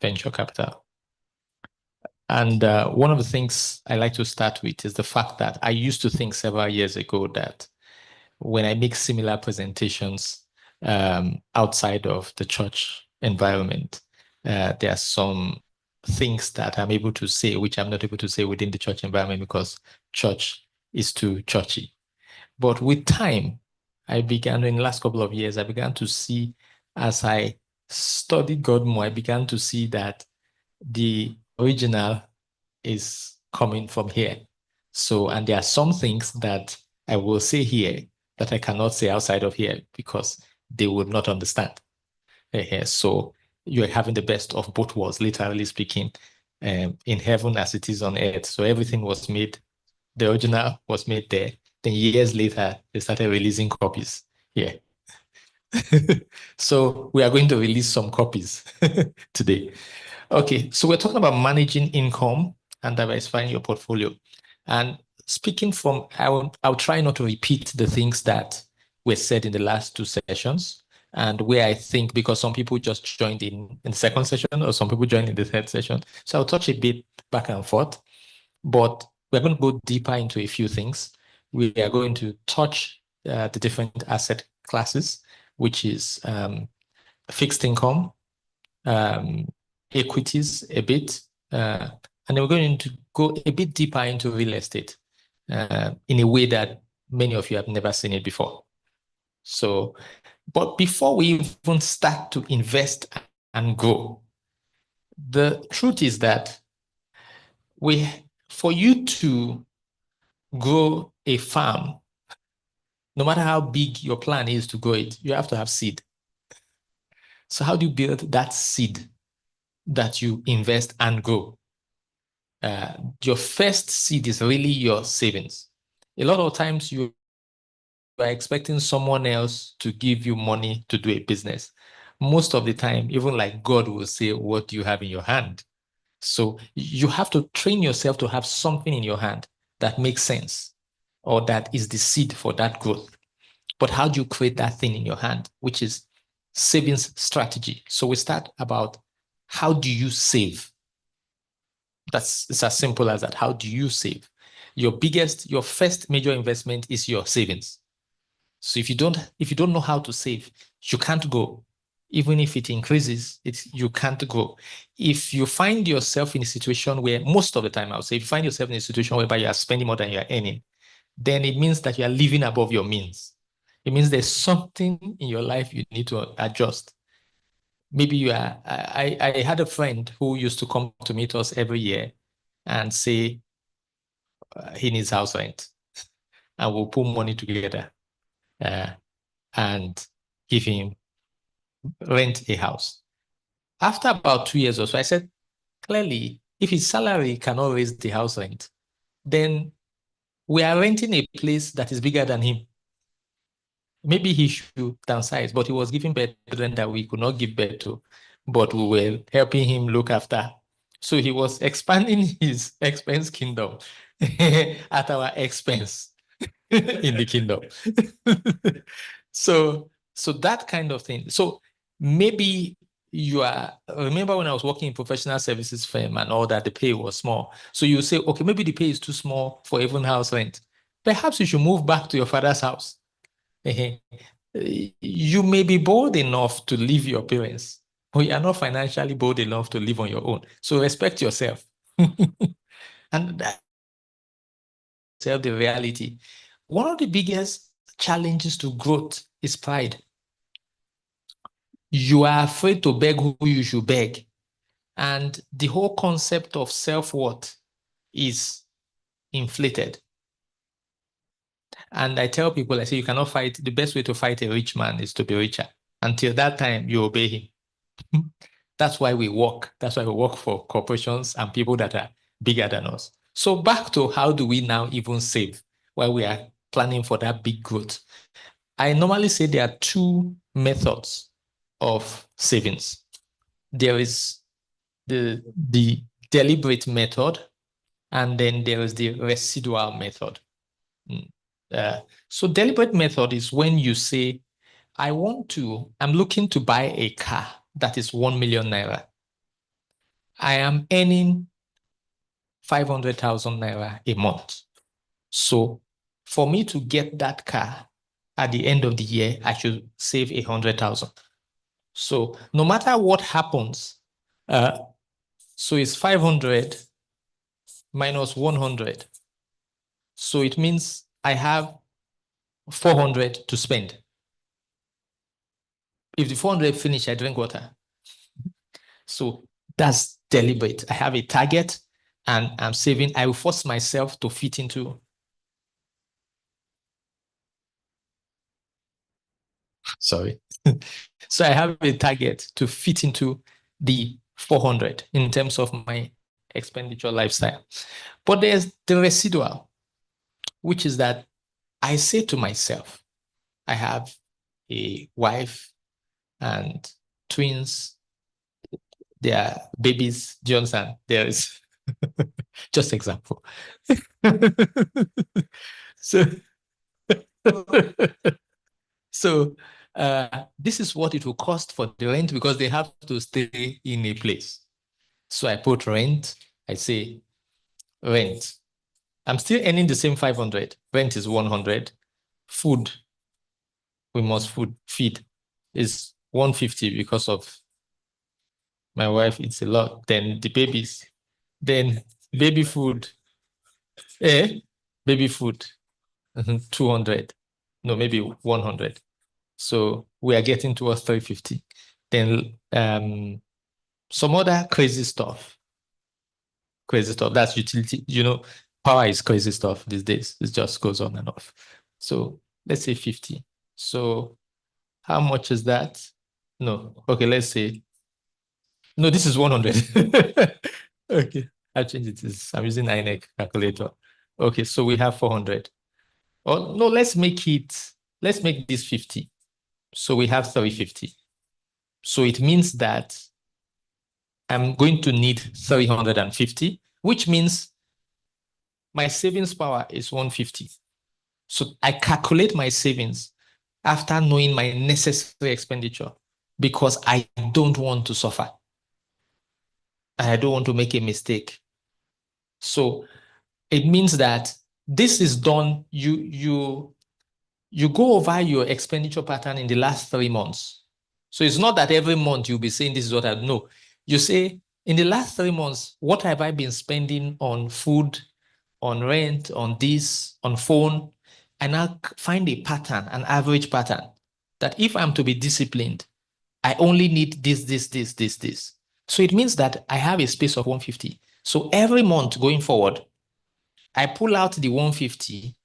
venture capital. And one of the things I like to start with is the fact that I used to think several years ago that when I make similar presentations outside of the church environment, there are some things that I'm able to say, which I'm not able to say within the church environment because church is too churchy. But with time, in the last couple of years, I began to see, as I studied God more, I began to see that the original is coming from here. So, and there are some things that I will say here that I cannot say outside of here because they would not understand. So you're having the best of both worlds, literally speaking, in heaven as it is on earth. So everything was made, the original was made there. Then years later, they started releasing copies here. So we are going to release some copies today. Okay, so we're talking about managing income and diversifying your portfolio. And speaking from, I'll try not to repeat the things that were said in the last two sessions, and where I think, because some people just joined in the second session or some people joined in the third session. So I'll touch a bit back and forth, but we're going to go deeper into a few things. We are going to touch the different asset classes, which is fixed income, equities a bit, and then we're going to go a bit deeper into real estate in a way that many of you have never seen it before. So, but before we even start to invest and grow, the truth is that for you to grow a farm, no matter how big your plan is to grow it, you have to have seed. So how do you build that seed that you invest and grow? Your first seed is really your savings. A lot of times you are expecting someone else to give you money to do a business. Most of the time, even like God will say, what do you have in your hand? So you have to train yourself to have something in your hand that makes sense or that is the seed for that growth. But how do you create that thing in your hand, which is savings strategy? So we start about how do you save? It's as simple as that. How do you save? Your first major investment is your savings. So if you don't know how to save, you can't go. Even if it increases, you can't go. If you find yourself in a situation where, most of the time, I would say, if you find yourself in a situation whereby you are spending more than you are earning, then it means that you are living above your means. It means there's something in your life you need to adjust. Maybe I had a friend who used to come to meet us every year and say he needs house rent, and we'll put money together and give him rent a house. After about 2 years or so, I said, clearly, if his salary cannot raise the house rent, then we are renting a place that is bigger than him. Maybe he should downsize, but he was giving birth to children that we could not give birth to, but we were helping him look after. So he was expanding his expense kingdom at our expense in the kingdom. So that kind of thing. So maybe remember when I was working in professional services firm and all that, the pay was small. So you say, okay, maybe the pay is too small for even house rent. Perhaps you should move back to your father's house. You may be bold enough to leave your parents, but you are not financially bold enough to live on your own. So respect yourself. And that's the reality. One of the biggest challenges to growth is pride. You are afraid to beg who you should beg. And the whole concept of self-worth is inflated. And I tell people, I say, you cannot fight. The best way to fight a rich man is to be richer. Until that time, you obey him. That's why we work. That's why we work for corporations and people that are bigger than us. So back to how do we now even save while we are planning for that big growth? I normally say there are two methods of savings. There is the deliberate method, and then there is the residual method. So deliberate method is when you say, I'm looking to buy a car that is 1 million naira. I am earning 500,000 naira a month. So for me to get that car at the end of the year, I should save 100,000. So no matter what happens, so it's 500 minus 100. So it means I have 400 to spend. If the 400 finish, I drink water. So that's deliberate. I have a target and I'm saving. I will force myself to fit into. Sorry. So I have a target to fit into the 400 in terms of my expenditure lifestyle. But there's the residual, which is that I say to myself, I have a wife and twins. They are babies. Johnson. There is just example. So, so this is what it will cost for the rent because they have to stay in a place. So I put rent. I say rent. I'm still earning the same 500. Rent is 100. Food, we must feed is 150 because of my wife. It's a lot. Then the babies. Then baby food. Eh? Baby food. 200. No, maybe 100. So we are getting towards 350. Then some other crazy stuff. Crazy stuff. That's utility. Power is crazy stuff these days. It just goes on and off. So let's say 50. So how much is that? No. Okay, let's say. No, this is 100. Okay. I'll change it. I'm using INEC calculator. Okay, so we have 400. Oh, no, let's make this 50. So we have 350. So it means that I'm going to need 350, which means my savings power is 150. So I calculate my savings after knowing my necessary expenditure because I don't want to suffer. And I don't want to make a mistake. So it means that this is done. You go over your expenditure pattern in the last 3 months. So it's not that every month you'll be saying this is what I know. You say in the last 3 months, what have I been spending on food, on rent, on this, on phone? And I'll find a pattern, an average pattern, that if I'm to be disciplined, I only need this. So it means that I have a space of 150. So every month going forward, I pull out the 150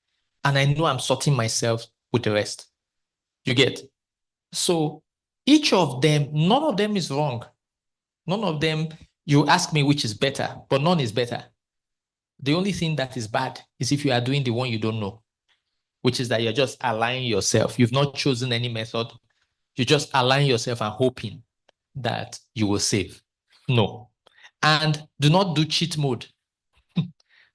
and I know I'm sorting myself with the rest. You get? So each of them, none of them is wrong. None of them, you ask me which is better, but none is better. The only thing that is bad is if you are doing the one you don't know, which is that you're just aligning yourself. You've not chosen any method. You just align yourself and hoping that you will save. No. And do not do cheat mode.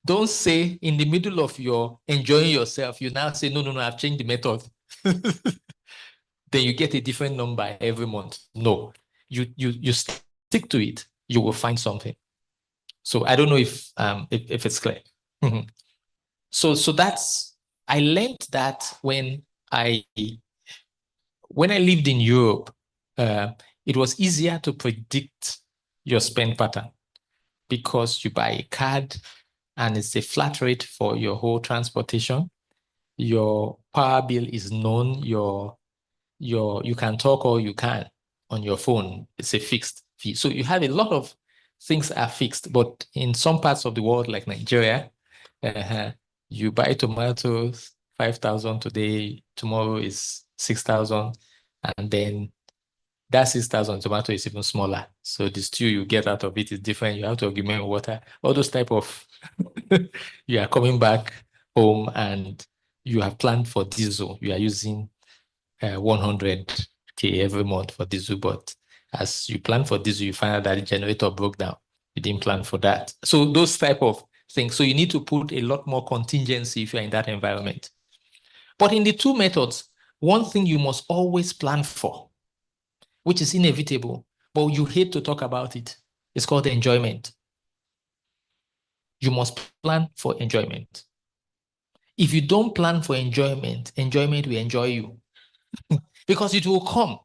Don't say in the middle of your enjoying yourself, you now say, no, I've changed the method. Then you get a different number every month. No, you stick to it, you will find something. So I don't know if it's clear. So that's, I learned that when I lived in Europe, it was easier to predict your spend pattern because you buy a card and it's a flat rate for your whole transportation. Your power bill is known. You can talk or you can on your phone. It's a fixed fee. So you have a lot of things are fixed, but in some parts of the world, like Nigeria, you buy tomatoes 5,000 today, tomorrow is 6,000, and then that 6,000 tomato is even smaller. So the stew you get out of it is different. You have to augment water. All those type of you are coming back home and you have planned for diesel. You are using 100K every month for diesel, but as you plan for diesel, you find out that the generator broke down. You didn't plan for that. So those type of things. So you need to put a lot more contingency if you're in that environment. But in the two methods, one thing you must always plan for, which is inevitable, but you hate to talk about it, It's called enjoyment. You must plan for enjoyment. If you don't plan for enjoyment, enjoyment will enjoy you because it will come.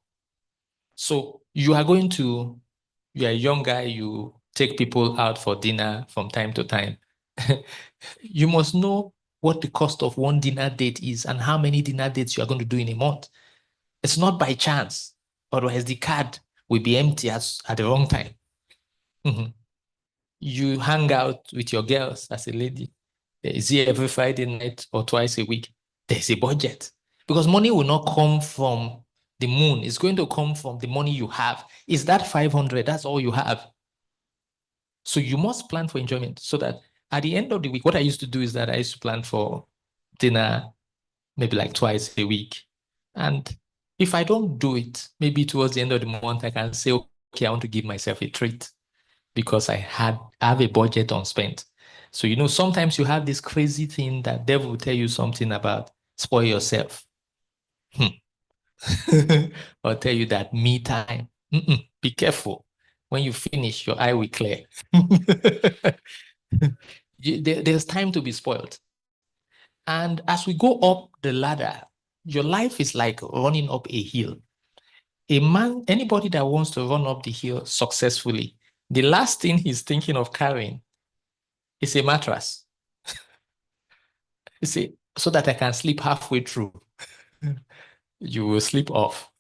So you are a young guy, you take people out for dinner from time to time. You must know what the cost of one dinner date is and how many dinner dates you are going to do in a month. It's not by chance, otherwise the card will be empty at the wrong time. Mhm. You hang out with your girls as a lady. Is it every Friday night or twice a week? There's a budget. Because money will not come from the moon. It's going to come from the money you have. Is that 500? That's all you have. So you must plan for enjoyment so that at the end of the week, what I used to do is that I used to plan for dinner maybe like twice a week. And if I don't do it, maybe towards the end of the month, I can say, okay, I want to give myself a treat because I have a budget unspent. So, sometimes you have this crazy thing that devil will tell you something about spoil yourself. Or tell you that me time. Be careful. When you finish, your eye will clear. There's time to be spoiled. And as we go up the ladder, your life is like running up a hill. Anybody that wants to run up the hill successfully, the last thing he's thinking of carrying is a mattress. You see, so that I can sleep halfway through. You will sleep off.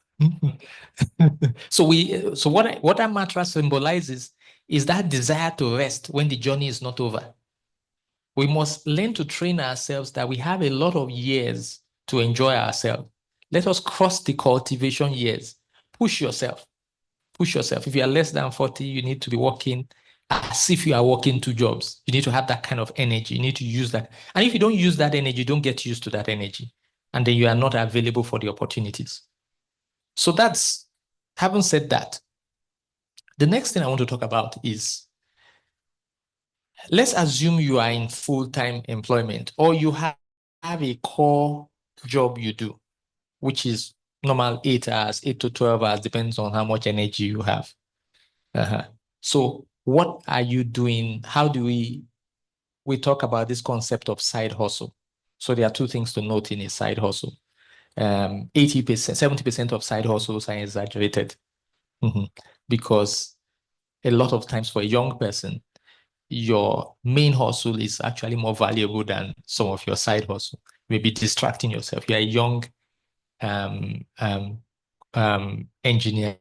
So what that mattress symbolizes is that desire to rest when the journey is not over. We must learn to train ourselves that we have a lot of years to enjoy ourselves. Let us cross the cultivation years. Push yourself. Push yourself. If you are less than 40, you need to be working as if you are working two jobs. You need to have that kind of energy. You need to use that. And if you don't use that energy, don't get used to that energy. And then you are not available for the opportunities. So having said that, the next thing I want to talk about is, let's assume you are in full-time employment or you have a core job you do, which is normal 8 hours, 8 to 12 hours, depends on how much energy you have. So what are you doing? How do we talk about this concept of side hustle? So there are two things to note in a side hustle. 80%, 70% of side hustles are exaggerated. Because a lot of times for a young person, your main hustle is actually more valuable than some of your side hustle. Maybe distracting yourself. You're a young engineer,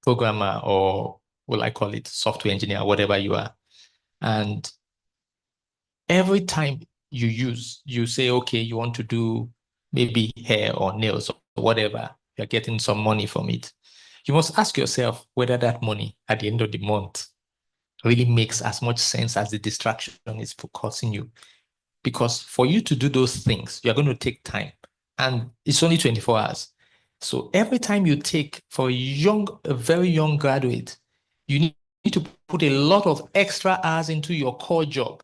programmer, or what I call it, software engineer, whatever you are. And every time you say, okay, you want to do maybe hair or nails or whatever, you're getting some money from it. You must ask yourself whether that money at the end of the month really makes as much sense as the distraction is focusing you. Because for you to do those things, you're going to take time. And it's only 24 hours. So every time you take for a very young graduate, you need to put a lot of extra hours into your core job.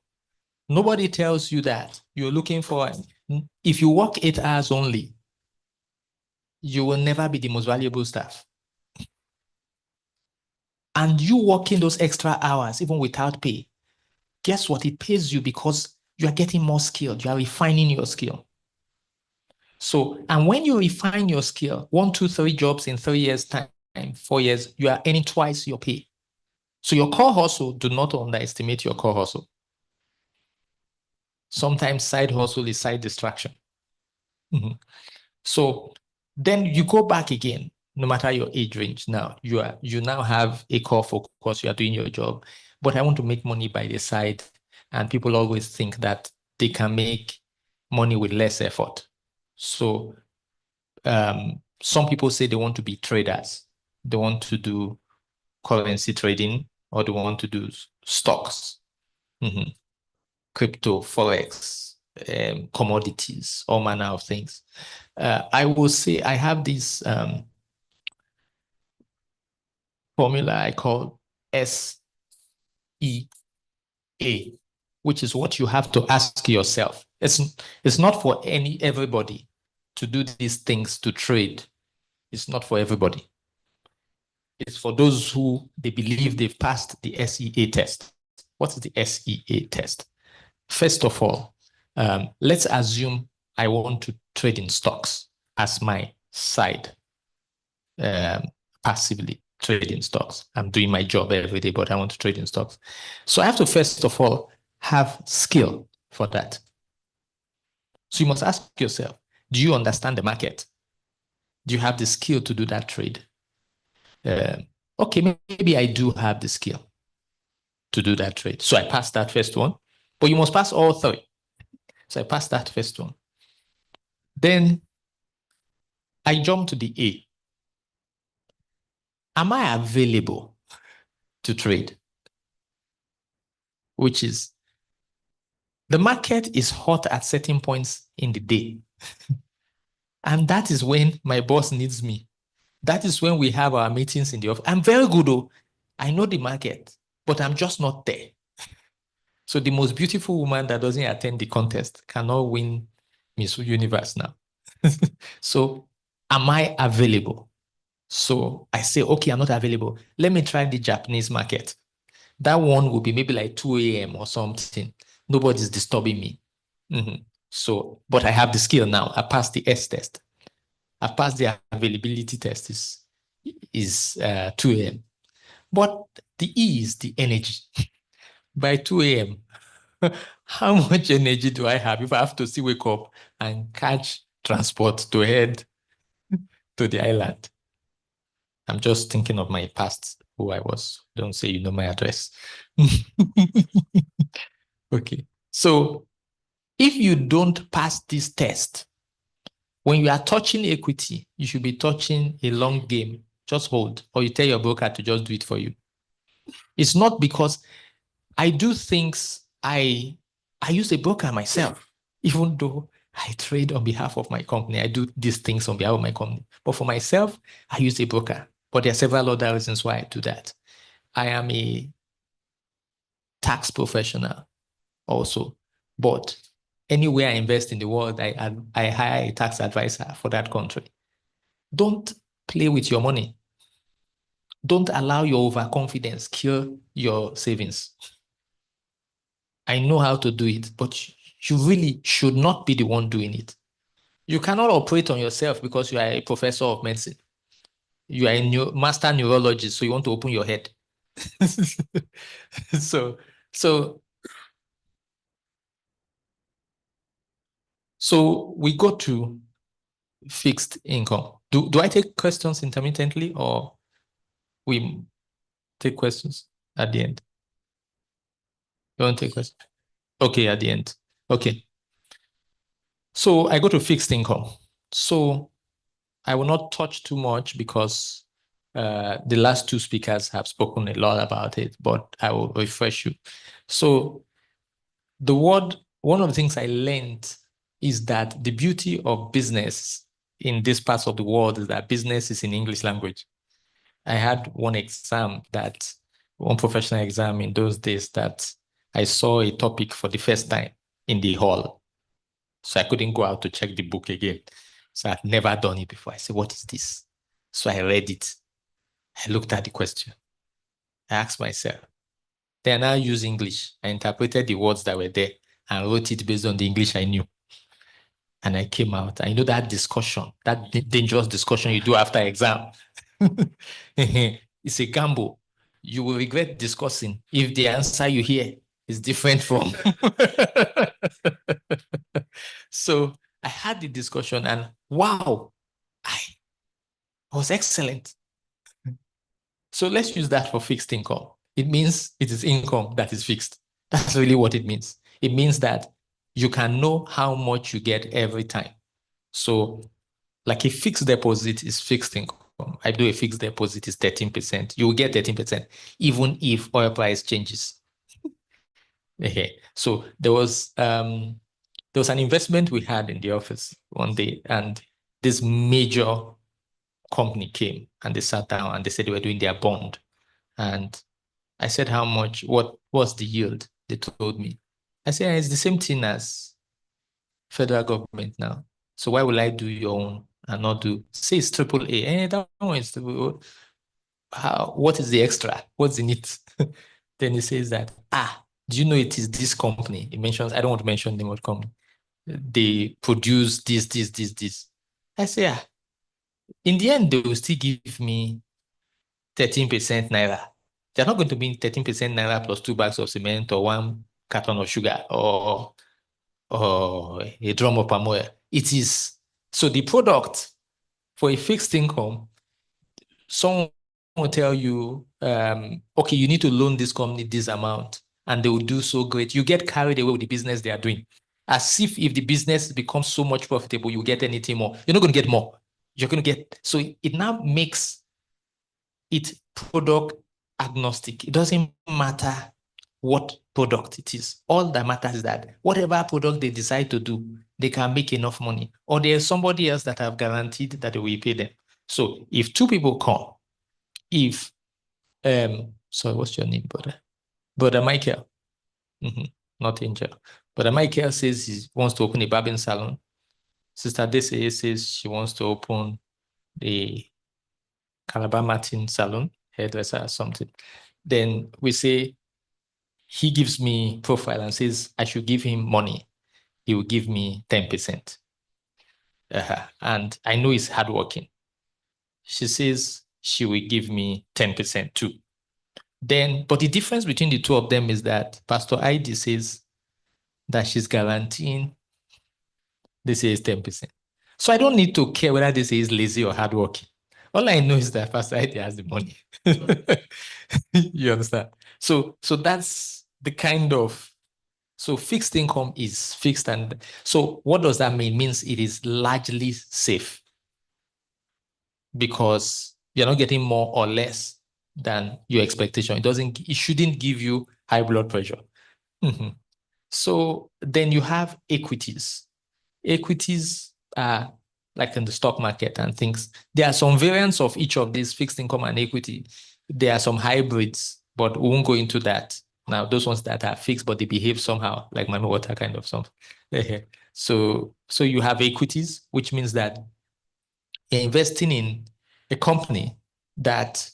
Nobody tells you that you're looking for, if you work 8 hours only, you will never be the most valuable staff. And you working those extra hours, even without pay, guess what? It pays you because you are getting more skilled. You are refining your skill. So, and when you refine your skill, 1, 2, 3 jobs in 3 years' time, 4 years, you are earning twice your pay. So your core hustle, do not underestimate your core hustle. Sometimes side hustle is side distraction. So then you go back again, no matter your age range. Now you now have a core focus, you are doing your job, but I want to make money by the side. And people always think that they can make money with less effort. So some people say they want to be traders. They want to do currency trading, or they want to do stocks, crypto, forex, commodities, all manner of things. I will say I have this formula I call SEA, which is what you have to ask yourself. It's not for everybody to do these things to trade. It's not for everybody. is for those who they believe they've passed the SEA test. What is the SEA test? First of all, let's assume I want to trade in stocks as my side, um, passively trade in stocks. I'm doing my job every day, but I want to trade in stocks. So I have to first of all have skill for that. So you must ask yourself, do you understand the market? Do you have the skill to do that trade? Okay, maybe I do have the skill to do that trade. So I passed that first one, but you must pass all three. So I passed that first one. Then I jump to the A. Am I available to trade? Which is the market is hot at certain points in the day. And that is when my boss needs me. That is when we have our meetings in the office. I'm very good, though. I know the market, but I'm just not there. So the most beautiful woman that doesn't attend the contest cannot win Miss Universe now. So am I available? So I say, okay, I'm not available. Let me try the Japanese market. That one will be maybe like 2 a.m. or something. Nobody's disturbing me. So, but I have the skill now. I passed the S test. I passed the availability test is 2 a.m. But the E is the energy. By 2 a.m., how much energy do I have if I have to still wake up and catch transport to head to the island? I'm just thinking of my past, who I was. Don't say you know my address. Okay. So if you don't pass this test, when you are touching equity, you should be touching a long game. Just hold, or you tell your broker to just do it for you. It's not because I do things, I use a broker myself, even though I trade on behalf of my company. I do these things on behalf of my company. But for myself, I use a broker. But there are several other reasons why I do that. I am a tax professional also. But anywhere I invest in the world, I hire a tax advisor for that country. Don't play with your money. Don't allow your overconfidence kill your savings. I know how to do it, but you really should not be the one doing it. You cannot operate on yourself because you are a professor of medicine. You are a master neurologist, so you want to open your head. so, so, so we go to fixed income. Do I take questions intermittently, or we take questions at the end? You want to take questions? Okay, at the end. Okay. So I go to fixed income. So I will not touch too much because the last two speakers have spoken a lot about it, but I will refresh you. So one of the things I learned is that the beauty of business in this part of the world is that business is in English language. I had one professional exam in those days that I saw a topic for the first time in the hall. So I couldn't go out to check the book again. So I'd never done it before. I said, what is this? So I read it. I looked at the question. I asked myself. Then I used English. I interpreted the words that were there and wrote it based on the English I knew. And I came out. I know that discussion, that dangerous discussion you do after exam. It's a gamble. You will regret discussing if the answer you hear is different from. So I had the discussion and wow, I was excellent. So let's use that for fixed income. It means it is income that is fixed. That's really what it means. It means that you can know how much you get every time. So like a fixed deposit is fixed income. I do a fixed deposit is 13%. You will get 13% even if oil price changes. Okay. So there was an investment we had in the office one day, and this major company came and they sat down and they said they were doing their bond. And I said, how much, what was the yield? They told me. I said, it's the same thing as federal government now. So why will I do your own and not do, say it's triple A? That one is, what is the extra? What's in it? Then he says that, do you know it is this company? He mentions, I don't want to mention the name of the company. They produce this. I say, in the end, they will still give me 13% naira. They're not going to be 13% naira plus 2 bags of cement or 1 carton of sugar or a drum of palm oil. It is, so the product for a fixed income, someone will tell you, okay, you need to loan this company this amount, and they will do so great. You get carried away with the business they are doing. As if the business becomes so much profitable, you get anything more. You're not going to get more. You're going to get, so it now makes it product agnostic. It doesn't matter what product it is. All that matters is that whatever product they decide to do, they can make enough money, or there's somebody else that have guaranteed that they will pay them. So if two people come, if sorry, what's your name, brother? Brother Michael. Not Angel. Brother Michael says he wants to open a barbering salon. Sister Desi says she wants to open the Calabar Martin salon, hairdresser or something. Then we say, he gives me profile and says I should give him money. He will give me 10%. And I know he's hardworking. She says she will give me 10% too. Then, but the difference between the two of them is that Pastor ID says that she's guaranteeing this is 10%. So I don't need to care whether this is lazy or hardworking. All I know is that Pastor ID has the money. You understand? So that's the kind of, so fixed income is fixed. And so what does that mean? It means it is largely safe because you're not getting more or less than your expectation. It shouldn't give you high blood pressure. So then you have equities. Equities are like in the stock market and things. There are some variants of each of these, fixed income and equity. There are some hybrids, but we won't go into that. Now, those ones that are fixed, but they behave somehow, like money water kind of something. So you have equities, which means that you're investing in a company that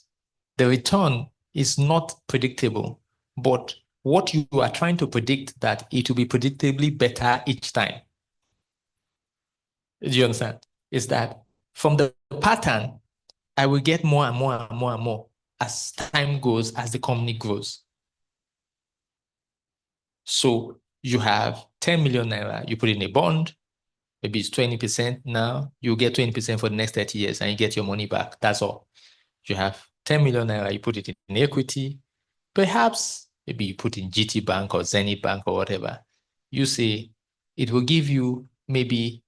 the return is not predictable, but what you are trying to predict that it will be predictably better each time. Do you understand? Is that from the pattern, I will get more and more and more and more as time goes, as the company grows. So you have 10 million naira, you put in a bond, maybe it's 20% now, you get 20% for the next 30 years and you get your money back. That's all. You have 10 million naira, you put it in equity, perhaps maybe you put in GT Bank or Zenith Bank or whatever. You say it will give you maybe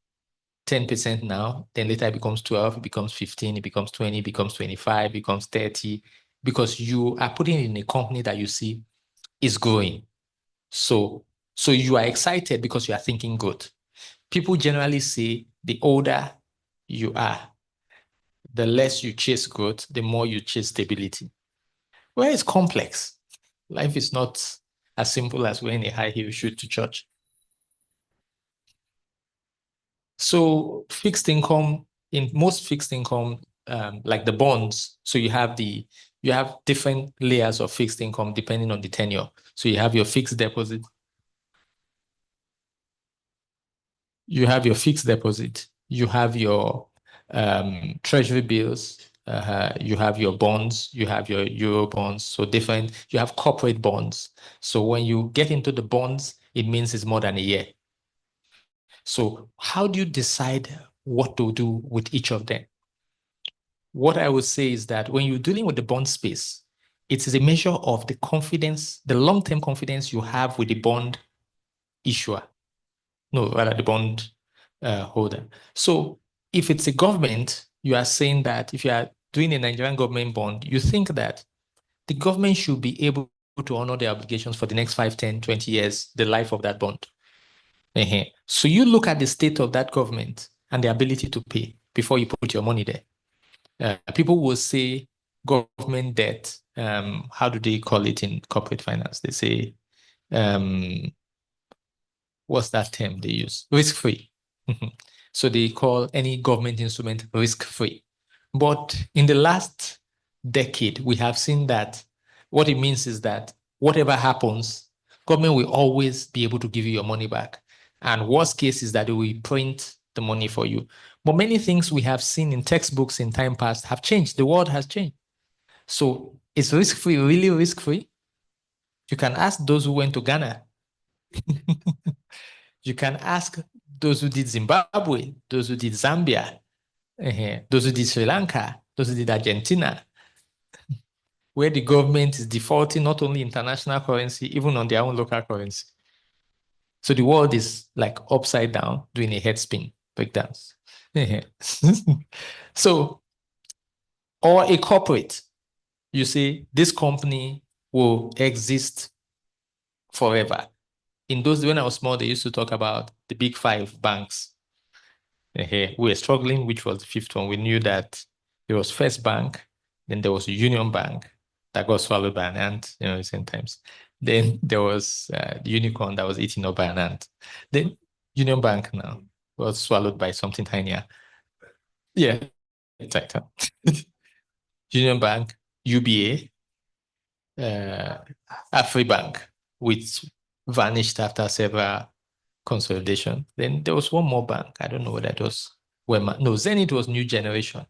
10% now, then later it becomes 12, it becomes 15, it becomes 20, it becomes 25, it becomes 30, because you are putting it in a company that you see is growing. So you are excited because you are thinking good. People generally say the older you are, the less you chase growth, the more you chase stability. Well, it's complex. Life is not as simple as wearing a high heel shoe to church. So fixed income, in most fixed income, like the bonds, so you have different layers of fixed income depending on the tenure. So you have your fixed deposit. You have your fixed deposit. You have your treasury bills. You have your bonds. You have your euro bonds. So different. You have corporate bonds. So when you get into the bonds, it means it's more than a year. So how do you decide what to do with each of them? What I would say is that when you're dealing with the bond space, it is a measure of the confidence, the long-term confidence you have with the bond issuer. No, rather the bond holder. So if it's a government, you are saying that if you are doing a Nigerian government bond, you think that the government should be able to honor their obligations for the next 5, 10, 20 years, the life of that bond. So you look at the state of that government and the ability to pay before you put your money there. People will say government debt. How do they call it in corporate finance? They say, what's that term they use? Risk-free. So they call any government instrument risk-free. But in the last decade, we have seen that what it means is that whatever happens, government will always be able to give you your money back. And worst case is that they will print the money for you. But many things we have seen in textbooks in time past have changed. The world has changed. So it's risk-free, really risk-free. You can ask those who went to Ghana. You can ask those who did Zimbabwe, those who did Zambia, those who did Sri Lanka, those who did Argentina, where the government is defaulting not only international currency, even on their own local currency. So the world is like upside down, doing a head spin, breakdowns. So, or a corporate, you say this company will exist forever. In those, when I was small, they used to talk about the big five banks. We were struggling, which was the fifth one. We knew that there was First Bank, then there was Union Bank that got swallowed by an ant, recent times. Then there was the unicorn that was eaten up by an ant. Then Union Bank now was swallowed by something tinier. Yeah, Titan. Union Bank, UBA, Afribank, which vanished after several consolidation. Then there was one more bank. I don't know what that was. No, Zenith was New Generation.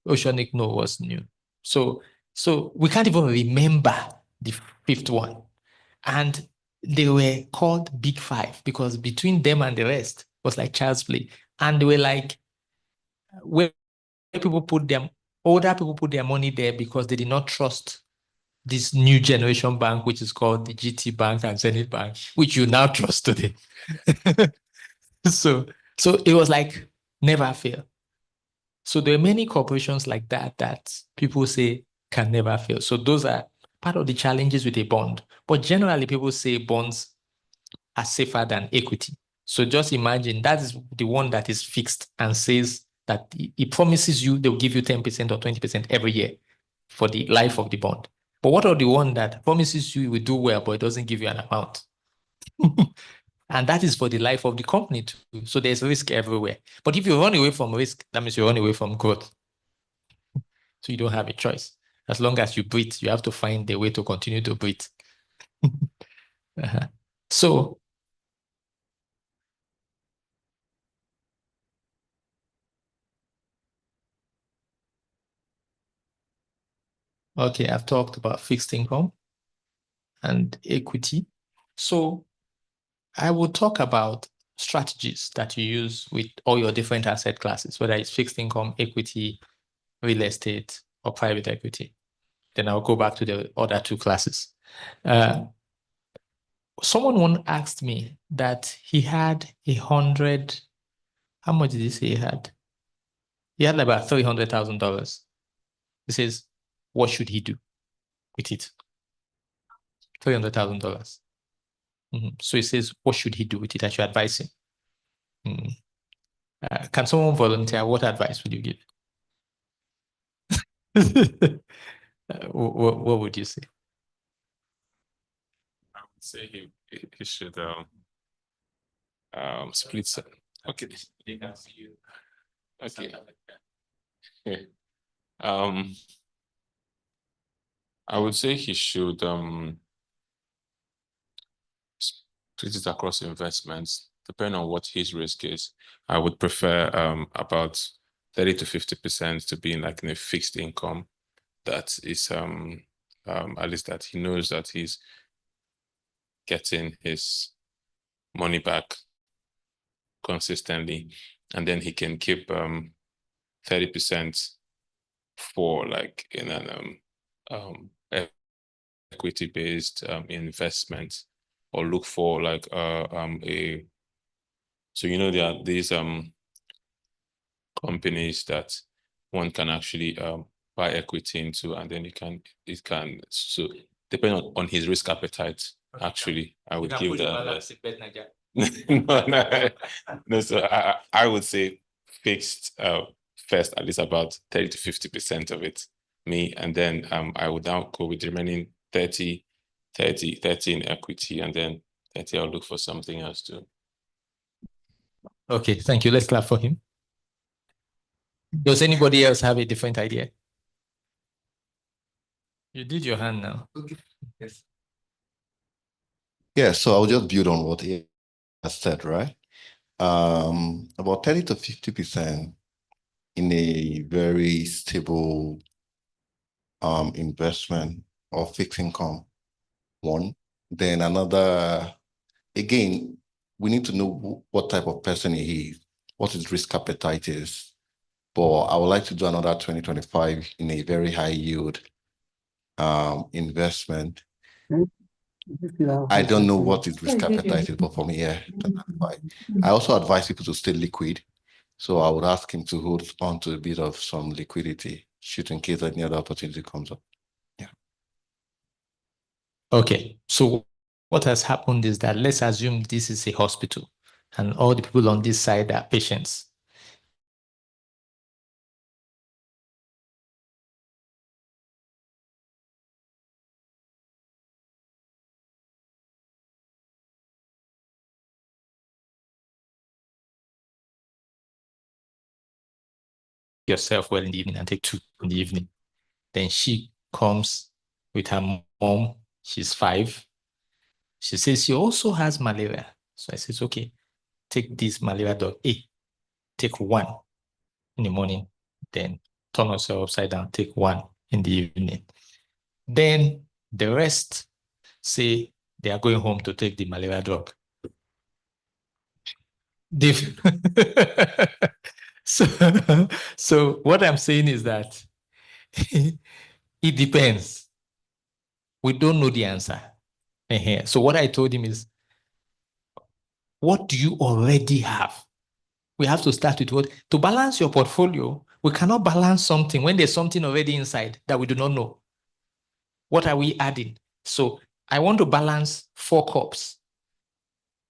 Oceanic No was new. So we can't even remember the fifth one. And they were called Big Five because between them and the rest was like child's play. And they were like, where people put them, older people put their money there because they did not trust this new generation bank, which is called the GT Bank and Zenith Bank, which you now trust today. So it was like never fail. So there are many corporations like that people say can never fail. So those are part of the challenges with a bond. But generally, people say bonds are safer than equity. So just imagine that is the one that is fixed and says that it promises you they'll give you 10% or 20% every year for the life of the bond. But what are the one that promises you will do well, but it doesn't give you an amount? And that is for the life of the company too. So there's risk everywhere. But if you run away from risk, that means you run away from growth. So you don't have a choice. As long as you breathe, you have to find a way to continue to breathe. So, okay, I've talked about fixed income and equity. So I will talk about strategies that you use with all your different asset classes, whether it's fixed income, equity, real estate, or private equity. Then I'll go back to the other two classes. Someone once asked me that he had 100, how much did he say he had? He had about $300,000. He says, what should he do with it? $300,000. So he says, what should he do with it? I should advise him. Can someone volunteer? What advice would you give? What would you say? I would say he should split. Okay. Okay. I would say he should split it across investments, depending on what his risk is. I would prefer about 30 to 50% to be in like in a fixed income that is at least that he knows that he's getting his money back consistently, and then he can keep 30% for like in an equity-based investment, or look for like so there are these companies that one can actually buy equity into, and then it can so depending on his risk appetite. Actually, I would give that. No. So I would say fixed first, at least about 30 to 50% of it, me, and then I would now go with the remaining 30 in equity, and then 30 I'll look for something else too. Okay, thank you. Let's clap for him. Does anybody else have a different idea? You did your hand now. Okay. Yes. Yeah, so I'll just build on what he has said, right? About 30 to 50% in a very stable investment or fixed income. One. Then another, again, we need to know what type of person he is, what his risk appetite is. But I would like to do another 2025 in a very high yield investment. I don't know what his risk appetite is, but for me, yeah, 2025. I also advise people to stay liquid. So I would ask him to hold on to a bit of some liquidity, shoot in case any other opportunity comes up. Yeah. Okay. So what has happened is that let's assume this is a hospital and all the people on this side are patients. Yourself well in the evening and take 2 in the evening. Then she comes with her mom. She's 5. She says she also has malaria. So I says, okay, take this malaria drug A. Take 1 in the morning. Then turn yourself upside down. Take 1 in the evening. Then the rest say they are going home to take the malaria drug. so, so what I'm saying is that it depends. We don't know the answer. So what I told him is, what do you already have? We have to start with what? To balance your portfolio, we cannot balance something when there's something already inside that we do not know. What are we adding? So I want to balance 4 cups.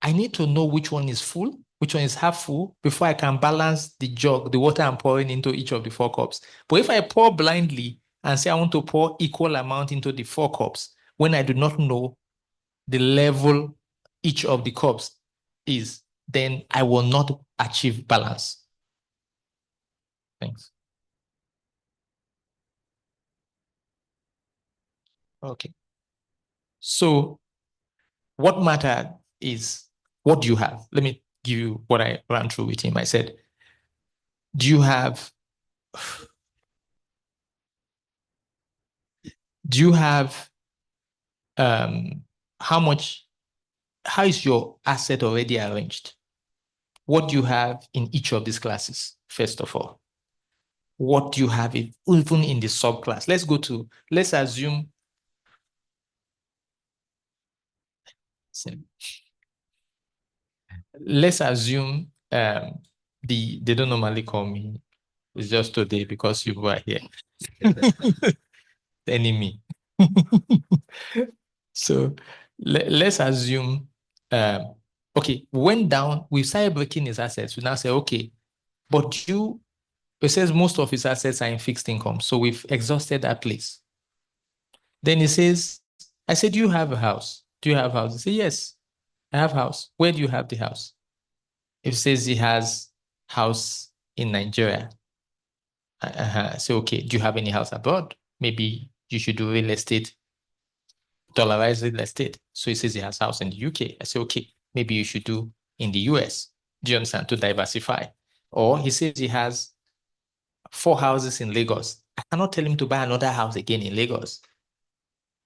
I need to know which one is full, which one is half full, before I can balance the jug, the water I'm pouring into each of the 4 cups. But if I pour blindly and say I want to pour equal amount into the 4 cups, when I do not know the level each of the cups is, then I will not achieve balance. Thanks. Okay. So what mattered is, what do you have? Let me give you what I ran through with him. I said, do you have how is your asset already arranged? What do you have in each of these classes, first of all? What do you have even in the subclass? Let's assume, they don't normally call me. It's just today because you were here. The enemy. So let's assume, okay, went down, we started breaking his assets. We now say, okay, but it says most of his assets are in fixed income. So we've exhausted that place. Then he says, I said, do you have a house? Do you have a house? He said, yes, I have a house. Where do you have the house? It says he has house in Nigeria. So, okay, do you have any house abroad? Maybe you should do real estate, dollarized real estate. So he says he has house in the UK. I say, okay, maybe you should do in the US. Do you understand? To diversify. Or he says he has 4 houses in Lagos. I cannot tell him to buy another house again in Lagos.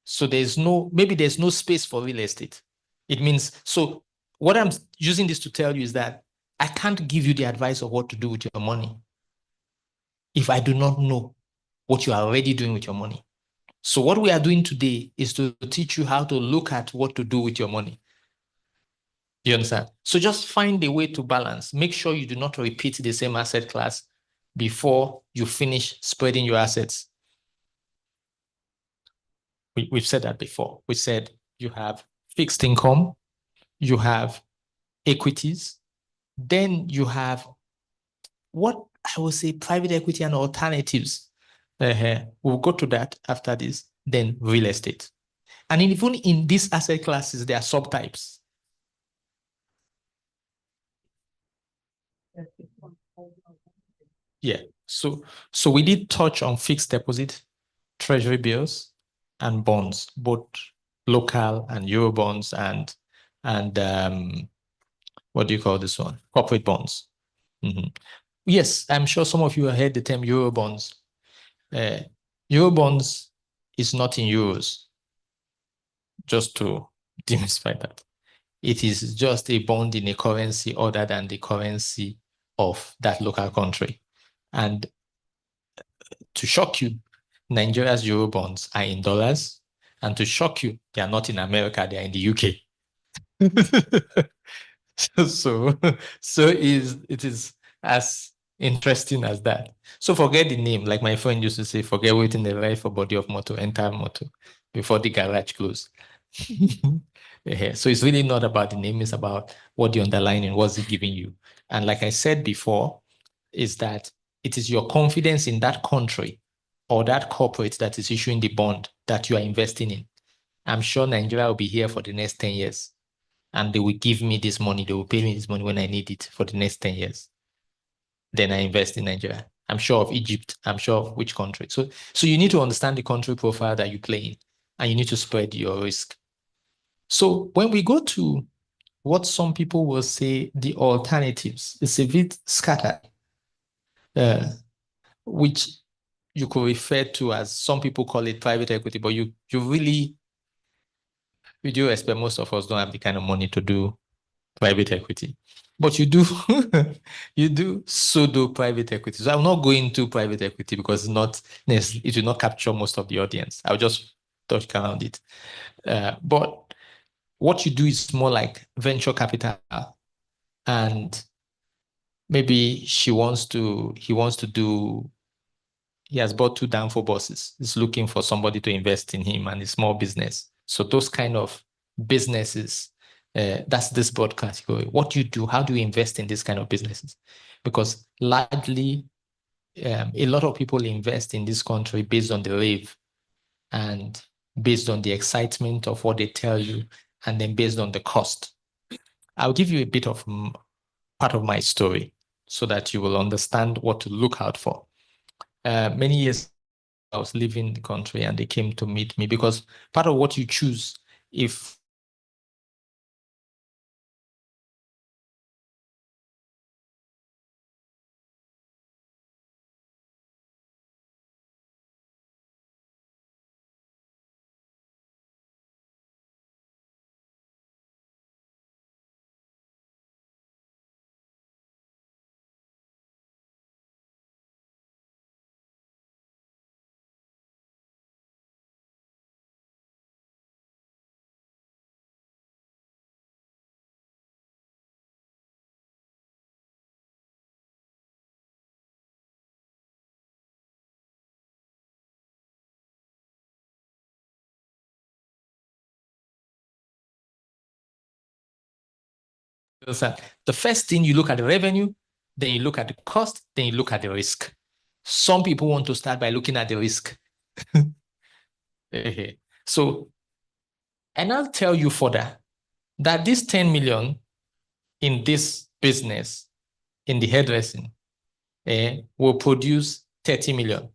So maybe there's no space for real estate. It means, so what I'm using this to tell you is that I can't give you the advice of what to do with your money if I do not know what you are already doing with your money. So what we are doing today is to teach you how to look at what to do with your money. You understand? So just find a way to balance. Make sure you do not repeat the same asset class before you finish spreading your assets. We've said that before. We said you have fixed income, you have equities, then you have what I will say private equity and alternatives. We'll go to that after this, then real estate. And even in these asset classes, there are subtypes. Yeah. So we did touch on fixed deposit, treasury bills, and bonds, both local and Euro bonds and what do you call this one? Corporate bonds. Yes, I'm sure some of you have heard the term Euro bonds. Euro bonds is not in euros, just to demystify that. It is just a bond in a currency other than the currency of that local country. And to shock you, Nigeria's Euro bonds are in dollars. And to shock you, they are not in America, they are in the UK. so it is as interesting as that. So forget the name, like my friend used to say, forget waiting the life for body of motor, enter motor before the garage close. So it's really not about the name, it's about what the underlying, what's it giving you. And like I said before, is that it is your confidence in that country or that corporate that is issuing the bond that you are investing in. I'm sure Nigeria will be here for the next 10 years. And they will give me this money, they will pay me this money when I need it for the next 10 years. Then I invest in Nigeria. I'm sure of Egypt. I'm sure of which country. So you need to understand the country profile that you play in, and you need to spread your risk. So when we go to what some people will say the alternatives, it's a bit scattered, which you could refer to as, some people call it private equity, but you really, with due respect, most of us don't have the kind of money to do private equity. But you do you do pseudo private equity. So I'm not going to private equity because it will not capture most of the audience. I'll just touch around it. But what you do is more like venture capital, and maybe he has bought 2 Danfo buses. He's looking for somebody to invest in him and a small business. So those kind of businesses, that's this broad category. What do you do? How do you invest in these kind of businesses? Because largely, a lot of people invest in this country based on the rave and based on the excitement of what they tell you, and then based on the cost. I'll give you a bit of part of my story so that you will understand what to look out for. Many years I was leaving the country and they came to meet me, because part of what you choose, if the first thing, you look at the revenue, then you look at the cost, then you look at the risk. Some people want to start by looking at the risk. So, and I'll tell you further that this 10 million in this business, in the hairdressing, will produce 30 million.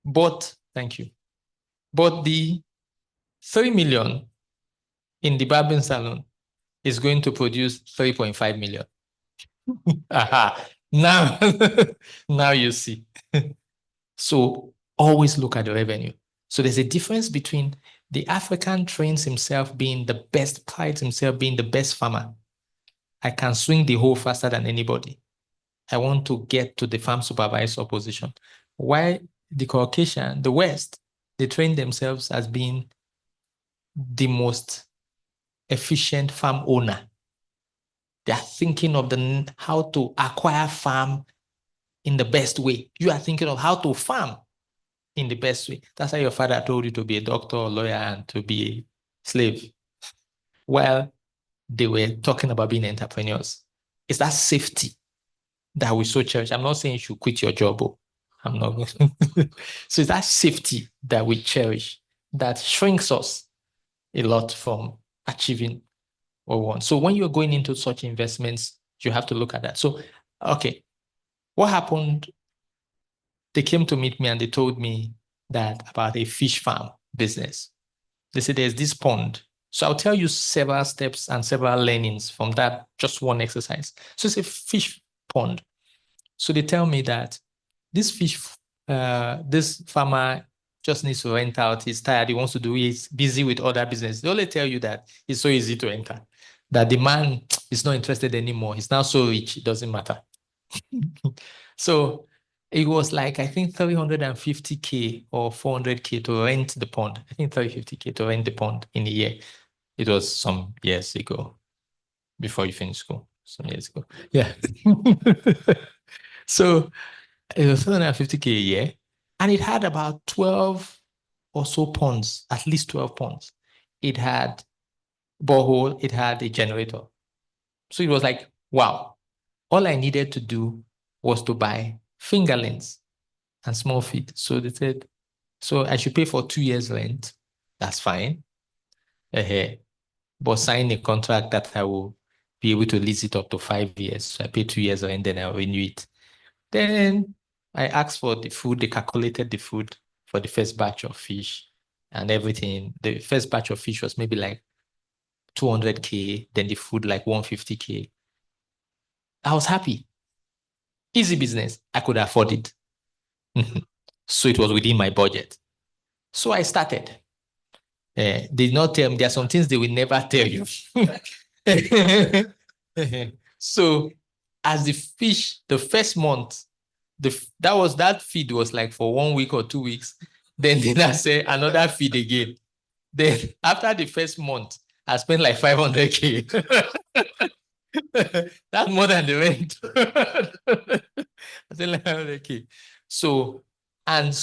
But, thank you. But the 3 million in the barbering salon is going to produce 3.5 million. Aha. Now, now you see. So always look at the revenue. So there's a difference between the African trains himself being the best, prides himself being the best farmer. I can swing the hoe faster than anybody. I want to get to the farm supervisor position. While the Caucasian, the West, they train themselves as being the most efficient farm owner. They are thinking of how to acquire farm in the best way. You are thinking of how to farm in the best way. That's why your father told you to be a doctor or lawyer and to be a slave. Well, they were talking about being entrepreneurs. It's that safety that we so cherish. I'm not saying you should quit your job. I'm not going to. So it's that safety that we cherish that shrinks us a lot from achieving what we want. So when you're going into such investments, you have to look at that. So, okay, what happened? They came to meet me and they told me about a fish farm business. They said there's this pond. So I'll tell you several steps and several learnings from that, just one exercise. So it's a fish pond. So they tell me that this farmer just needs to rent out. He's tired. He wants to do it. He's busy with other business. They only tell you that it's so easy to enter, that the man is not interested anymore. He's now so rich, it doesn't matter. So it was like, I think 350K or 400K to rent the pond. I think 350K to rent the pond in a year. It was some years ago, before you finish school, some years ago. Yeah. So it was 350K a year, and it had about 12 or so ponds, at least 12 ponds. It had borehole, it had a generator. So it was like, wow. All I needed to do was to buy fingerlings and small feed. So they said, so I should pay for 2 years rent. That's fine. But sign a contract that I will be able to lease it up to 5 years. So I pay 2 years rent, then I'll renew it. Then I asked for the food. They calculated the food for the first batch of fish and everything. The first batch of fish was maybe like 200K, then the food like 150K. I was happy. Easy business. I could afford it. So it was within my budget. So I started. They did not tell me, there are some things they will never tell you. So as the fish, the first month, that feed was like for 1 week or 2 weeks. Then I say another feed again. Then after the first month, I spent like 500K. That's more than the rent. I spent like 500K. So, and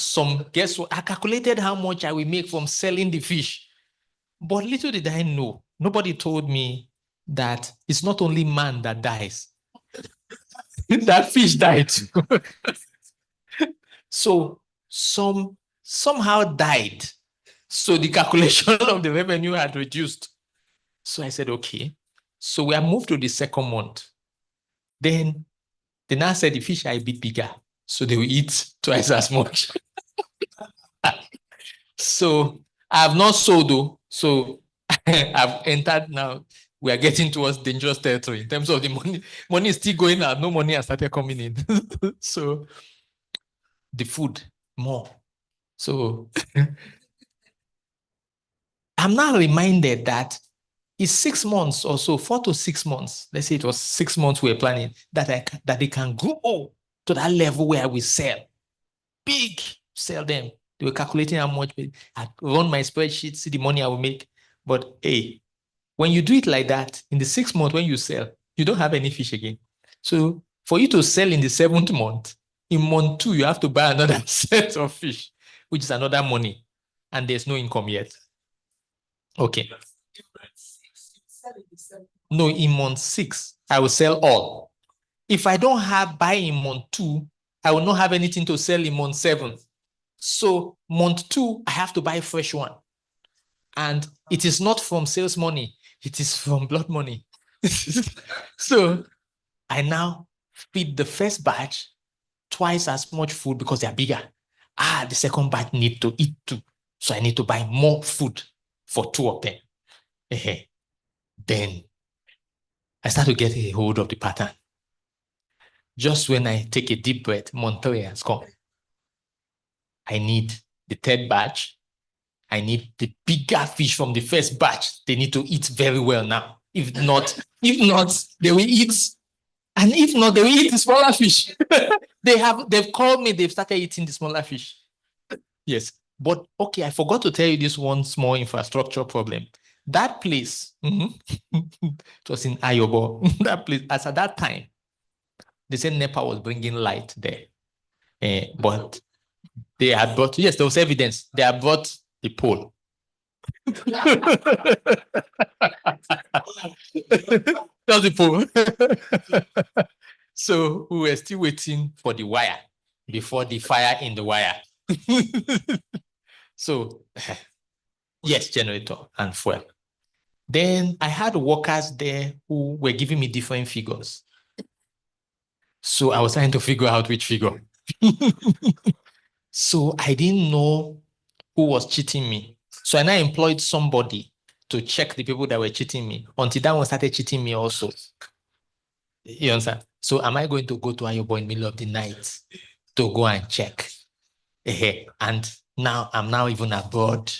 guess what? I calculated how much I will make from selling the fish. But little did I know, nobody told me that it's not only man that dies. That fish died. So somehow died. So the calculation of the revenue had reduced. So I said, okay. So we have moved to the second month. Then they now said the fish are a bit bigger. So they will eat twice as much. So I have not sold though. So I've entered now. We are getting towards dangerous territory in terms of the money. Money is still going out. No money has started coming in. So the food more. So I'm now reminded that it's 6 months or so, 4 to 6 months. Let's say it was 6 months we were planning that they can grow to that level where we sell big, sell them. They were calculating how much. I run my spreadsheet, see the money I will make. But hey, when you do it like that, in the 6th month when you sell, you don't have any fish again. So for you to sell in the 7th month, in month 2, you have to buy another set of fish, which is another money. And there's no income yet. Okay. No, in month 6, I will sell all. If I don't have buy in month 2, I will not have anything to sell in month 7. So month 2, I have to buy a fresh one. And it is not from sales money. It is from blood money. So I now feed the first batch twice as much food because they are bigger. The second batch need to eat too. So I need to buy more food for 2 of them. Then I start to get a hold of the pattern. Just when I take a deep breath, month 3 has come. I need the 3rd batch. I need the bigger fish from the first batch. They need to eat very well now. If not, they will eat. And if not, they will eat the smaller fish. They've called me, they've started eating the smaller fish. Yes. But okay, I forgot to tell you this one small infrastructure problem. That place, it was in Ayobo. That place, as at that time, they said NEPA was bringing light there. But they had brought, yes, there was evidence. They had brought the pole. That's the pole. So we were still waiting for the wire before the fire in the wire. So, yes, generator and fuel. Then I had workers there who were giving me different figures. So I was trying to figure out which figure. So I didn't know who was cheating me. So I now employed somebody to check the people that were cheating me until that one started cheating me also. You understand? So am I going to go to Ayobo in the middle of the night to go and check? And now I'm now even abroad.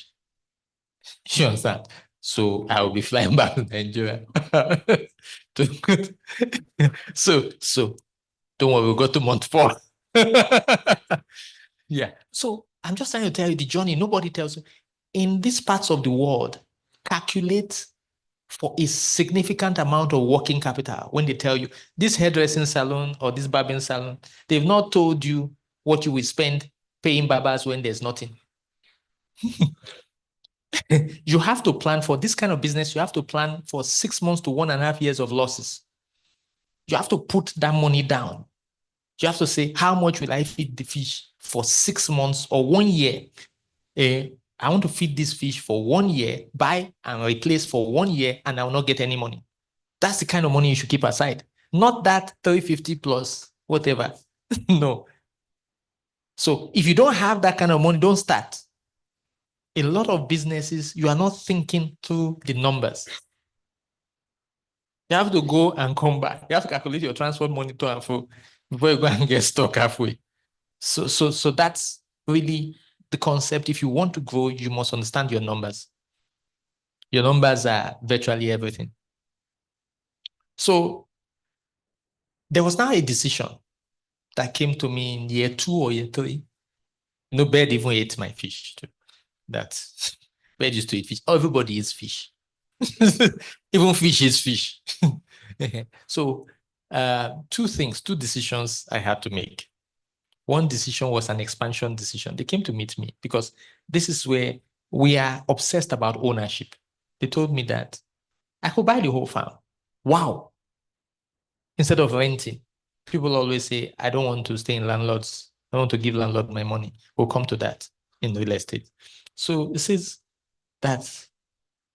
You understand? So I will be flying back to Nigeria. So don't worry, we'll go to month 4. Yeah. So I'm just trying to tell you the journey. Nobody tells you. In these parts of the world, calculate for a significant amount of working capital when they tell you this hairdressing salon or this barbering salon, they've not told you what you will spend paying barbers when there's nothing. You have to plan for this kind of business. You have to plan for 6 months to 1.5 years of losses. You have to put that money down. You have to say, how much will I feed the fish for 6 months or 1 year? I want to feed this fish for 1 year, buy and replace for 1 year, and I will not get any money. That's the kind of money you should keep aside. Not that 350 plus whatever. No. So if you don't have that kind of money, don't start. A lot of businesses, you are not thinking through the numbers. You have to go and come back. You have to calculate your transport money to and fro before you go and get stuck halfway. So that's really the concept. If you want to grow, you must understand your numbers. Your numbers are virtually everything. So there was now a decision that came to me in year 2 or year 3. No bird even ate my fish. That bird used to eat fish. Oh, everybody eats fish. Even fish is fish. So 2 decisions I had to make. One decision was an expansion decision. They came to meet me because this is where we are obsessed about ownership. They told me that I could buy the whole farm. Wow. Instead of renting. People always say, I don't want to stay in landlords. I want to give landlord my money. We'll come to that in real estate. So it says that.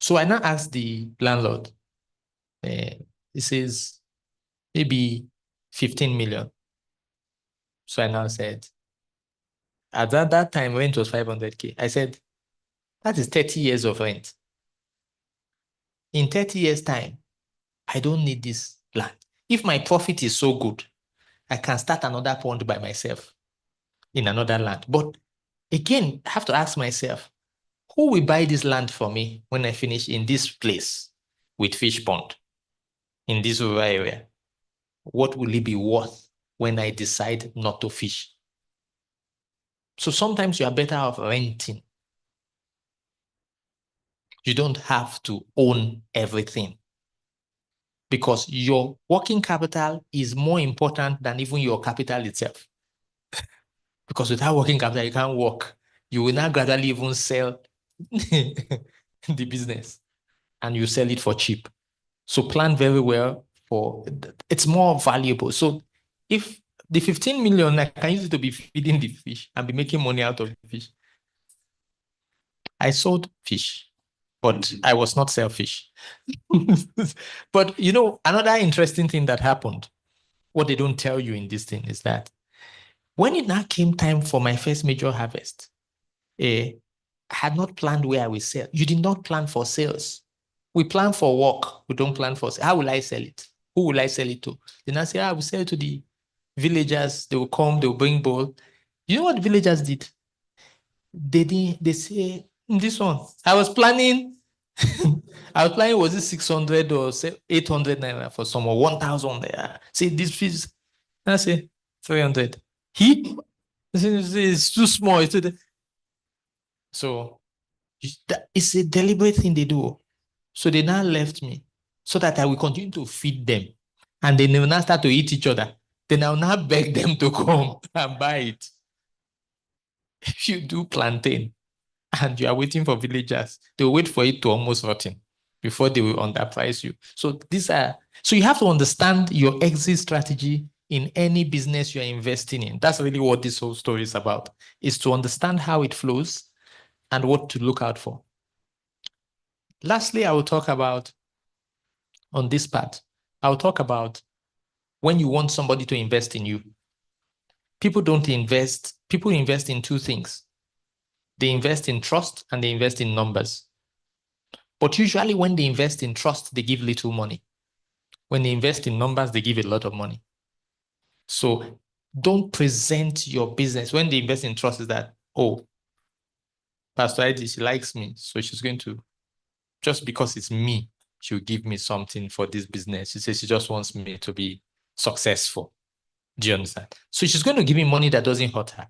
So I now asked the landlord, it says maybe 15 million. So I now said, at that time, rent was 500K. I said, that is 30 years of rent. In 30 years' time, I don't need this land. If my profit is so good, I can start another pond by myself in another land. But again, I have to ask myself, who will buy this land for me when I finish in this place with fish pond in this rural area? What will it be worth when I decide not to fish? So sometimes you are better off renting. You don't have to own everything because your working capital is more important than even your capital itself. Because without working capital, you can't work. You will now gradually even sell the business and you sell it for cheap. So plan very well for it's more valuable. So if the 15 million, I can use it to be feeding the fish and be making money out of the fish. I sold fish, but I was not selfish. But you know, another interesting thing that happened, what they don't tell you in this thing is that when it now came time for my first major harvest, I had not planned where I will sell. You did not plan for sales. We plan for work. We don't plan for sale. How will I sell it? Who will I sell it to? Then I say, I will sell it to the villagers. They will come, they will bring bowl. You know what the villagers did? They say, this one. I was planning, was it 600 or 800 naira for some or 1,000 there. Say this fees. I say 300. It's too small. So it's a deliberate thing they do. So they now left me so that I will continue to feed them. And then they will now start to eat each other. Then I'll now beg them to come and buy it. If you do plantain and you are waiting for villagers, they will wait for it to almost rotten before they will underprice you. So you have to understand your exit strategy in any business you're investing in. That's really what this whole story is about, is to understand how it flows and what to look out for. Lastly, I will talk about, on this part, I'll talk about when you want somebody to invest in you. people don't invest. People invest in two things. They invest in trust and they invest in numbers. But usually when they invest in trust, they give little money. When they invest in numbers, they give a lot of money. So don't present your business. When they invest in trust, is that, oh, Pastor ID, she likes me. So she's going to, just because it's me, she'll give me something for this business. She says she just wants me to be successful. Do you understand? So she's going to give me money that doesn't hurt her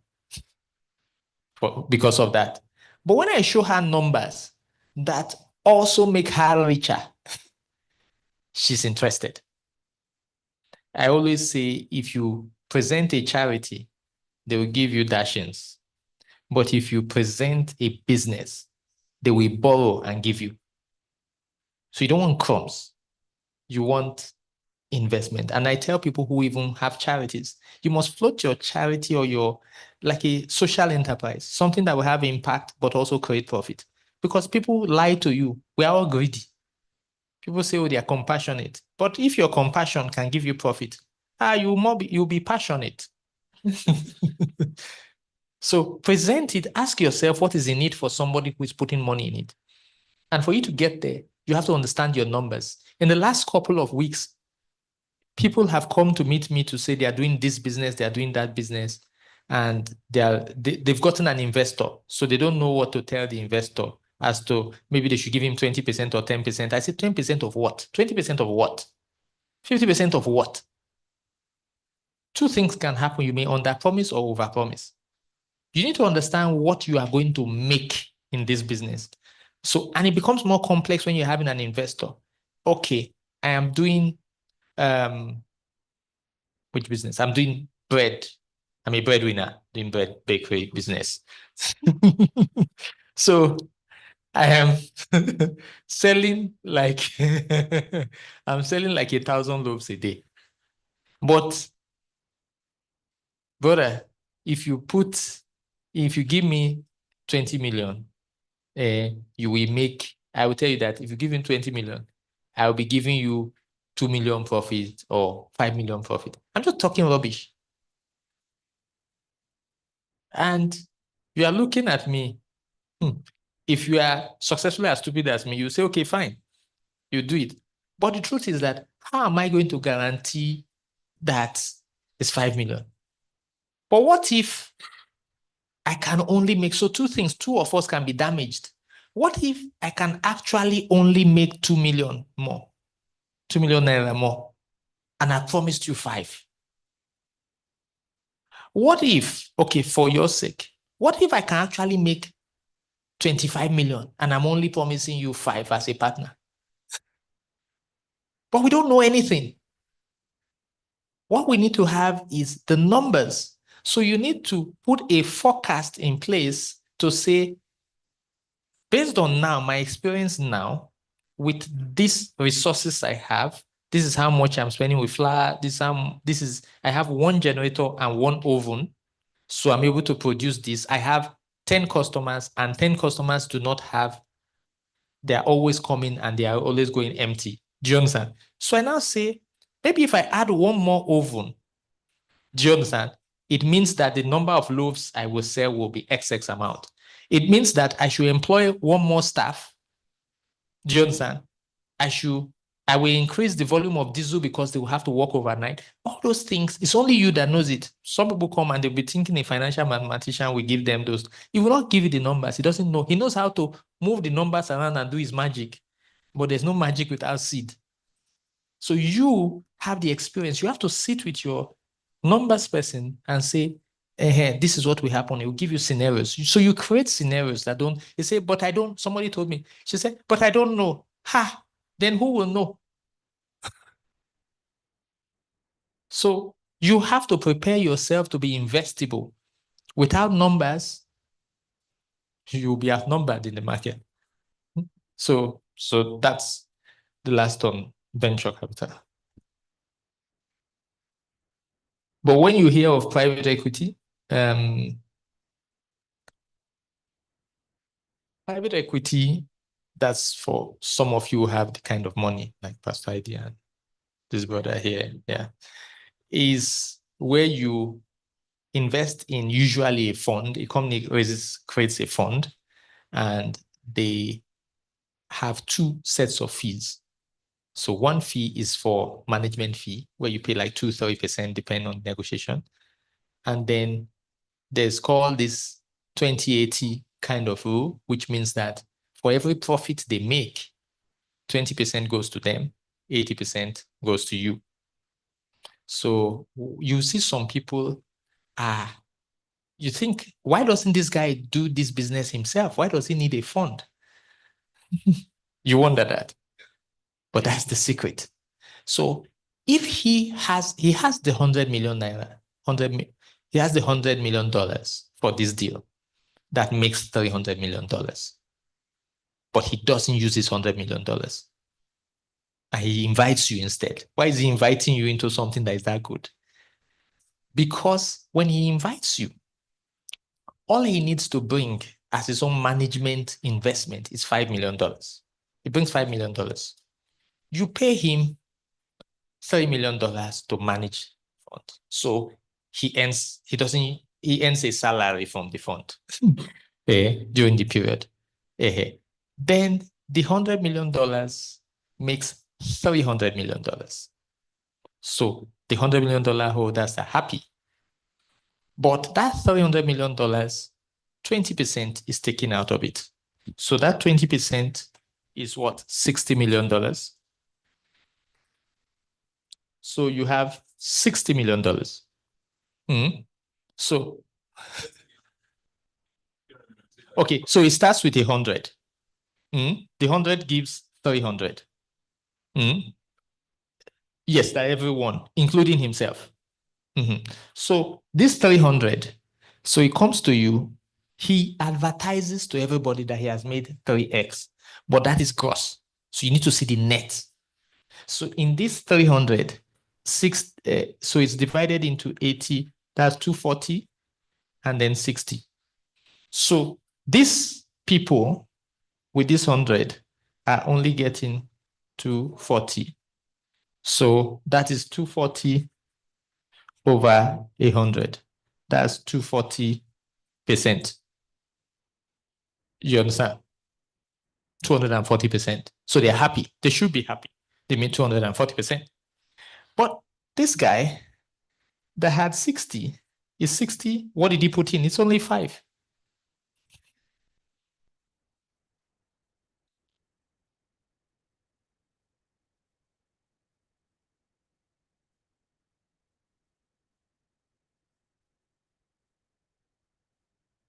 because of that. But when I show her numbers that also make her richer, she's interested. I always say, if you present a charity, they will give you dashings. But if you present a business, they will borrow and give you. So you don't want crumbs. You want investment. And I tell people who even have charities, you must float your charity or your, like a social enterprise, something that will have impact, but also create profit. Because people lie to you. We are all greedy. People say, oh, they are compassionate. But if your compassion can give you profit, you'll be passionate. So present it, ask yourself what is in it for somebody who is putting money in it. And for you to get there, you have to understand your numbers. In the last couple of weeks, people have come to meet me to say they are doing this business, they are doing that business, and they've gotten an investor. So they don't know what to tell the investor as to maybe they should give him 20% or 10%. I said 10% of what? 20% of what? 50% of what? Two things can happen. You may underpromise or overpromise. You need to understand what you are going to make in this business. So, and it becomes more complex when you're having an investor. Okay, I am doing which business? I'm doing bread. I'm a breadwinner doing bread bakery business. So I am selling like I'm selling like 1,000 loaves a day. But brother, if you give me 20 million, you will make, I will tell you that if you give me 20 million, I will be giving you 2 million profit or 5 million profit. I'm just talking rubbish. And you are looking at me. If you are successfully as stupid as me, you say, okay, fine, you do it. But the truth is that how am I going to guarantee that it's 5 million? But what if I can only make, so two things, two of us can be damaged. What if I can actually only make 2 million more, 2 million naira more, and I promised you 5? What if, okay, for your sake, what if I can actually make 25 million and I'm only promising you 5 as a partner? But we don't know anything. What we need to have is the numbers. So you need to put a forecast in place to say, based on now, my experience now, with these resources I have, this is how much I'm spending with flour. I have one generator and one oven. So I'm able to produce this. I have 10 customers and 10 customers do not have, they're always coming and they are always going empty. Do you understand? So I now say, maybe if I add one more oven, do you understand? It means that the number of loaves I will sell will be XX amount. It means that I should employ one more staff. Do you understand? I will increase the volume of diesel because they will have to work overnight. All those things, it's only you that knows it. Some people come and they'll be thinking a financial mathematician will give them those. He will not give you the numbers. He doesn't know. He knows how to move the numbers around and do his magic. But there's no magic without seed. So you have the experience. You have to sit with your numbers person and say, this is what will happen. It will give you scenarios. So you create scenarios that don't, you say, but I don't, somebody told me, she said, but I don't know. Ha, then who will know? So you have to prepare yourself to be investable. Without numbers, you'll be outnumbered in the market. So that's the last on venture capital. But when you hear of private equity, private equity, that's for some of you who have the kind of money like Pastor Idea and this brother here, yeah, is where you invest in usually a fund. A company creates a fund, and they have two sets of fees. So one fee is for management fee, where you pay like 2-3% depending on negotiation. And then there's called this 20-80 kind of rule, which means that for every profit they make, 20% goes to them, 80% goes to you. So you see some people, you think, why doesn't this guy do this business himself? Why does he need a fund? You wonder that. But that's the secret. So if he has the 100 million naira, he has the $100 million for this deal that makes $300 million. But he doesn't use his $100 million. And he invites you instead. Why is he inviting you into something that is that good? Because when he invites you, all he needs to bring as his own management investment is $5 million. He brings $5 million. You pay him $30 million to manage fund. So he earns a salary from the fund during the period. Then the $100 million makes $300 million. So the $100 million holders are happy. But that $300 million, 20% is taken out of it. So that 20% is what? $60 million. So you have $60 million. So, okay, so it starts with 100. The 100 gives 300. Yes, that everyone, including himself. So this 300, so it comes to you, he advertises to everybody that he has made 3x, but that is gross. So you need to see the net. So in this 300, so it's divided into 80, that's 240, and then 60. So these people with this 100 are only getting 240. So that is 240 over 100. That's 240%. You understand? 240%. So they're happy. They should be happy. They made 240%. But this guy that had 60 is 60. What did he put in? It's only 5.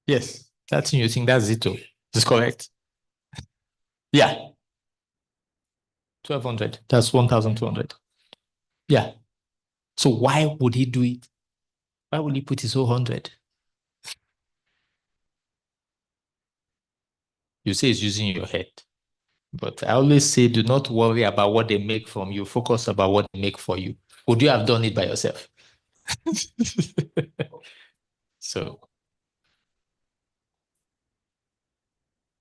Yes, that's in you think that's Zito. Is correct? Yeah. 1,200. That's 1,200. Yeah. So why would he do it? Why would he put his whole 100? You say it's using your head. But I always say, do not worry about what they make from you. Focus about what they make for you. Would you have done it by yourself? So,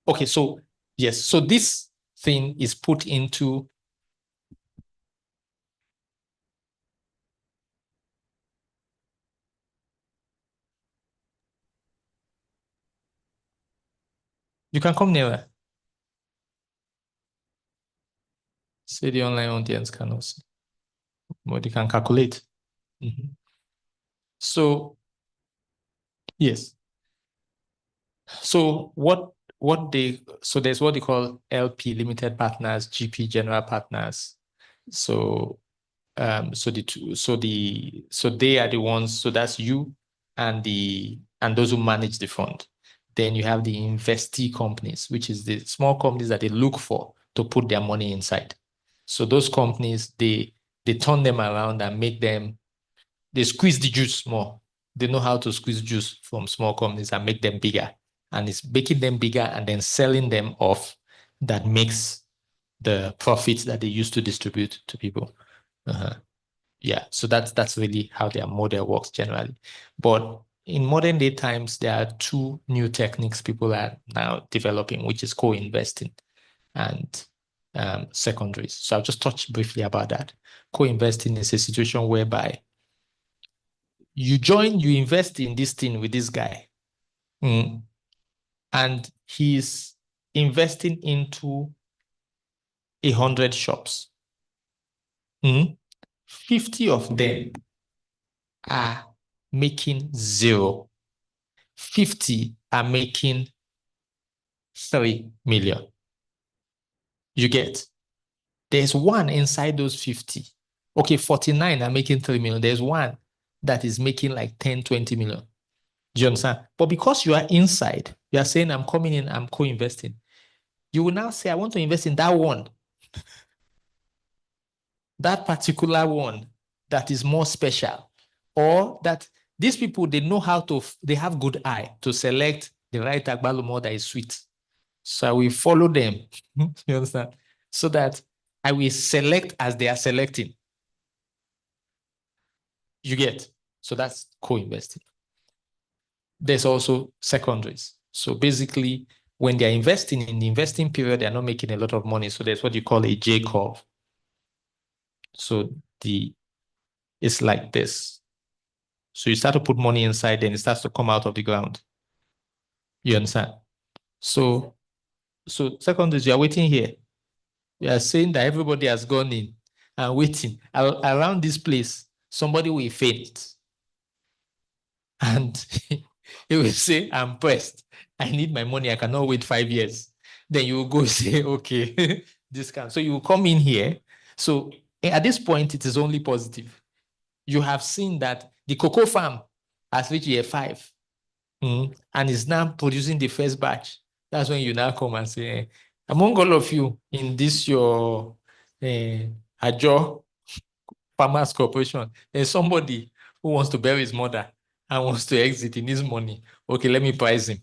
okay, so yes, so this thing is put into you can come nearer. Say the online audience cannot see. But they can calculate. So, yes. So there's what they call LP, limited partners, GP, general partners. So they are the ones, so that's you and those who manage the fund. Then you have the investee companies, which is the small companies that they look for to put their money inside. So those companies, they turn them around and they squeeze the juice more. They know how to squeeze juice from small companies and make them bigger. And it's making them bigger and then selling them off that makes the profits that they used to distribute to people. Yeah, so that's really how their model works generally. But in modern day times, there are 2 new techniques people are now developing, which is co-investing and secondaries. So I'll just touch briefly about that. Co-investing is a situation whereby You invest in this thing with this guy. And he's investing into 100 shops. 50 of them are making 0. 50 are making 3 million. You get? There's one inside those 50. Okay, 49 are making 3 million. There's one that is making like 10, 20 million. Do you understand? But because you are inside, you are saying, I'm coming in, I'm co-investing. You will now say, I want to invest in that one. That particular one that is more special. Or that these people, they know how to, they have good eye to select the right agbalumo that is sweet. So I will follow them. You understand? So that I will select as they are selecting. You get? So that's co-investing. There's also secondaries. So basically, when they're investing in the investing period, they're not making a lot of money. So there's what you call a J curve. So it's like this. So you start to put money inside, then it starts to come out of the ground. You understand? So secondaries, you are waiting here. You are saying that everybody has gone in and waiting. Around this place, somebody will faint. And he will say, I'm pressed. I need my money. I cannot wait 5 years. Then you will go say, okay, discount. So you will come in here. So at this point, it is only positive. You have seen that the cocoa farm has reached year 5 and is now producing the first batch. That's when you now come and say, among all of you in this your Ajo Farmers Corporation, there's somebody who wants to bury his mother and wants to exit in his money. Okay, let me price him.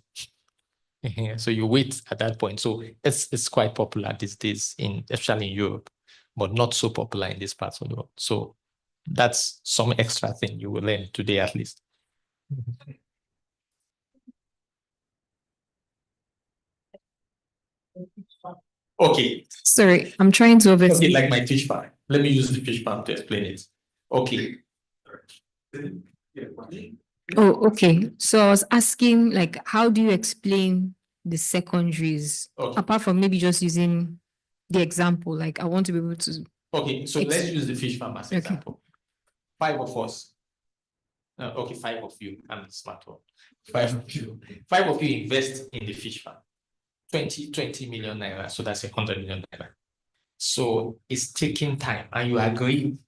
So you wait at that point. So it's quite popular these days, especially in Europe, but not so popular in this part of the world. So that's some extra thing you will learn today at least. Okay. Sorry, I'm trying to Okay, like my fish farm. Let me use the fish farm to explain it. Okay. Oh, okay. So I was asking, like, how do you explain the secondaries apart from maybe just using the example? Like, I want to be able to. Okay, so let's use the fish farm as an example. 5 of us. Okay, 5 of you. I'm the smart one. 5 of you. 5 of you invest in the fish farm. 20 million naira. So that's 100 million naira. So it's taking time, and you agree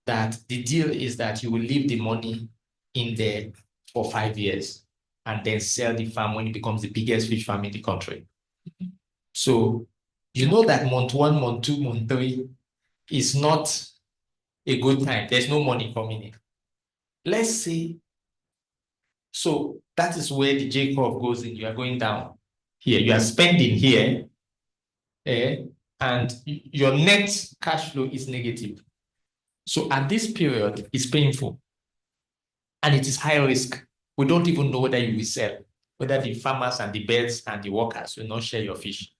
that the deal is that you will leave the money in there for 5 years and then sell the farm when it becomes the biggest fish farm in the country. So you know that month 1, month 2, month 3 is not a good time. There's no money coming in. Let's say, so that is where the J curve goes in. You are going down here. You are spending here, and your net cash flow is negative. So at this period, it's painful. And it is high risk. We don't even know whether you will sell, whether the farmers and the birds and the workers will not share your fish.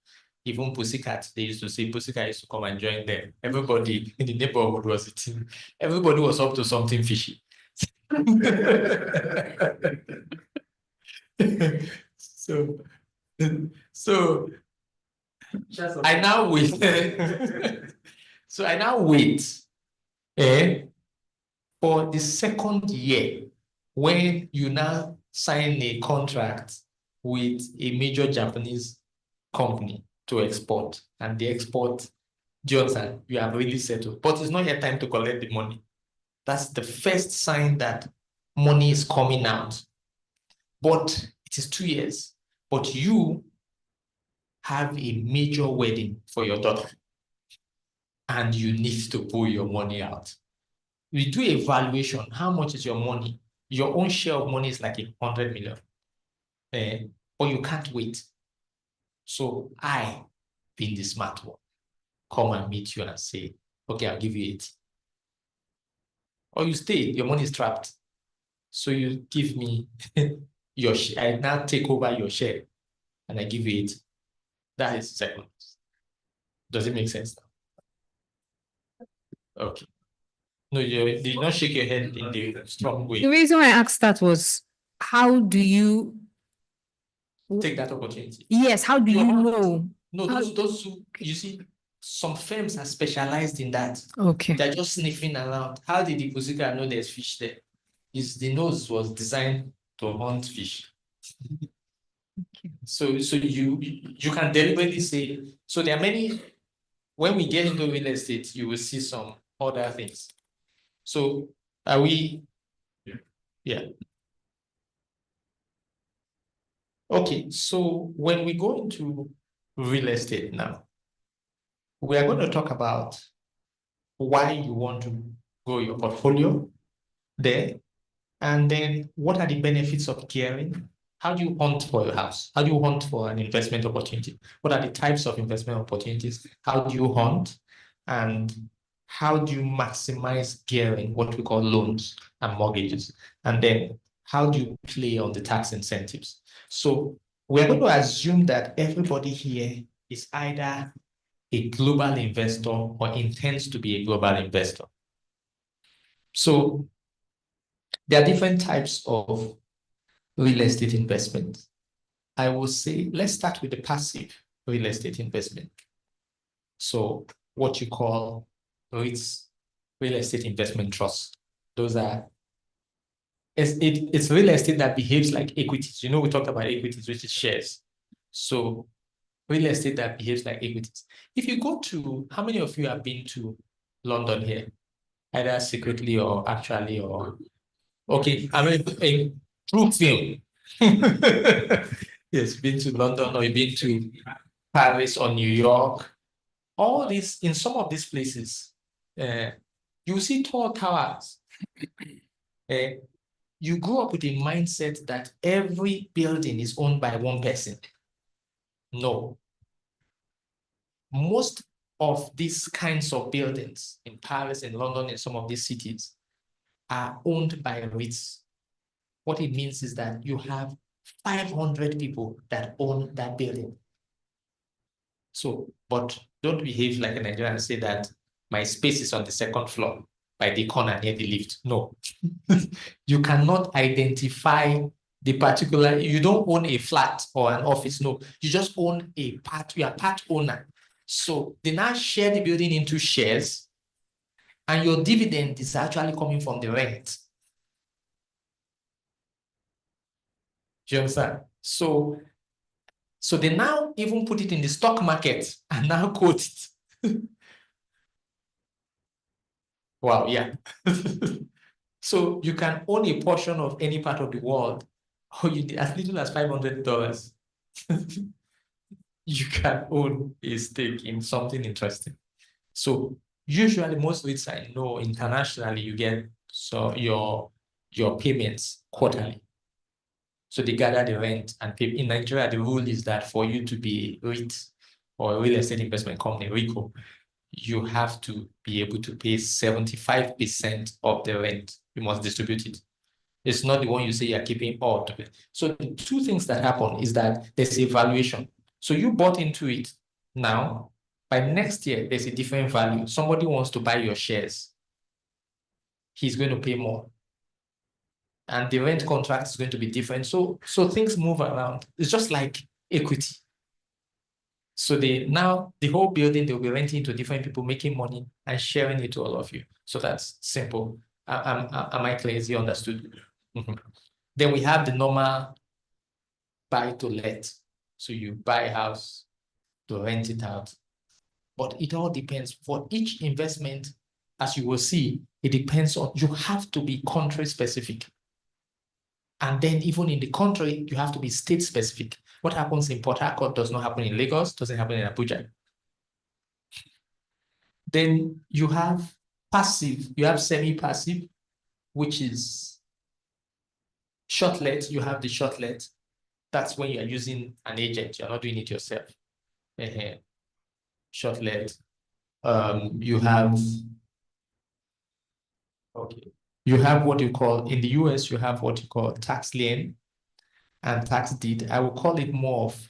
Even Pussycat, they used to say, Pussycat used to come and join them. Everybody in the neighborhood was eating. Everybody was up to something fishy. So I now wait. So I now wait for the second year when you now sign a contract with a major Japanese company to export, and the export, Johnson, you have really settled, but it's not yet time to collect the money. That's the first sign that money is coming out. But it is 2 years. But you have a major wedding for your daughter, and you need to pull your money out. We do a valuation. How much is your money? Your own share of money is like 100 million. But you can't wait. So I, being the smart one, come and meet you and say, okay, I'll give you 80. Or you stay, your money is trapped. So you give me your share. I now take over your share and I give you 80. That is seconds. Does it make sense now? Okay. No, you did not shake your head in the strong way. The reason why I asked that was, how do you take that opportunity? Yes, how do you know? No, those who, you see, some firms are specialized in that. Okay. They're just sniffing around. How did the Kuzika know there's fish there? The nose was designed to hunt fish. Okay. So you can deliberately say, so there are many, when we get into real estate, you will see some other things. So are we? Yeah. Okay, so when we go into real estate now, we are going to talk about why you want to grow your portfolio there, and then what are the benefits of gearing? How do you hunt for a house? How do you hunt for an investment opportunity? What are the types of investment opportunities? How do you hunt? And how do you maximize gearing, what we call loans and mortgages? And then how do you play on the tax incentives? So we're going to assume that everybody here is either a global investor or intends to be a global investor. So there are different types of real estate investment. I will say, let's start with the passive real estate investment. So what you call REITs, real estate investment trusts. Those are, it's real estate that behaves like equities. You know, we talked about equities, which is shares. So real estate that behaves like equities. If you go to, how many of you have been to London here? Either secretly or actually, or, okay, I mean, a true film. Yes, been to London or you've been to Paris or New York. All these, in some of these places, you see tall towers. You grew up with a mindset that every building is owned by one person. No. Most of these kinds of buildings in Paris, in London, in some of these cities are owned by REITs. What it means is that you have 500 people that own that building. So, but don't behave like a Nigerian and say that my space is on the second floor by the corner near the lift. No. You cannot identify the particular, you don't own a flat or an office. No, you just own a part, you are part owner. So they now share the building into shares, and your dividend is actually coming from the rent. Do you understand? So they now even put it in the stock market and now quote it. Wow, yeah. So you can own a portion of any part of the world, or as little as $500. You can own a stake in something interesting. So usually most REITs I know internationally, you get your payments quarterly. So they gather the rent and pay. In Nigeria, the rule is that for you to be a REIT or a real estate investment company, RICO, you have to be able to pay 75% of the rent. You must distribute it. It's not the one you say you're keeping all of it. So the two things that happen is that there's a valuation. So you bought into it now. By next year, there's a different value. Somebody wants to buy your shares. He's going to pay more. And the rent contract is going to be different. So things move around. It's just like equity. So now the whole building, they'll be renting to different people, making money and sharing it to all of you. So that's simple. Am I clear? Is you understood? Then we have the normal buy to let. So you buy a house to rent it out. But it all depends. For each investment, as you will see, it depends on, you have to be country specific. And then even in the country, you have to be state specific. What happens in Port Harcourt does not happen in Lagos, doesn't happen in Abuja. Then you have passive, you have semi-passive, which is short-let. You have the short-let. That's when you're using an agent. You're not doing it yourself. Short-let. You have what you call, in the US, you have what you call tax lien and tax deed. I will call it more of,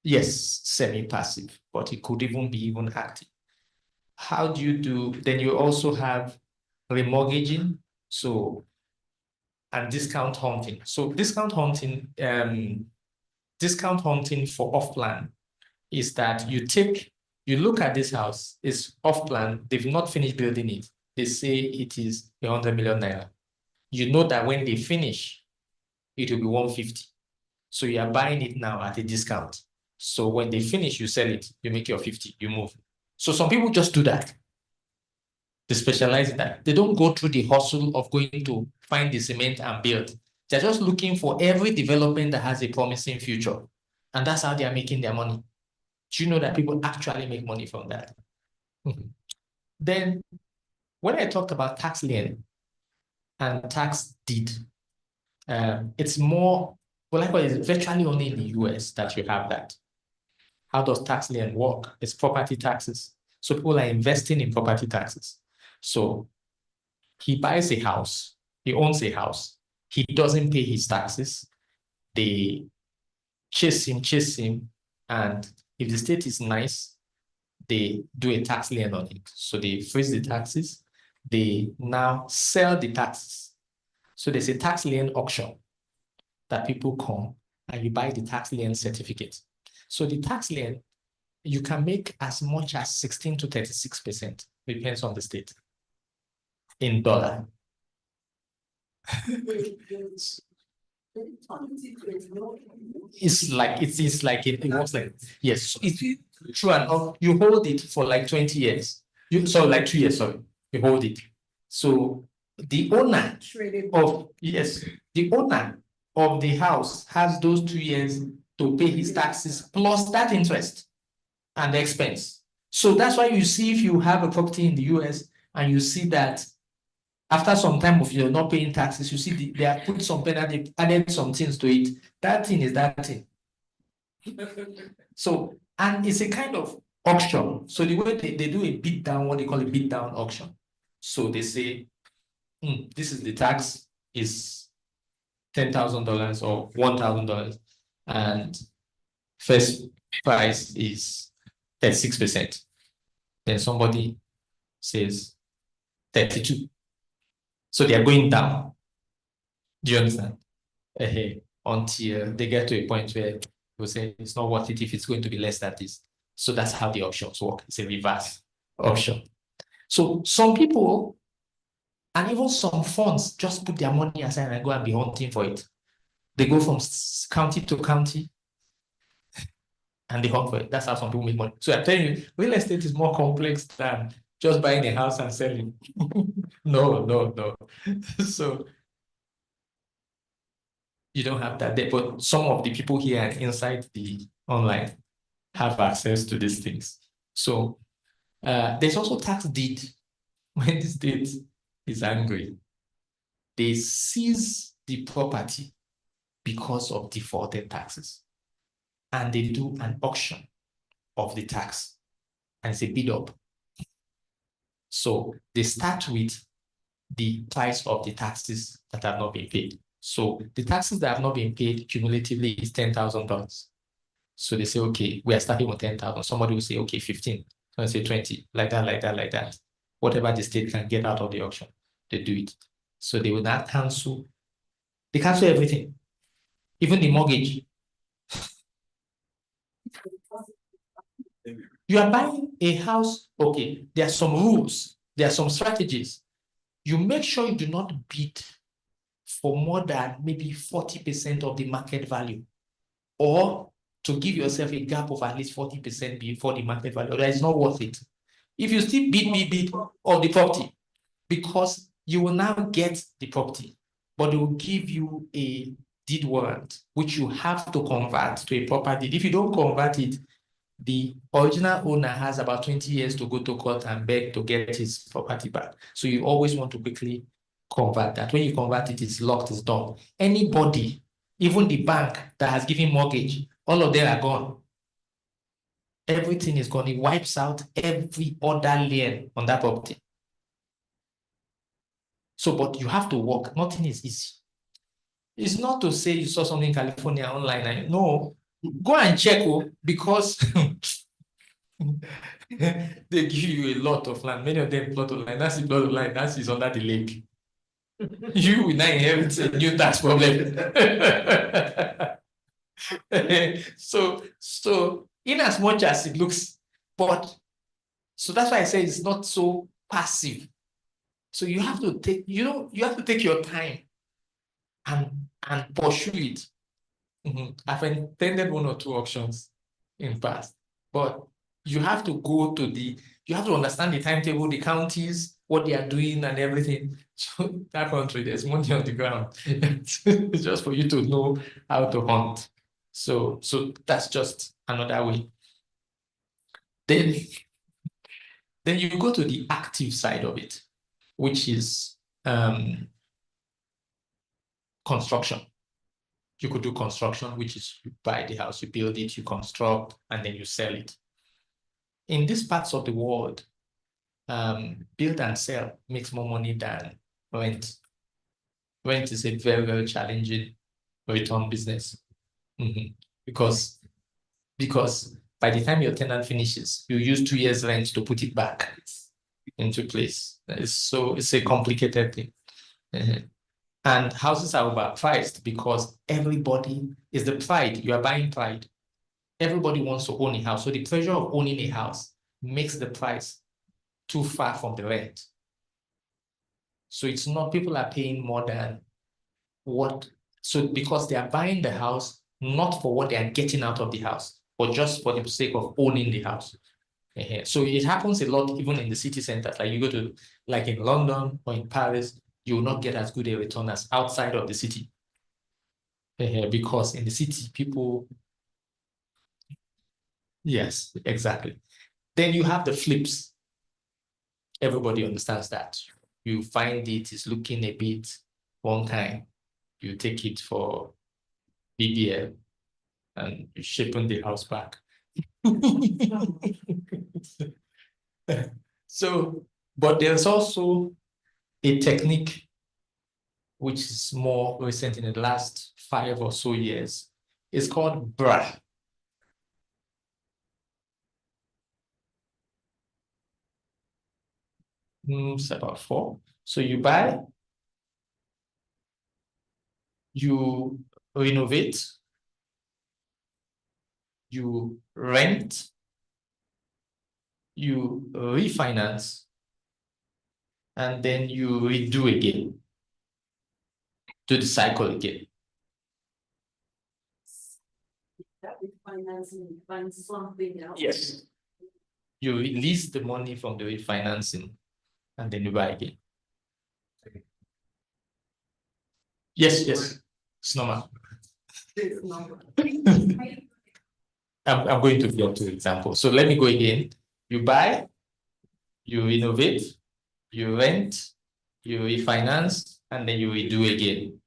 yes, semi-passive, but it could even be active. How do you do? Then you also have remortgaging, and discount hunting. So discount hunting for off-plan is that you look at this house, it's off-plan, they've not finished building it. They say it is 100 million naira. You know that when they finish, it will be 150. So you are buying it now at a discount. So when they finish, you sell it, you make your 50, you move. So some people just do that. They specialize in that. They don't go through the hustle of going to find the cement and build. They're just looking for every development that has a promising future. And that's how they are making their money. Do you know that people actually make money from that? Then, when I talked about tax lien and tax deed, it's more, well, likewise, it's virtually only in the US that you have that. How does tax lien work? It's property taxes. So people are investing in property taxes. So he buys a house, he owns a house, he doesn't pay his taxes. They chase him, and if the state is nice, they do a tax lien on it. So they freeze the taxes, they now sell the taxes. So there's a tax lien auction that people come and you buy the tax lien certificate. So the tax lien, you can make as much as 16 to 36%, depends on the state, in dollar. It's like it works like, yes, it's true enough. You hold it for like 20 years. Like 2 years, sorry. You hold it. So the owner of the house has those 2 years to pay his taxes plus that interest and the expense. So that's why you see, if you have a property in the US and you see that after some time of you're not paying taxes, you see they have put some penalty, added some things to it. That thing is that thing. So, and it's a kind of auction. So the way they do a beat down, what they call a beat down auction. So they say, this is the tax, is $10,000 or $1,000, and first price is 36%. Then somebody says 32. So they are going down. Do you understand? Until they get to a point where people say it's not worth it if it's going to be less than this. So that's how the auctions work. It's a reverse auction. So some people, and even some funds, just put their money aside and go and be hunting for it. They go from county to county and they hunt for it. That's how some people make money. So I'm telling you, real estate is more complex than just buying a house and selling. No. So you don't have that there, but some of the people here inside the online have access to these things. So there's also tax deed. When the state is angry, they seize the property because of defaulted taxes, and they do an auction of the tax, and it's a bid up. So they start with the price of the taxes that have not been paid. So the taxes that have not been paid cumulatively is $10,000. So they say, okay, we are starting with 10,000. Somebody will say, okay, 15. Someone say 20, like that. Whatever the state can get out of the auction, they do it. So they will not cancel. They cancel everything, even the mortgage. You are buying a house, okay, there are some rules, there are some strategies. You make sure you do not bid for more than maybe 40% of the market value, or to give yourself a gap of at least 40% before the market value. That is not worth it. If you still bid of the property, because you will now get the property, but they will give you a deed warrant, which you have to convert to a proper deed. If you don't convert it, the original owner has about 20 years to go to court and beg to get his property back. So you always want to quickly convert that. When you convert it, it's locked, it's done. Anybody, even the bank that has given mortgage, all of them are gone. Everything is gone. It wipes out every other lien on that property. So, but you have to work. Nothing is easy. It's not to say you saw something in California online. No, go and check, because They give you a lot of land. Many of them plot of land. That's the plot of land. That is under the lake. You will not inherit a new tax problem. So in as much as it looks, but so that's why I say it's not so passive. So you have to take, you have to take your time and pursue it. I've attended 1 or 2 auctions in past, but you have to you have to understand the timetable, the counties, what they are doing and everything. So that country, there's money on the ground. It's just for you to know how to hunt. So that's just another way. Then you go to the active side of it, which is construction. You could do construction, which is you buy the house, you build it, you construct, and then you sell it. In these parts of the world, build and sell makes more money than rent. Rent is a very, very challenging return business. Because by the time your tenant finishes, you use 2 years rent to put it back into place. It's a complicated thing. And houses are overpriced because everybody is the pride. You are buying pride. Everybody wants to own a house. So the pressure of owning a house makes the price too far from the rent. So it's not, people are paying more than what, so because they are buying the house, not for what they are getting out of the house, but just for the sake of owning the house. So it happens a lot even in the city centers. Like you go to, like in London or in Paris, you will not get as good a return as outside of the city. Because in the city, people, yes, exactly. Then you have the flips. Everybody understands that. You find it is looking a bit one kind. You take it for BBL and you shaping the house back. So, but there's also a technique which is more recent in the last 5 or so years. It's called BRA. It's about 4. So you buy, you renovate, you rent, you refinance, and then you redo again. Do the cycle again. That refinancing, find something else. Yes. You release the money from the refinancing and then you buy again. Yes. It's normal. It's not- I'm going to get to example. So let me go again. You buy, you renovate, you rent, you refinance, and then you redo again.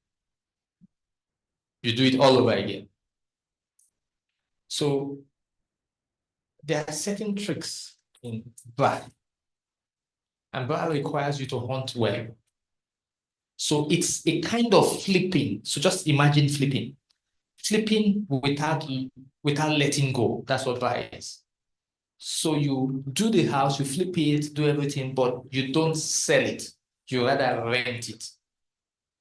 You do it all over again. So there are certain tricks in BRA. And BRA requires you to hunt well. So it's a kind of flipping. So just imagine flipping. Flipping without letting go. That's what BRA is. So you do the house, you flip it, do everything, but you don't sell it. You rather rent it.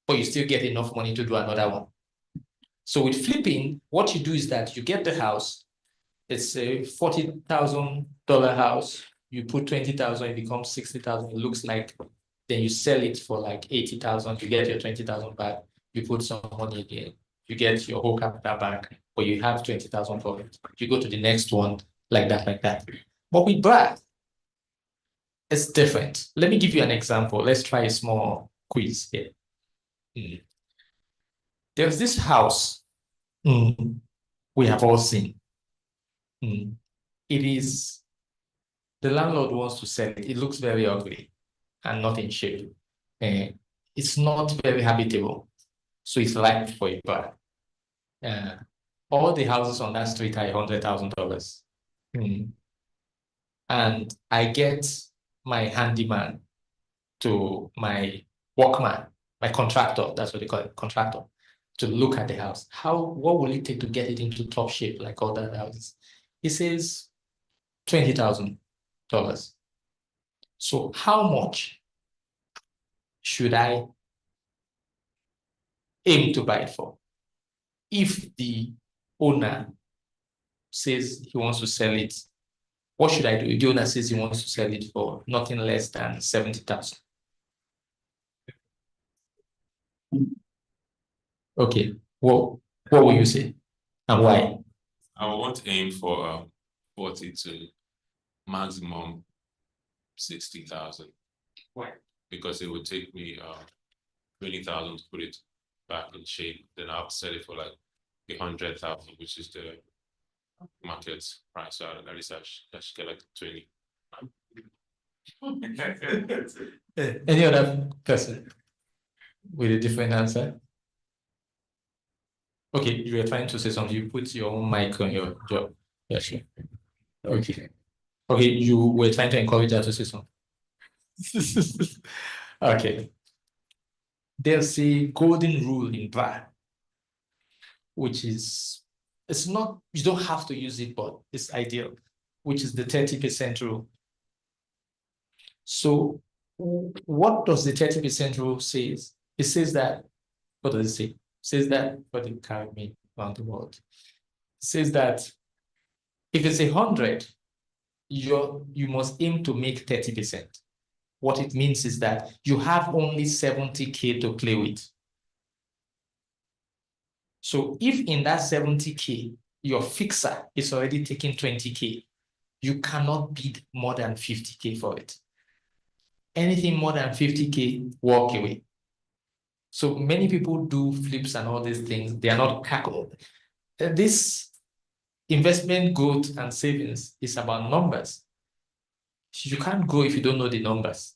But you still get enough money to do another one. So with flipping, what you do is that you get the house, it's a $40,000 house, you put 20,000, it becomes 60,000, it looks like, then you sell it for like 80,000, you get your 20,000 back, you put some money again, you get your whole capital back, but you have 20,000 profit. You go to the next one, like that. But with BRA, it's different. Let me give you an example. Let's try a small quiz here. There's this house we have all seen. It is, the landlord wants to sell it. It looks very ugly and not in shape. It's not very habitable. So it's ripe for a buy. All the houses on that street are $100,000. And I get my handyman to my workman, my contractor, that's what they call it, contractor, to look at the house. What will it take to get it into top shape like all the houses? He says 20,000. So how much should I aim to buy it for? If the owner says he wants to sell it, what should I do? If the owner says he wants to sell it for nothing less than 70,000. Okay, well, what will you say and why? I want to aim for 40 to maximum 60,000. Why? Because it would take me 20,000 to put it back in shape. Then I'll sell it for like 100,000, which is the market price. So at least I should get like 20. Any other person with a different answer? Okay, you were trying to say something. You put your own mic on your job. Yeah, sure. Okay. Okay, you were trying to encourage her to say something. Okay. There's a golden rule in bar, which is, it's not, you don't have to use it, but it's ideal, which is the 30% rule. So what does the 30% rule say? It says that, what does it say? It says that, but it carry me around the world. It says that if it's 100, you must aim to make 30%. What it means is that you have only 70K to play with. So if in that 70K, your fixer is already taking 20K, you cannot bid more than 50K for it. Anything more than 50K, walk away. So many people do flips and all these things. They are not calculated. This investment growth and savings is about numbers. You can't grow if you don't know the numbers.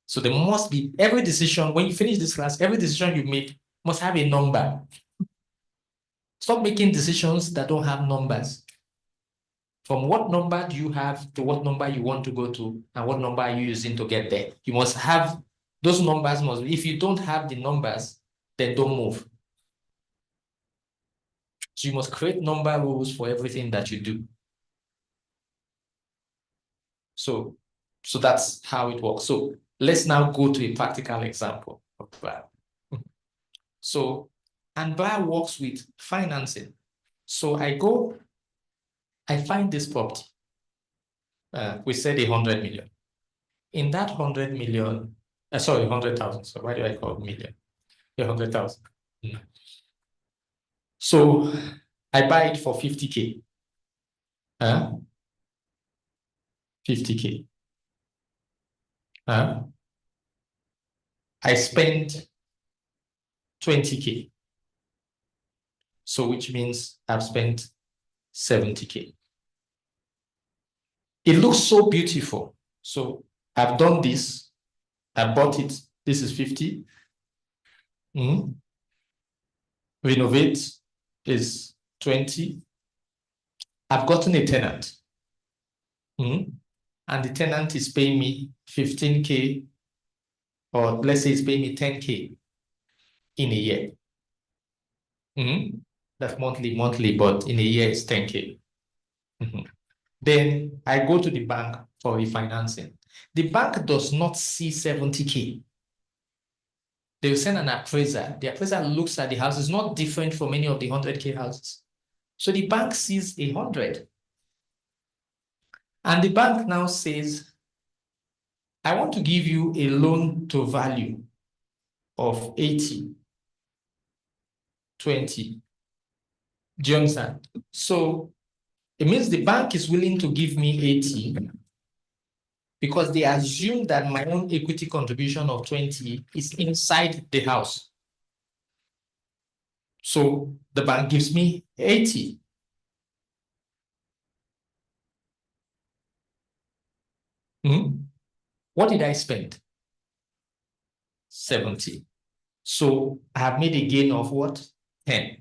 So there must be, every decision, when you finish this class, every decision you make must have a number. Stop making decisions that don't have numbers. From what number do you have to what number you want to go to, and what number are you using to get there? You must have, those numbers must, if you don't have the numbers, then don't move. So you must create number rules for everything that you do. So that's how it works. So let's now go to a practical example of that. So, and BRA works with financing. So I find this property. We said 100 million. In that 100 million, sorry, 100,000. So why do I call it million? 100,000. So I buy it for 50K. 50K. I spend 20K. So which means I've spent 70K. It looks so beautiful. So I've done this. I bought it. This is 50. Renovate is 20. I've gotten a tenant. And the tenant is paying me 15K, or let's say it's paying me 10K in a year. That's monthly, but in a year it's 10K. Then I go to the bank for refinancing. The bank does not see 70K. They will send an appraiser. The appraiser looks at the house. It's not different from any of the 100K houses. So the bank sees 100. And the bank now says, I want to give you a loan to value of 80, 20. Do you understand? So it means the bank is willing to give me 80 because they assume that my own equity contribution of 20 is inside the house. So the bank gives me 80. What did I spend? 70. So I have made a gain of what? 10.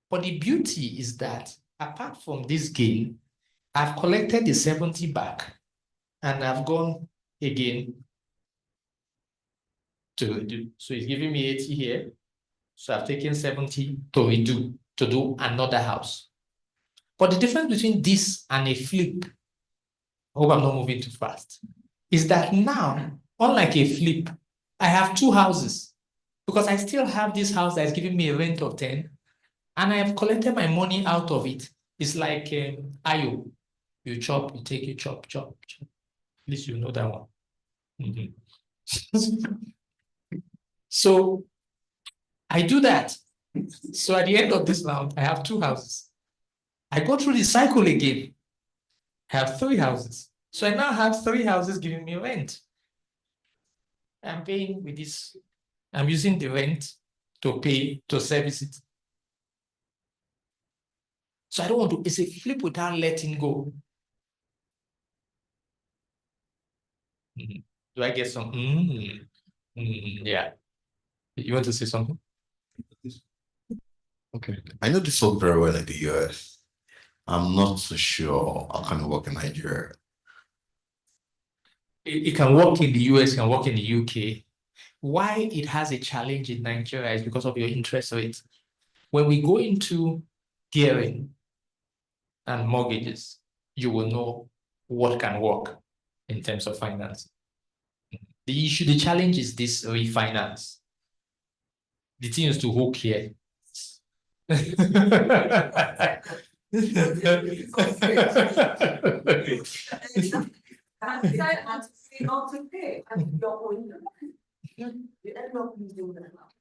But the beauty is that apart from this gain, I've collected the 70 back and I've gone again to redo. So it's giving me 80 here. So I've taken 70 to redo, to do another house. But the difference between this and a flip hope I'm not moving too fast, is that now, unlike a flip, I have two houses because I still have this house that is giving me a rent of 10 and I have collected my money out of it. It's like Ayo. You chop, you take, you chop, chop, chop. At least you know that one. Mhm. So I do that. So at the end of this round, I have two houses. I go through the cycle again. I have three houses. So I now have three houses giving me rent. I'm paying with this. I'm using the rent to pay to service it. So I don't want to, it's a flip without letting go. Do I get some? Yeah. You want to say something? Okay. I know this work very well in the US. I'm not so sure how can it work in Nigeria. It can work in the US, can work in the UK. Why it has a challenge in Nigeria is because of your interest rate. When we go into gearing and mortgages, you will know what can work in terms of finance. The issue, the challenge is this refinance. The thing is to hook here. I decide not to see, not to pay, and you're going to. You end up losing the house.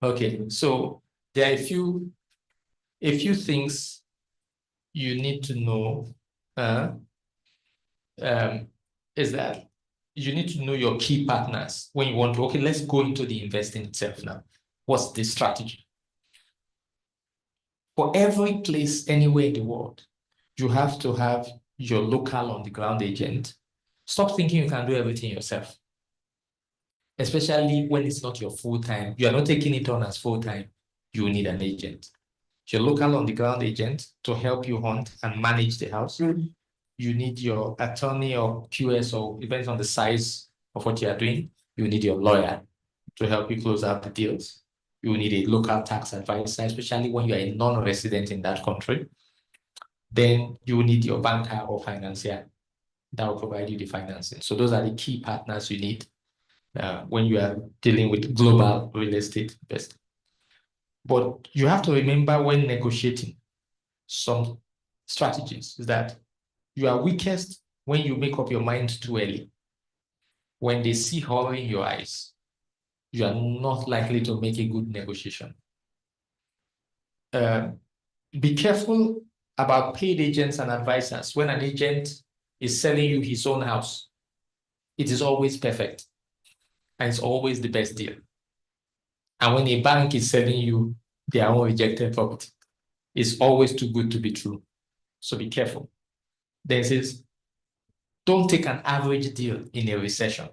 Okay, so there are a few things you need to know. Is that you need to know your key partners when you want to. Okay, let's go into the investing itself now. What's the strategy? For every place anywhere in the world, you have to have your local on the ground agent. Stop thinking you can do everything yourself, especially when it's not your full time. You are not taking it on as full time. You need an agent. Your local on the ground agent to help you hunt and manage the house. You need your attorney or QS, or depends on the size of what you are doing. You need your lawyer to help you close out the deals. You need a local tax advisor, especially when you are a non-resident in that country. Then you need your banker or financier that will provide you the financing. So those are the key partners you need when you are dealing with global real estate investing. But you have to remember when negotiating some strategies is that you are weakest when you make up your mind too early. When they see horror in your eyes, you are not likely to make a good negotiation. Be careful about paid agents and advisors. When an agent is selling you his own house, it is always perfect and it's always the best deal. And when a bank is selling you their own rejected property, it's always too good to be true. So be careful. Then it says, don't take an average deal in a recession.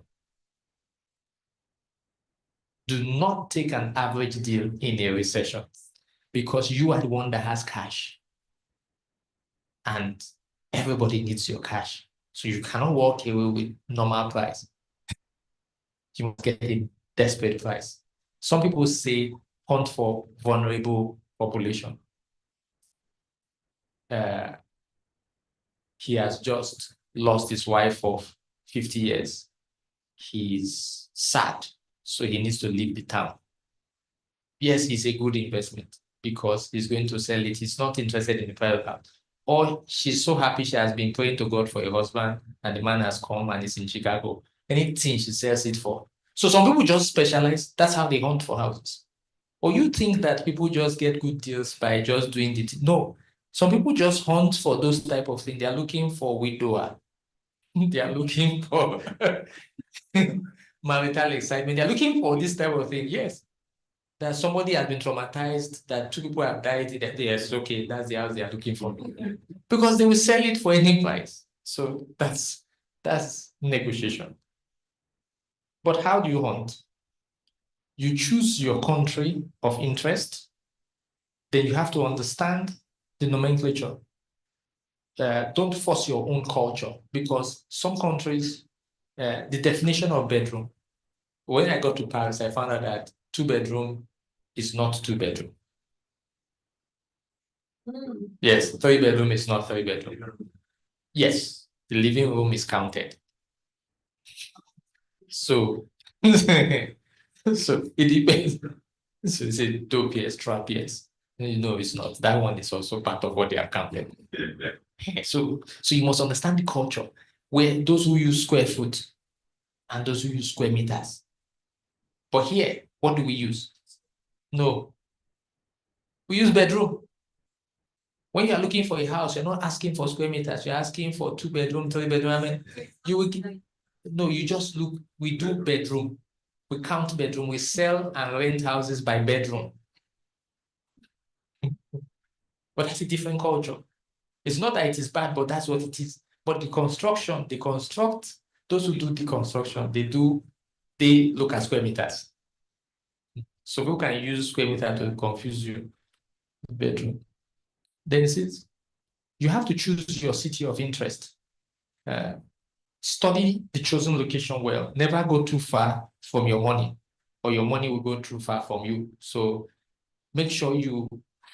Do not take an average deal in a recession because you are the one that has cash and everybody needs your cash. So you cannot walk away with normal price. You must get a desperate price. Some people say hunt for vulnerable population. He has just lost his wife of 50 years. He's sad, so he needs to leave the town. Yes, it's a good investment because he's going to sell it. He's not interested in the private house. Or she's so happy she has been praying to God for a husband and the man has come and is in Chicago. Anything she sells it for. So some people just specialize. That's how they hunt for houses. Or you think that people just get good deals by just doing it. No. Some people just hunt for those type of things. They are looking for widower. They are looking for marital excitement. They are looking for this type of thing. Yes. That somebody has been traumatized, that two people have died, that yes, okay, that's the house they are looking for. Because they will sell it for any price. So that's negotiation. But how do you hunt? You choose your country of interest. Then you have to understand the nomenclature. Don't force your own culture because some countries, the definition of bedroom. When I got to Paris, I found out that 2-bedroom is not 2-bedroom. Yes, 3 bedroom is not 3 bedroom. Yes, the living room is counted. So, so it depends. So it's a 2 PS, 3 PS. No, it's not. That one is also part of what they are counted. So you must understand the culture where those who use square foot and those who use square meters. But here, what do we use? No, we use bedroom. When you are looking for a house, you're not asking for square meters. You're asking for 2 bedroom, 3 bedroom. I mean, you will no, you just look. We do bedroom. We count bedroom. We sell and rent houses by bedroom. But that's a different culture. It's not that it is bad, but that's what it is. But the construction, they construct, those who do the construction, they look at square meters. So people can use square meter to confuse you. Bedroom. Then it says, you have to choose your city of interest. Study the chosen location well. Never go too far from your money, or your money will go too far from you. So make sure you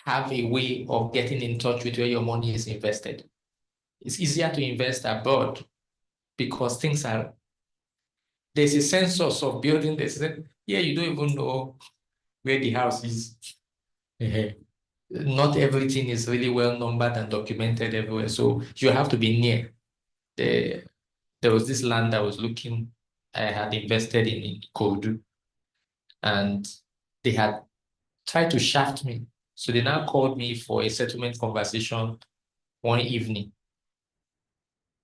have a way of getting in touch with where your money is invested. It's easier to invest abroad because there's a census of building this. Yeah, you don't even know where the house is. Not everything is really well numbered and documented everywhere. So you have to be near. There was this land I was looking, I had invested in Kodu, and they had tried to shaft me. So they now called me for a settlement conversation one evening.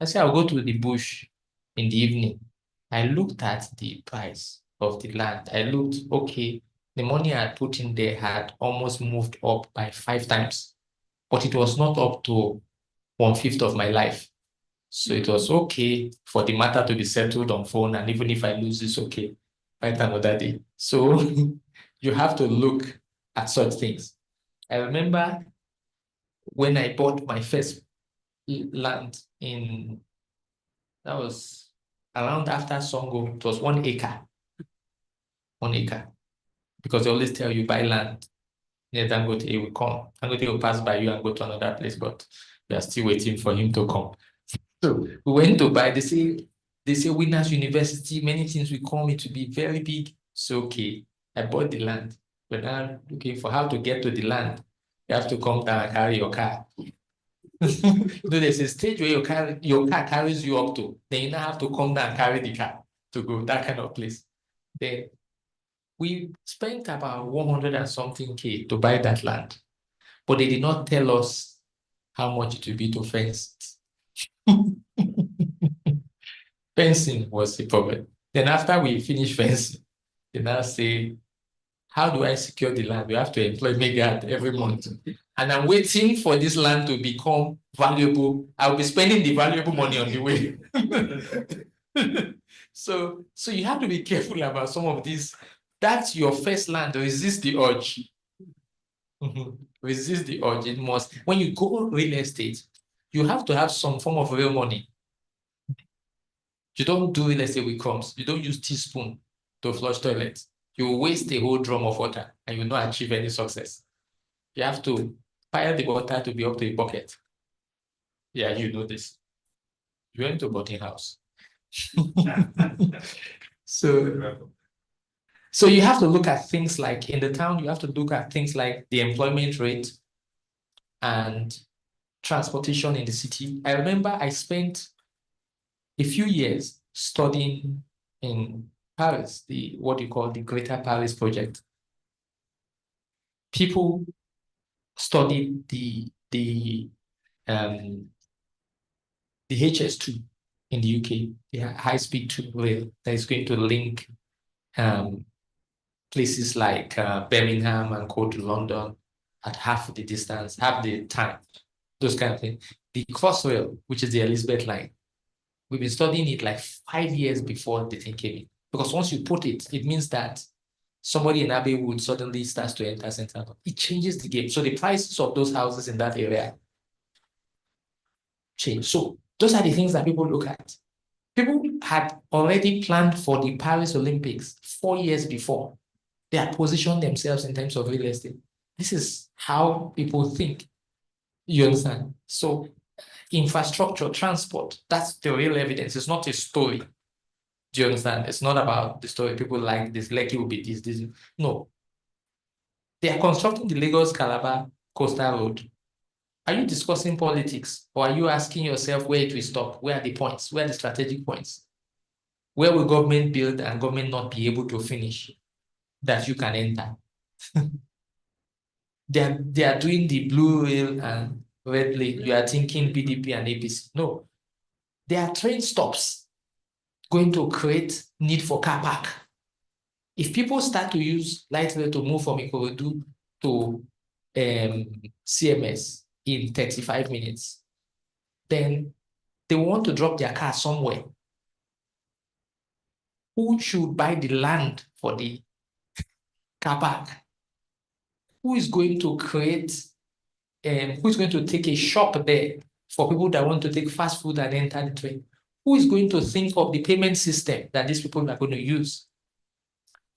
I said, I'll go to the bush in the evening. I looked at the price of the land. I looked, okay, the money I had put in there had almost moved up by 5 times, but it was not up to 1/5 of my life. So it was okay for the matter to be settled on phone, and even if I lose, it's okay. Fight another day. So you have to look at such things. I remember when I bought my first land that was around after Songo, it was 1 acre. 1 acre. Because they always tell you buy land near Dangote, he will come. Dangote will pass by you and go to another place, but we are still waiting for him to come. So we went to buy, they say Winners University, many things will come, it will be very big. So okay, I bought the land. But now looking for how to get to the land. You have to come down and carry your car. There's a stage where your car carries you up to, then you now have to come down and carry the car to go, that kind of place. Then we spent about 100 and something K to buy that land, but they did not tell us how much it would be to fence it. Fencing was the problem. Then after we finish fencing, they now say, how do I secure the land? We have to employ Megad every month. And I'm waiting for this land to become valuable. I'll be spending the valuable money on the way. So you have to be careful about some of these. That's your first land. Resist the urge. Resist the urge. It must. When you go real estate, you have to have some form of real money. You don't do real estate with crumbs. You don't use teaspoon to flush toilets. You will waste a whole drum of water and you will not achieve any success. You have to pile the water to be up to a bucket. Yeah, you know this. You went to boarding house. So you have to look at things like in the town, you have to look at things like the employment rate and transportation in the city. I remember I spent a few years studying in Paris, what you call the Greater Paris Project. People studied the HS2 in the UK, the high-speed 2 rail that is going to link places like Birmingham and go to London at half the distance, half the time, those kind of things. The Crossrail, which is the Elizabeth line, we've been studying it like 5 years before the thing came in. Because once you put it, it means that somebody in Abbeywood suddenly starts to enter Central. It changes the game. So the prices of those houses in that area change. So those are the things that people look at. People had already planned for the Paris Olympics 4 years before. They had positioned themselves in terms of real estate. This is how people think. You understand? So infrastructure, transport, that's the real evidence. It's not a story. Do you understand? It's not about the story. People like this, Lekki will be this. No. They are constructing the Lagos-Calabar coastal road. Are you discussing politics, or are you asking yourself where it will stop? Where are the points? Where are the strategic points? Where will government build and government not be able to finish that you can enter? They are doing the blue rail and red lane. You are thinking PDP and APC. No. There are train stops going to create need for car park. If people start to use light rail to move from Ikorodu to CMS in 35 minutes, then they want to drop their car somewhere. Who should buy the land for the car park? Who is going to create, who is going to take a shop there for people that want to take fast food and enter the train? Who is going to think of the payment system that these people are going to use?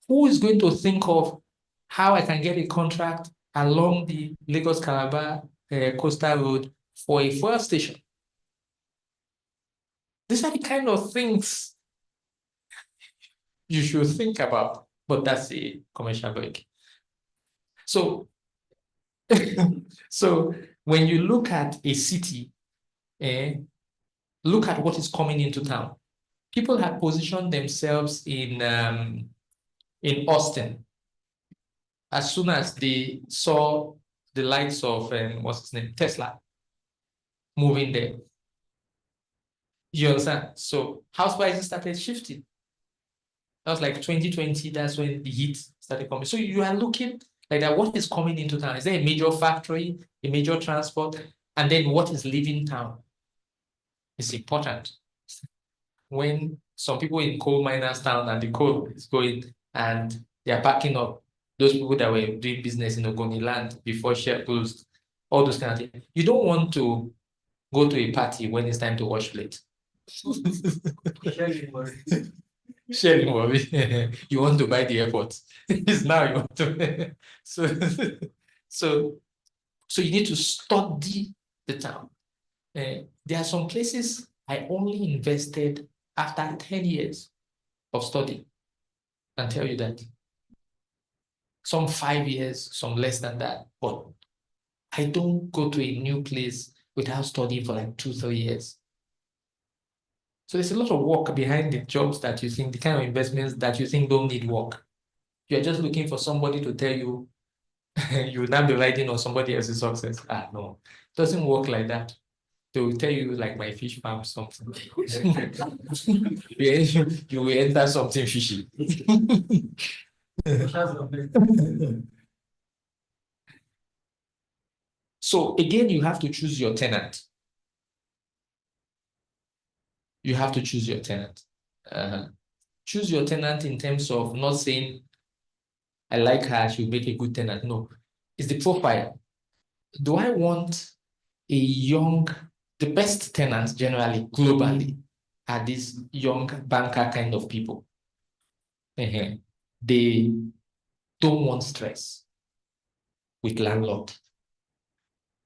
Who is going to think of how I can get a contract along the Lagos-Calabar coastal road for a fuel station? These are the kind of things you should think about, but that's a commercial break. So, so when you look at a city, look at what is coming into town. People have positioned themselves in Austin as soon as they saw the likes of what's his name, Tesla, moving there. You understand? So house prices started shifting. That was like 2020. That's when the heat started coming. So you are looking like that. What is coming into town? Is there a major factory, a major transport, and then what is leaving town? It's important. When some people in coal miners town and the coal is going and they are packing up, those people that were doing business in Ogoni land before Shell closed, all those kind of things. You don't want to go to a party when it's time to wash plate. Sharing worry. You want to buy the airport. It's now you want to. so you need to study the town. There are some places I only invested after 10 years of study. I can tell you that. Some 5 years, some less than that. But I don't go to a new place without studying for like 2-3 years. So there's a lot of work behind the jobs that you think, the kind of investments that you think don't need work. You're just looking for somebody to tell you, you will not be riding on somebody else's success. No, it doesn't work like that. They will tell you like my fish farm something. You will enter something fishy. So again, you have to choose your tenant. You have to choose your tenant. Choose your tenant in terms of not saying, I like her, she'll make a good tenant. No, it's the profile. Do I want a young, the best tenants generally, globally, are these young banker kind of people. They don't want stress with landlord.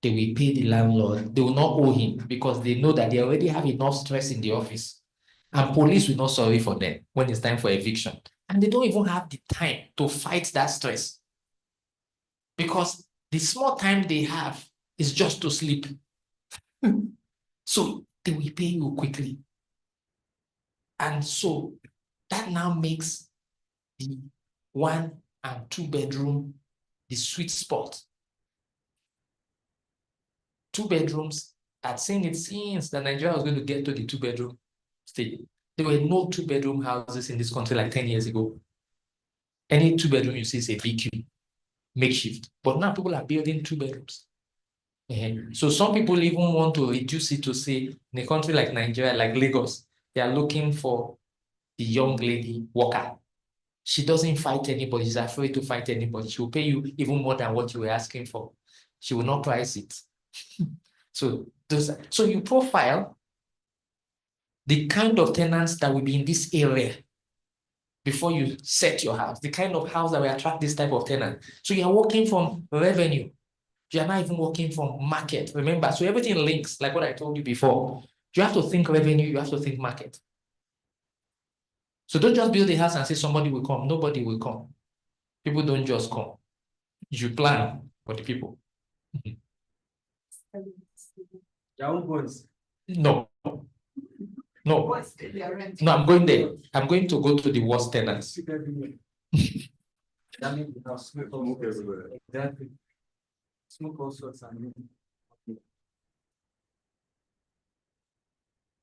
They will pay the landlord. They will not owe him because they know that they already have enough stress in the office. And police will not sorry for them when it's time for eviction. And they don't even have the time to fight that stress. Because the small time they have is just to sleep. So they will pay you quickly. And so that now makes the 1 and 2 bedroom the sweet spot. 2 bedrooms, I'd seen it since that Nigeria was going to get to the 2-bedroom stage. There were no 2-bedroom houses in this country like 10 years ago. Any 2-bedroom you see is a BQ, makeshift. But now people are building 2 bedrooms. So some people even want to reduce it to say, in a country like Nigeria, like Lagos, they are looking for the young lady worker. She doesn't fight anybody. She's afraid to fight anybody. She will pay you even more than what you were asking for. She will not price it. So you profile the kind of tenants that will be in this area before you set your house, the kind of house that will attract this type of tenant. So you are working from revenue. You are not even working from market. Remember, so everything links, like what I told you before. You have to think revenue, you have to think market. So don't just build a house and say somebody will come. Nobody will come. People don't just come. You plan for the people. Your boys. No, no, Boys, they are renting. no, I'm going there. I'm going to go to the worst tenants. That means you have smoke everywhere. Exactly. Smoke all sorts and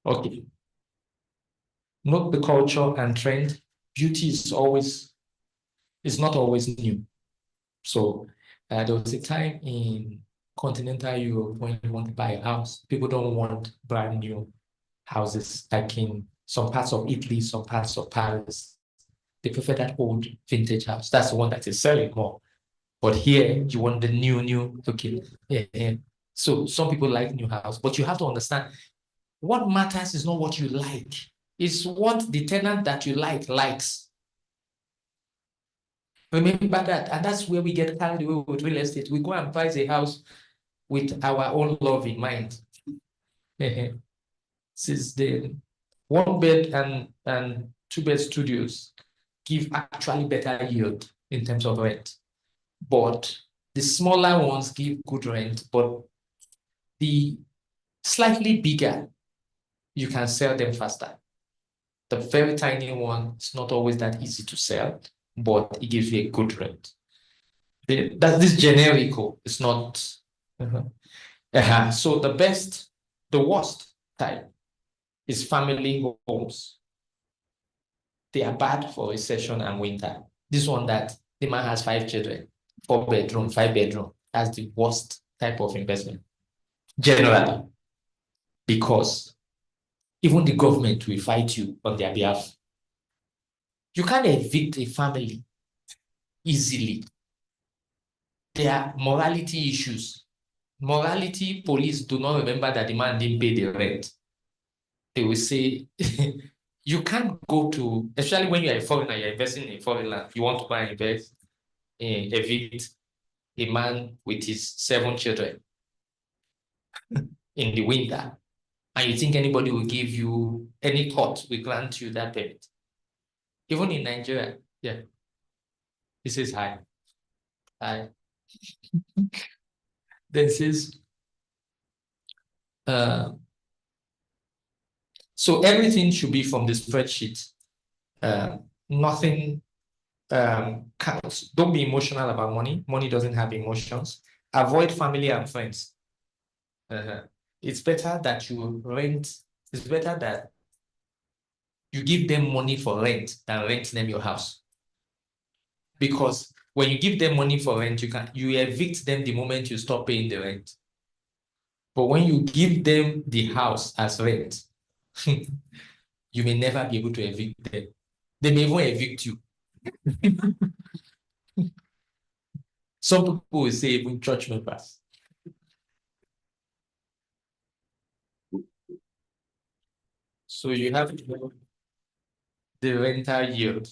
Okay. Note the culture and trend. Beauty is not always new. So there was a time in continental Europe when you want to buy a house, people don't want brand new houses, like in some parts of Italy, some parts of Paris. They prefer that old vintage house. That's the one that is selling more. But here, you want the new. Okay. Yeah. So some people like new house, but you have to understand what matters is not what you like. It's what the tenant that you like likes. Remember that. And that's where we get carried away with real estate. We go and price a house with our own love in mind. Since the one bed and two bed studios give actually better yield in terms of rent. But the smaller ones give good rent, but the slightly bigger, you can sell them faster. The very tiny one is not always that easy to sell, but it gives you a good rent. That's this generical. It's not. So the worst type is family homes. They are bad for recession and winter. This one that the man has 5 children, 4 bedroom, 5 bedroom. That's the worst type of investment, generally, because even the government will fight you on their behalf. You can't evict a family easily. There are morality issues. Morality police do not remember that the man didn't pay the rent. They will say, you can't go to, especially when you're a foreigner, you're investing in a foreign land, you want to go and invest in evict a man with his 7 children in the winter, and you think anybody will give you, any court will grant you that permit. Even in Nigeria, yeah, this is high. This is, so everything should be from the spreadsheet. Nothing counts. Don't be emotional about money. Money doesn't have emotions. Avoid family and friends. It's better that you rent. It's better that you give them money for rent than rent them your house. Because when you give them money for rent, you evict them the moment you stop paying the rent. But when you give them the house as rent, you may never be able to evict them. They may even evict you. Some people will say even church members. So you have to know the rental yield,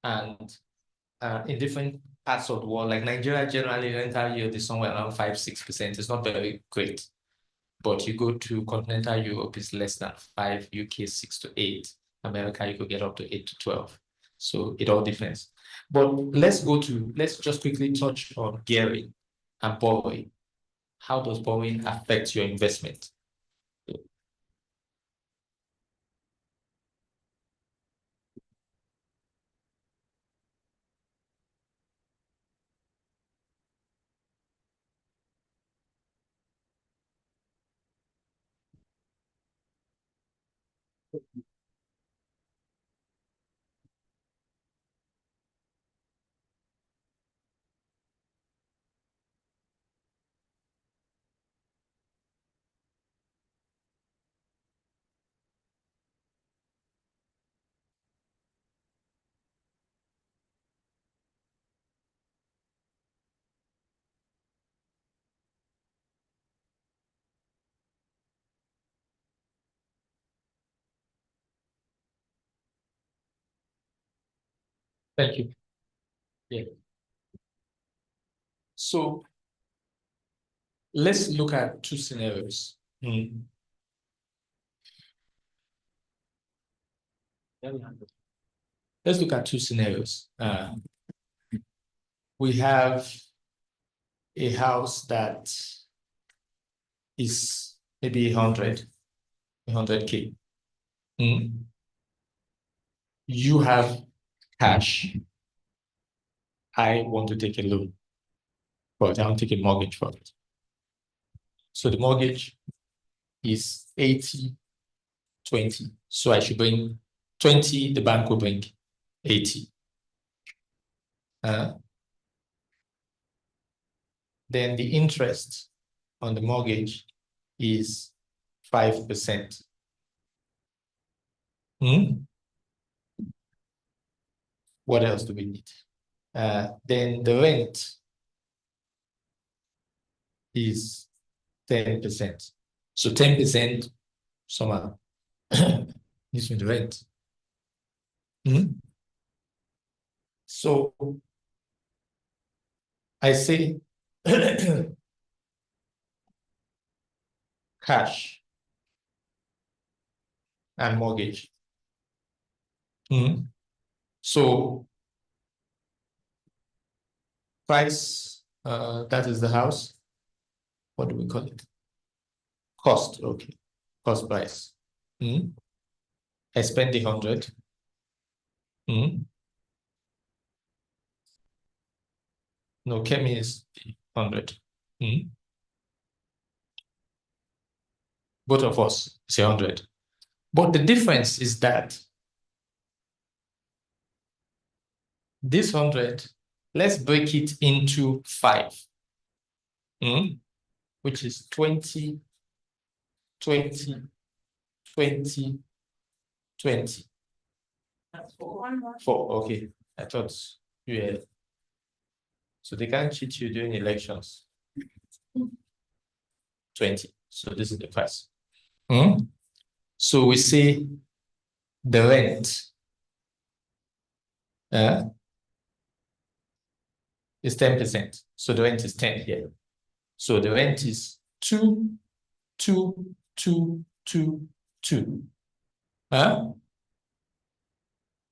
and in different parts of the world, like Nigeria, generally rental yield is somewhere around 5-6%. It's not very great, but you go to continental Europe, it's less than 5, UK 6 to 8, America you could get up to 8 to 12. So it all depends. But let's just quickly touch on gearing and borrowing. How does borrowing affect your investment? Thank you. Yeah. So let's look at two scenarios. Let's look at two scenarios. We have a house that is maybe 100K. You have cash. I want to take a loan, but I want to take a mortgage for it. So the mortgage is 80-20. So I should bring 20, the bank will bring 80. Then the interest on the mortgage is 5%. What else do we need? Then the rent is 10%. So 10%, somehow, this is the rent. So I say cash and mortgage. So price, that is the house. What do we call it? Cost, okay. Cost price. I spend the 100. No, Kemi is 100. Both of us say 100. But the difference is that this 100, let's break it into 5, which is 20, 20, 20, 20. That's for 4, okay. I thought you had. So they can't cheat you during elections. 20. So this is the price. So we say the rent is 10%. So the rent is 10 here. So the rent is 2, 2, 2, 2, 2.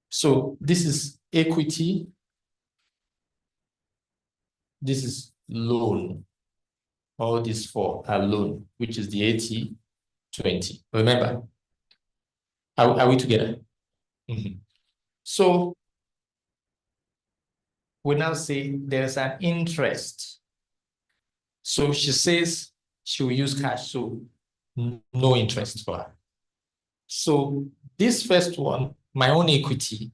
So this is equity. This is loan. All these 4 are loan, which is the 80-20. Remember, are we together? So we now say there's an interest. So she says she will use cash, so no interest for her. So this first one, my own equity,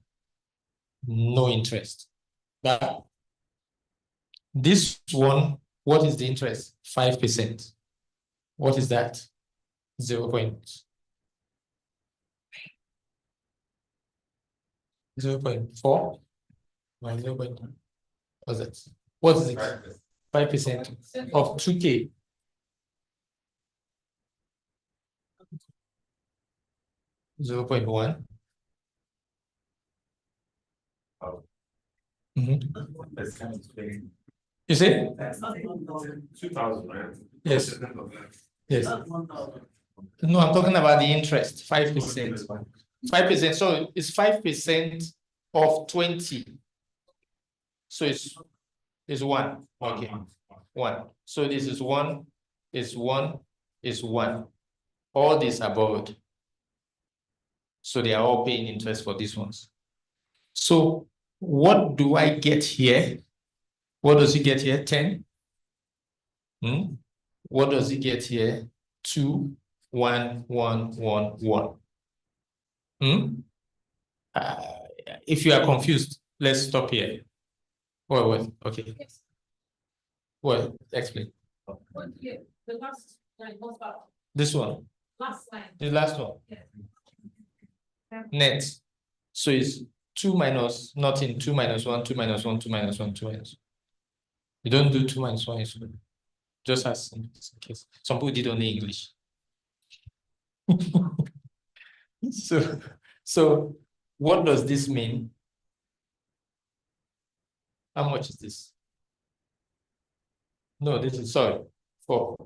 no interest. But this one, what is the interest? 5%. What is that? 0.4. What's that? What is it? 5% of 2K. $0.1. You see? 2,000, right? Yes. Yes. No, I'm talking about the interest, 5%. 5%. So it's 5% of 20. So it's 1. Okay. 1. So this is 1, is 1, is 1. All these are borrowed. So they are all paying interest for these ones. So what do I get here? What does he get here? 10. What does he get here? 2, 1, 1, 1, 1. If you are confused, let's stop here. Well, okay. Yes. Well, explain. The last line, what's that? This one, Last line. the last one. Yeah. Net. So it's 2 minus nothing, 2 minus 1, 2 minus 1, 2 minus 1, 2 minus 1. You don't do 2 minus 1, just as in case. Some people did only English. So what does this mean? How much is this? No, this is, sorry. 4,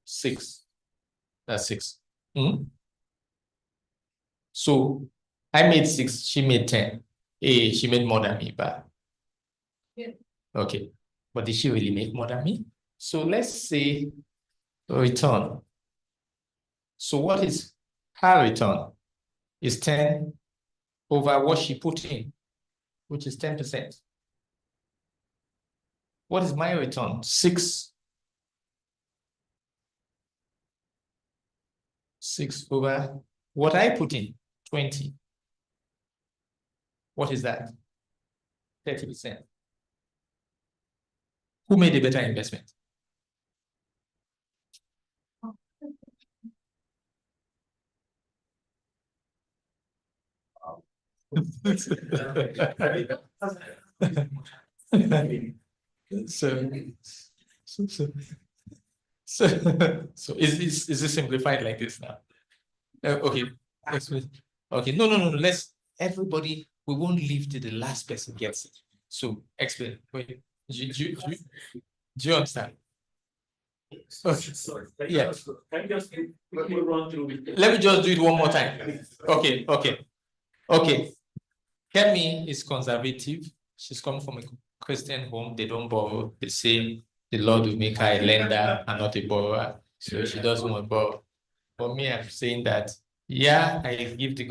6. That's 6. Hmm? So I made 6, she made 10. She made more than me, but Yeah. okay. But did she really make more than me? So let's say return. So what is her return? Is 10 over what she put in, which is 10%. What is my return? 6. 6 over what I put in, 20. What is that? 30%. Who made a better investment? So is this simplified like this now? Okay. Okay. No. Let's everybody. We won't leave till the last person gets it. So explain. Wait. Do you understand? Okay. Yeah. Can you just quickly run through it? Let me just do it one more time. Okay. Kemi is conservative. She's come from a Christian home. They don't borrow. They say the Lord will make her a lender and not a borrower. So she doesn't want to borrow. For me, I'm saying that, yeah, I give the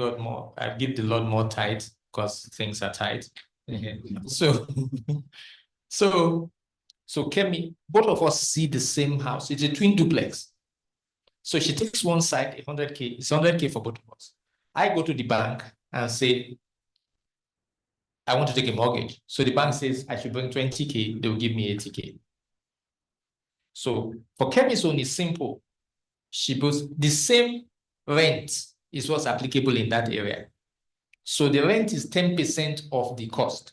Lord more tight because things are tight. So Kemi, both of us see the same house. It's a twin duplex. So she takes one side, 100K. It's 100K for both of us. I go to the bank and say, I want to take a mortgage. So the bank says I should bring 20K, they will give me 80K. So for Kemi's own, it's simple. She puts the same rent is what's applicable in that area. So the rent is 10% of the cost.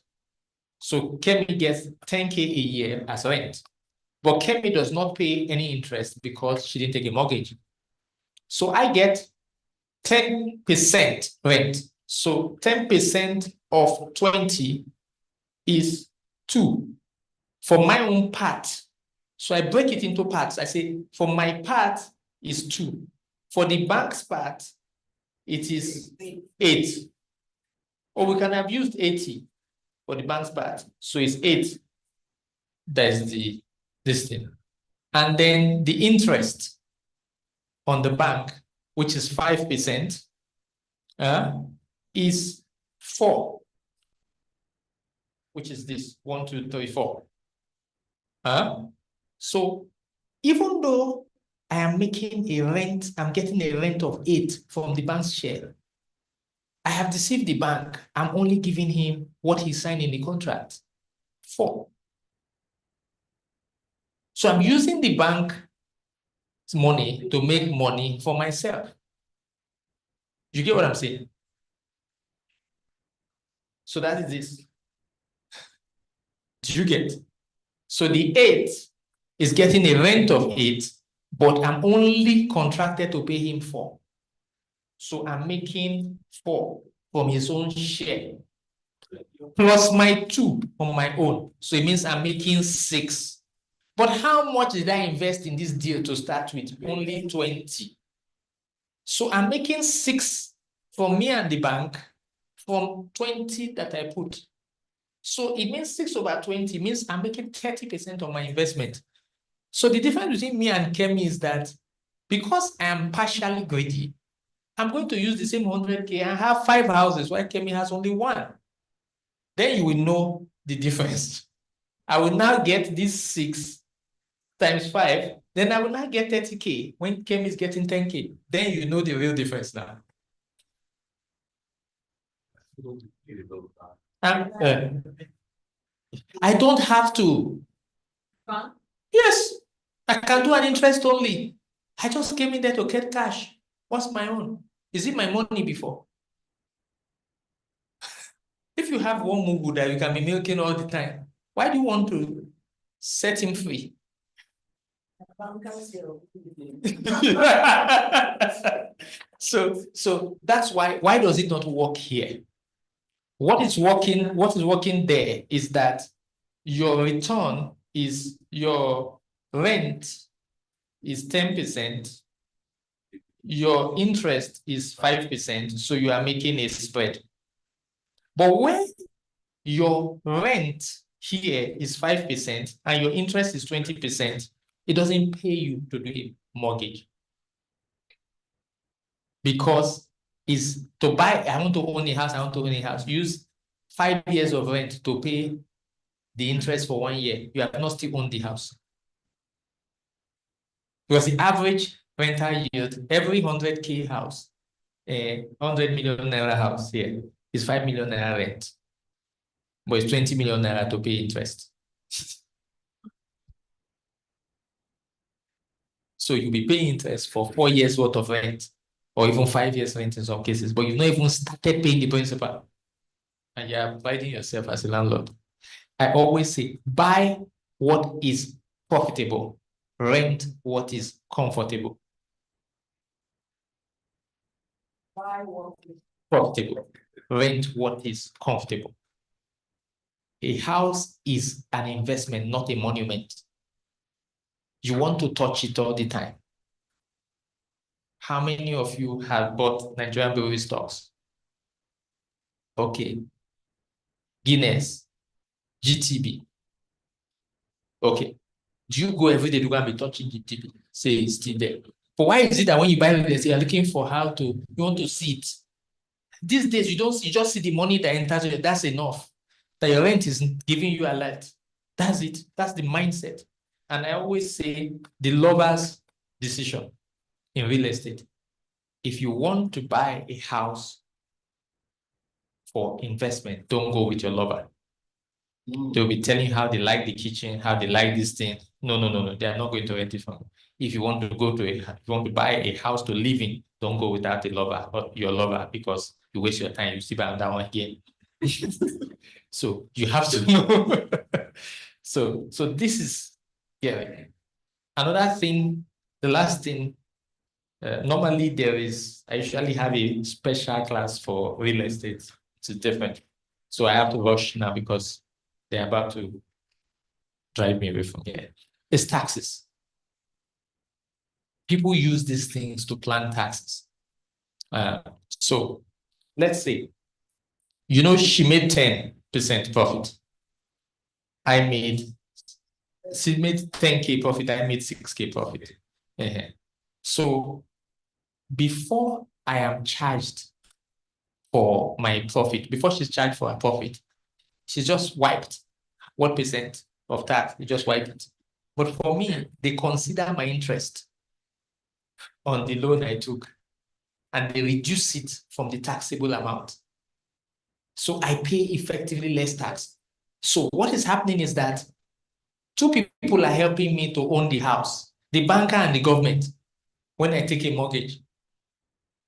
So Kemi gets 10K a year as rent. But Kemi does not pay any interest because she didn't take a mortgage. So I get 10% rent. So 10% of 20 is 2 for my own part. So I break it into parts. I say, for my part is 2. For the bank's part, it is 8. Or we can have used 80 for the bank's part. So it's 8. That's this thing. And then the interest on the bank, which is 5%, is 4, which is this 1, 2, 3, 4. So even though I am making a rent, I'm getting a rent of 8 from the bank's share, I have deceived the bank. I'm only giving him what he signed in the contract, 4. So I'm using the bank's money to make money for myself. You get what I'm saying? So that is this. Do you get? So the 8 is getting a rent of 8, but I'm only contracted to pay him 4. So I'm making 4 from his own share, plus my 2 on my own. So it means I'm making 6. But how much did I invest in this deal to start with? Only 20. So I'm making 6 from me and the bank from 20 that I put. So it means 6 over 20 means I'm making 30% of my investment. So the difference between me and Kemi is that because I am partially greedy, I'm going to use the same 100K and have 5 houses while Kemi has only 1. Then you will know the difference. I will now get this 6 times 5. Then I will now get 30K when Kemi is getting 10K. Then you know the real difference now. I don't have to. Yes, I can do an interest only. I just came in there to get cash. What's my own? Is it my money before? If you have one mugu that you can be milking all the time, why do you want to set him free? So that's why does it not work here? What is working there is that your return is your rent is 10%, your interest is 5%, so you are making a spread. But when your rent here is 5% and your interest is 20%, it doesn't pay you to do a mortgage. Because is to buy, I want to own a house, I want to own a house. Use 5 years of rent to pay the interest for 1 year. You have not still owned the house. Because the average rental yield, every 100K house, 100 million naira house here is 5 million naira rent. But it's 20 million naira to pay interest. So you'll be paying interest for 4 years worth of rent, or even 5 years rent in some cases, but you've not even started paying the principal. And you're providing yourself as a landlord. I always say, buy what is profitable, rent what is comfortable. Buy what is Profitable, rent what is comfortable. A house is an investment, not a monument. You want to touch it all the time. How many of you have bought Nigerian brewery stocks? Okay. Guinness, GTB. Okay. Do you go every day to go and be touching GTB? Say it's still there. But why is it that when you buy real estate, you're looking for how to, you want to see it? These days, you just see the money that enters you. That's enough. That your rent is giving you a lot. That's it. That's the mindset. And I always say the lover's decision in real estate. If you want to buy a house for investment, don't go with your lover. They'll be telling you how they like the kitchen, how they like this thing. No. They are not going to rent it from you. If you want to buy a house to live in, don't go without a lover or your lover, because you waste your time. You still buy that one again. So you have to know. So this is, yeah. Another thing, the last thing, normally I usually have a special class for real estate. It's different. So I have to rush now because they're about to drive me away from here. It's taxes. People use these things to plan taxes. So let's say, she made 10% profit. She made 10K profit, I made 6K profit. So before I am charged for my profit, before she's charged for her profit, she just wiped what percent of tax, you just wipe it. But for me, they consider my interest on the loan I took and they reduce it from the taxable amount. So I pay effectively less tax. So what is happening is that two people are helping me to own the house, the banker and the government, when I take a mortgage.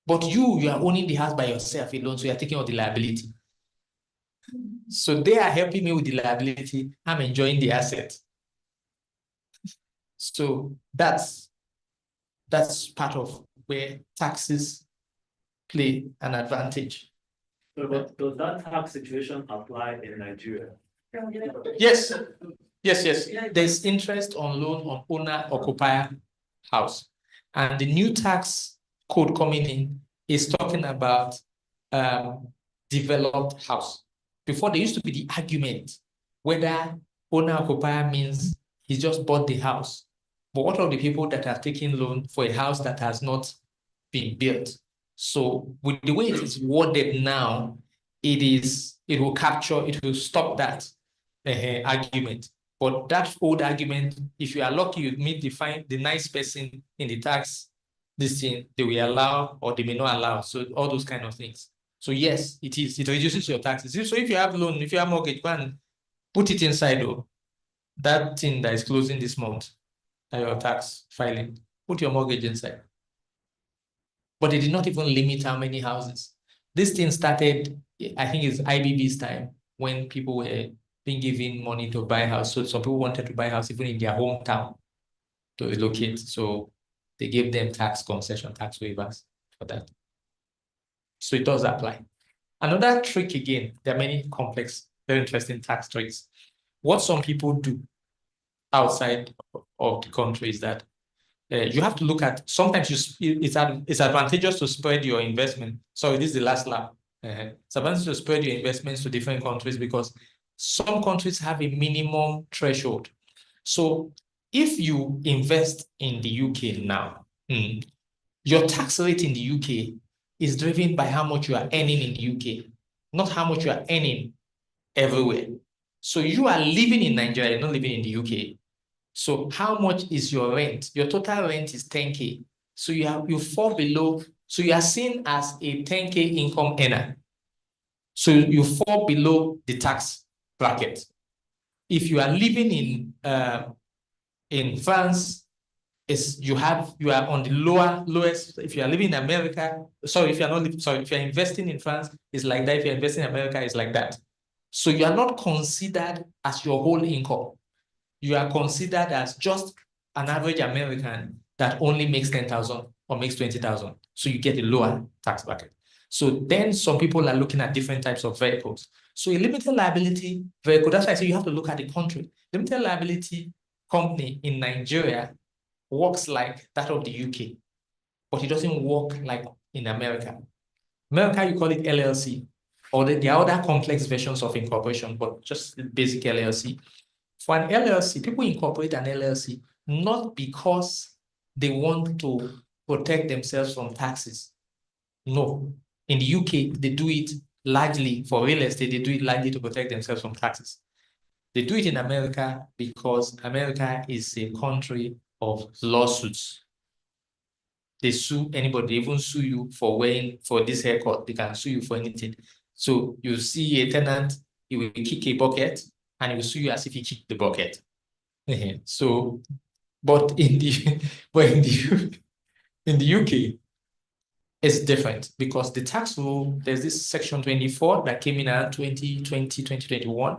But you are owning the house by yourself alone, so you're taking all the liability. So they are helping me with the liability. I'm enjoying the asset. So that's part of where taxes play an advantage. So does that tax situation apply in Nigeria? Yes. There's interest on loan on owner-occupier house. And the new tax code coming in is talking about developed house. Before, there used to be the argument whether owner-occupier means he just bought the house. But what of the people that are taking loan for a house that has not been built? So with the way it is worded now, it will stop that argument. But that old argument, if you are lucky, you meet the nice person in the tax, this thing, they will allow or they may not allow. So all those kind of things. So yes, it reduces your taxes. So if you have loan, if you have mortgage, go and put it inside that thing that is closing this month, your tax filing, put your mortgage inside. But they did not even limit how many houses. This thing started, I think it's IBB's time, when people were being given money to buy a house. So some people wanted to buy a house even in their hometown to relocate. So they gave them tax concession, tax waivers for that. So it does apply. Another trick again, there are many complex, very interesting tax tricks. What some people do outside of the country is that You have to look at, sometimes it's advantageous to spread your investment. Sorry, this is the last lap. It's advantageous to spread your investments to different countries because some countries have a minimum threshold. So if you invest in the UK now, your tax rate in the UK is driven by how much you are earning in the UK, not how much you are earning everywhere. So you are living in Nigeria, you're not living in the UK. So how much is your rent? Your total rent is 10K. So you fall below, so you are seen as a 10K income earner. So you fall below the tax bracket. If you are living in France, you are on the lowest. If you are living in America, if you're investing in France, it's like that. If you're investing in America, it's like that. So you are not considered as your whole income. You are considered as just an average American that only makes 10,000 or makes 20,000. So you get a lower tax bracket. So then some people are looking at different types of vehicles. So a limited liability vehicle, that's why I say you have to look at the country. Limited liability company in Nigeria works like that of the UK, but it doesn't work like in America. America, you call it LLC, or there are other complex versions of incorporation, but just the basic LLC. For an LLC, people incorporate an LLC not because they want to protect themselves from taxes. No. In the UK, they do it largely for real estate, they do it largely to protect themselves from taxes. They do it in America because America is a country of lawsuits. They sue anybody, they even sue you for this haircut. They can sue you for anything. So you see a tenant, he will kick a bucket and he will sue you as if he kicked the bucket. So, but in the UK, it's different because the tax rule, there's this section 24 that came in around 2020, 2021.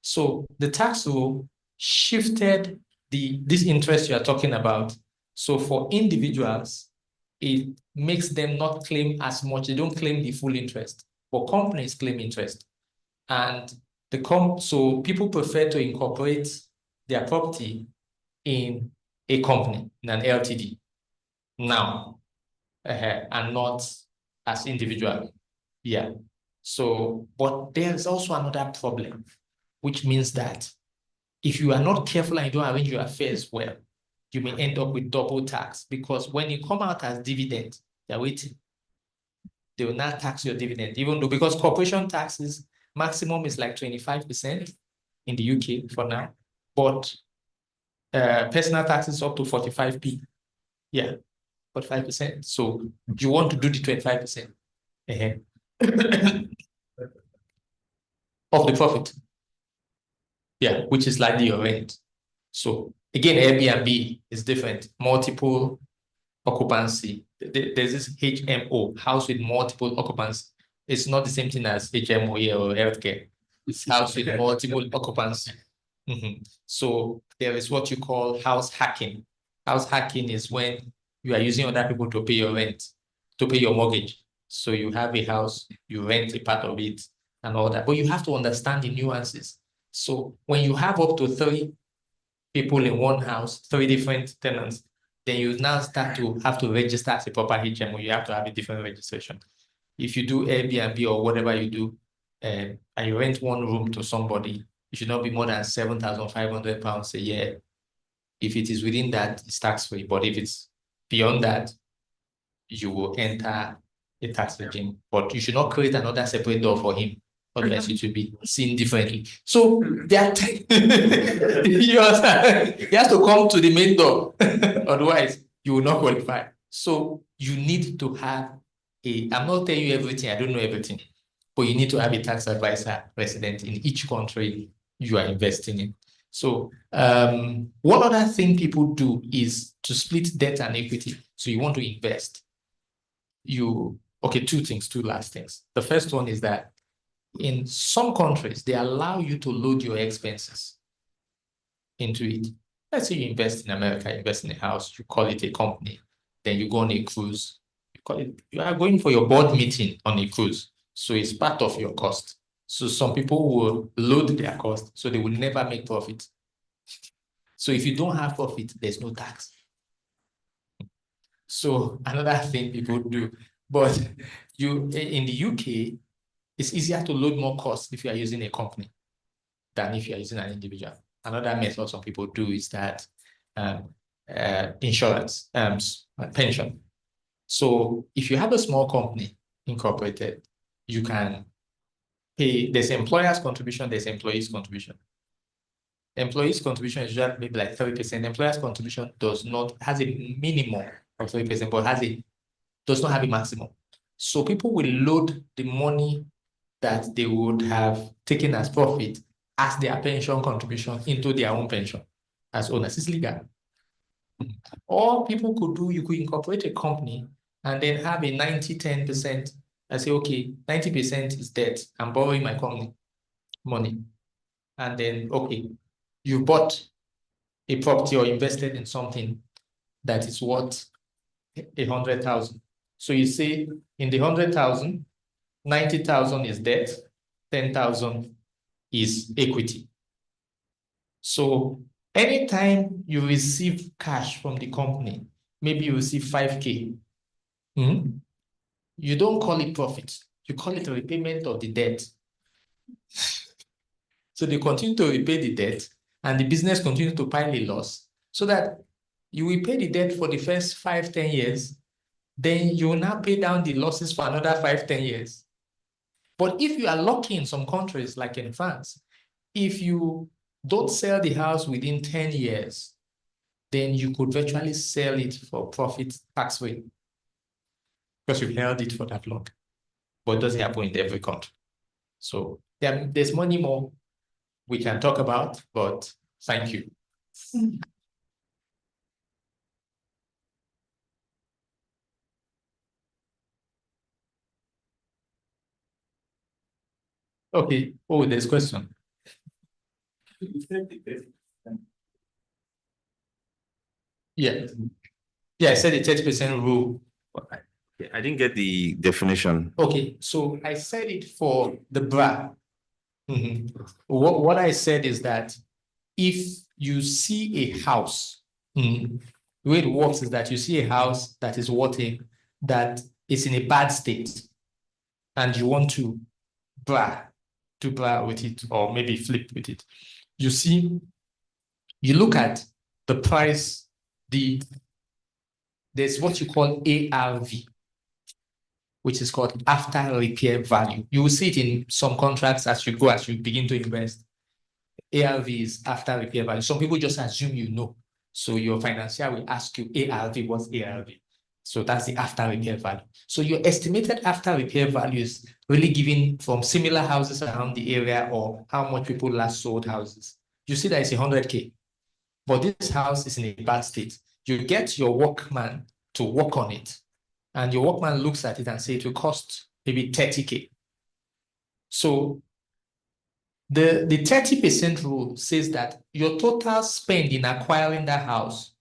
So the tax rule shifted this interest you are talking about. So for individuals, it makes them not claim as much. They don't claim the full interest, but companies claim interest. And so people prefer to incorporate their property in a company, in an LTD now, and not as individual. Yeah. So, but there's also another problem, which means that if you are not careful and you don't arrange your affairs well, you may end up with double tax because when you come out as dividend, they're waiting. They will not tax your dividend, even though because corporation taxes maximum is like 25% in the UK for now, but personal taxes up to 45p. Yeah, 45%. So you want to do the 25% of the profit. Yeah, which is likely your rent. So again, Airbnb is different. Multiple occupancy. There's this HMO, house with multiple occupancy. It's not the same thing as HMO here or healthcare. It's house with multiple occupancy. So there is what you call house hacking. House hacking is when you are using other people to pay your rent, to pay your mortgage. So you have a house, you rent a part of it and all that. But you have to understand the nuances. So when you have up to 3 people in one house, 3 different tenants, then you now start to have to register as a proper HMO. You have to have a different registration. If you do Airbnb or whatever you do, and you rent one room to somebody, it should not be more than £7,500 a year. If it is within that, it's tax-free. But if it's beyond that, you will enter a tax regime. But you should not create another separate door for him. Otherwise, it will be seen differently. So that he has to come to the main door. Otherwise, you will not qualify. So you need to have I'm not telling you everything, I don't know everything, but you need to have a tax advisor resident in each country you are investing in. So one other thing people do is to split debt and equity. So you want to invest. Two last things. The first one is that in some countries, they allow you to load your expenses into it. Let's say you invest in America, invest in a house, you call it a company, then you go on a cruise. You are going for your board meeting on a cruise. So it's part of your cost. So some people will load their cost, so they will never make profit. So if you don't have profit, there's no tax. So another thing people do, but in the UK, it's easier to load more costs if you are using a company than if you are using an individual. Another method some people do is that insurance, pension. So if you have a small company incorporated, you can pay, there's employer's contribution, there's employee's contribution. Employee's contribution is usually maybe like 30%. Employer's contribution has a minimum of 30%, but does not have a maximum. So people will load the money that they would have taken as profit as their pension contribution into their own pension as owners. It's legal. Or people could do, you could incorporate a company and then have a 90-10%. I say, okay, 90% is debt. I'm borrowing my company money. And then, okay, you bought a property or invested in something that is worth 100,000. So you say in the 100,000, 90,000 is debt, 10,000 is equity. So anytime you receive cash from the company, maybe you receive 5K, you don't call it profit. You call it a repayment of the debt. So they continue to repay the debt and the business continues to pile a loss so that you will pay the debt for the first 5-10 years. Then you will now pay down the losses for another 5-10 years. But if you are lucky in some countries, like in France, if you don't sell the house within 10 years, then you could virtually sell it for profit tax-free because you've held it for that long. But it doesn't happen in every country. So there's money more we can talk about, but thank you. Okay. Oh, there's a question. Yeah. Yeah, I said the 30% rule. I didn't get the definition. Okay, so I said it for the bra. What I said is that if you see a house, the way it works is that you see a house that is that is in a bad state, and you want to do bra with it, or maybe flip with it. You look at the price, there's what you call ARV, which is called after repair value. You will see it in some contracts as you begin to invest. ARV is after repair value. Some people just assume you know. So your financier will ask you, ARV, what's ARV? So that's the after repair value. So your estimated after repair value is really given from similar houses around the area or how much people last sold houses. You see that it's 100K, but this house is in a bad state. You get your workman to work on it, and your workman looks at it and says it will cost maybe 30K. So the 30% rule says that your total spend in acquiring that house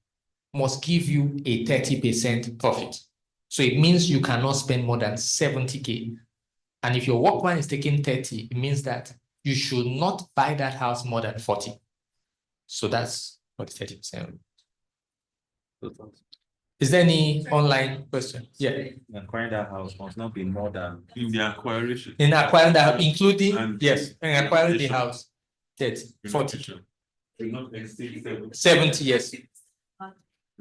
must give you a 30% profit. So it means you cannot spend more than 70K. And if your workman is taking 30, it means that you should not buy that house more than 40. So that's what the 30% rule. Is there any online question? Yeah. Acquiring that house must not be more than In the acquiring. In acquiring that, including, yes, in acquiring the house, 30, 40. 70, yes.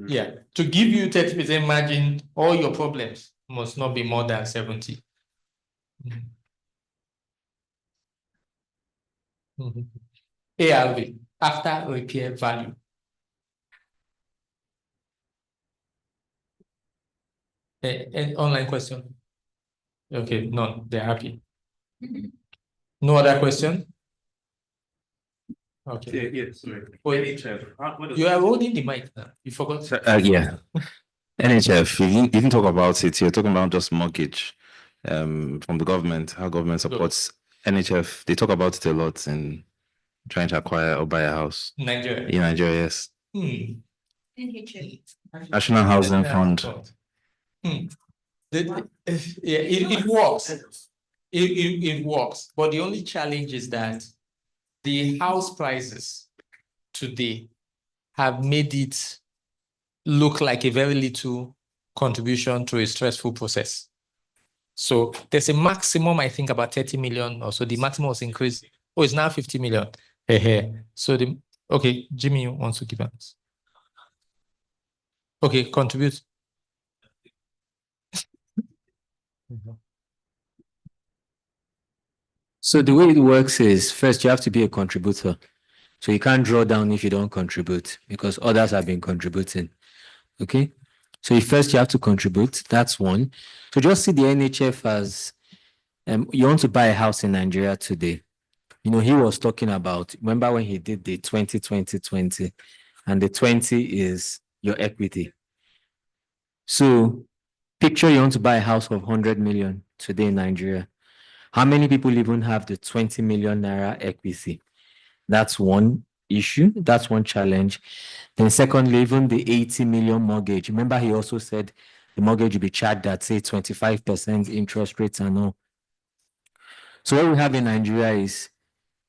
Yeah. To give you 30% margin, all your problems must not be more than 70. ARV, after repair value. Any online question? Okay, none. They're happy. No other question? Okay. Yeah, sorry. You are holding the mic now. You forgot. Yeah. NHF, you didn't talk about it. You're talking about just mortgage from the government, how government supports NHF. They talk about it a lot in trying to acquire or buy a house. Nigeria. In Nigeria, yes. NHF. National Housing Fund. It works. It works. But the only challenge is that the house prices today have made it look like a very little contribution through a stressful process. So there's a maximum, I think, about 30 million or so. The maximum was increased. Oh, it's now 50 million. So okay, Jimmy wants to give us. Okay, contribute. So the way it works is, first you have to be a contributor. So you can't draw down if you don't contribute because others have been contributing. Okay. So first you have to contribute. That's one. So just see the NHF as you want to buy a house in Nigeria today. You know, he was talking about, remember when he did the 20-20-20, and the 20 is your equity. So picture you want to buy a house of 100 million today in Nigeria. How many people even have the 20 million naira equity? That's one issue. That's one challenge. Then secondly, even the 80 million mortgage. Remember, he also said the mortgage will be charged at, say, 25% interest rates and all. So what we have in Nigeria is,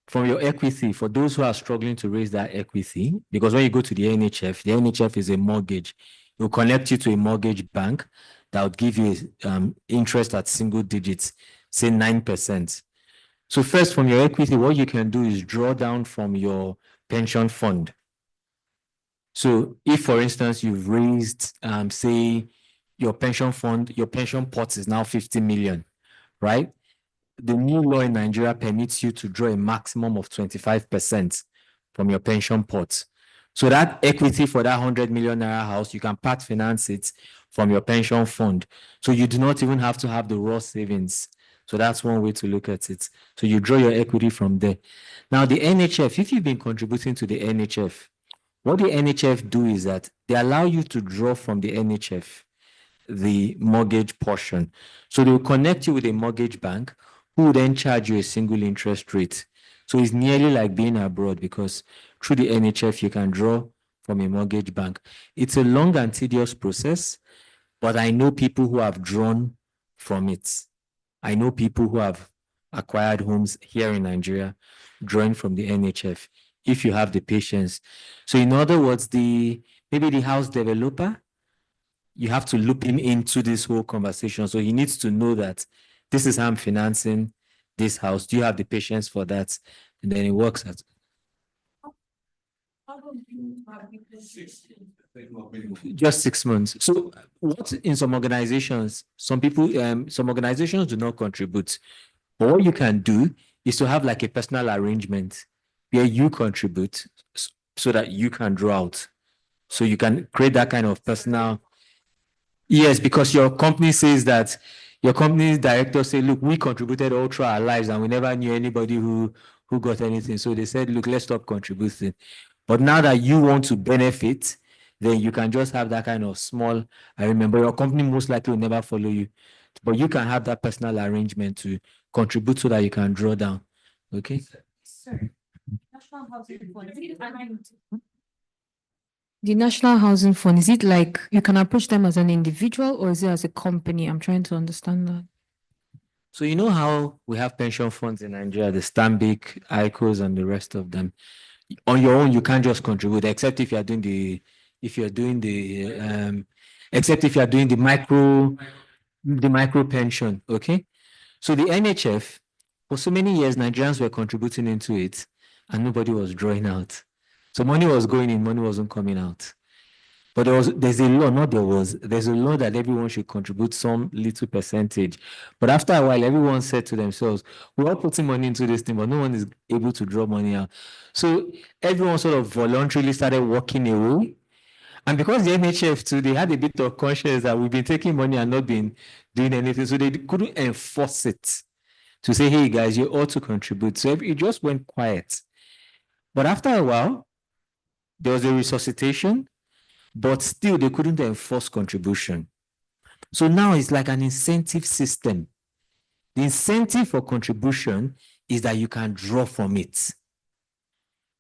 from your equity, for those who are struggling to raise that equity, because when you go to the NHF is a mortgage. It will connect you to a mortgage bank that would give you interest at single digits, say 9%. So first, from your equity, what you can do is draw down from your pension fund. So if, for instance, you've raised, say, your pension fund, your pension pot is now 50 million, right? The new law in Nigeria permits you to draw a maximum of 25% from your pension pot. So that equity for that 100 million naira house, you can part finance it from your pension fund. So you do not even have to have the raw savings. So that's one way to look at it. So you draw your equity from there. Now the NHF, if you've been contributing to the NHF, what the NHF do is that they allow you to draw from the NHF the mortgage portion. So they will connect you with a mortgage bank who will then charge you a single interest rate. So it's nearly like being abroad because through the NHF, you can draw from a mortgage bank. It's a long and tedious process, but I know people who have drawn from it. I know people who have acquired homes here in Nigeria, drawing from the NHF, if you have the patience. So in other words, maybe the house developer, you have to loop him into this whole conversation. So he needs to know that this is how I'm financing this house. Do you have the patience for that? And then it works out. Just 6 months. So what in some organizations, some organizations do not contribute. But what you can do is to have like a personal arrangement where you contribute so that you can draw out. So you can create that kind of personal. Yes, because your company says that your company's director said, look, we contributed all through our lives and we never knew anybody who got anything. So they said, look, let's stop contributing. But now that you want to benefit, then you can just have that kind of small, I remember your company most likely will never follow you, but you can have that personal arrangement to contribute so that you can draw down. Okay? Sir, the National Housing Fund, is it like you can approach them as an individual or is it as a company? I'm trying to understand that. So you know how we have pension funds in Nigeria, the Stanbic, ICOs, and the rest of them. On your own, you can't just contribute, except if you are doing the micro pension. Okay. So the NHF, for so many years, Nigerians were contributing into it, and nobody was drawing out. So money was going in, money wasn't coming out. But there's a law that everyone should contribute some little percentage. But after a while, everyone said to themselves, we're all putting money into this thing, but no one is able to draw money out. So everyone sort of voluntarily started walking away. And because the NHF too, they had a bit of conscience that we've been taking money and not been doing anything. So they couldn't enforce it to say, hey guys, you ought to contribute. So it just went quiet. But after a while, there was a resuscitation. But still, they couldn't enforce contribution. So now it's like an incentive system. The incentive for contribution is that you can draw from it.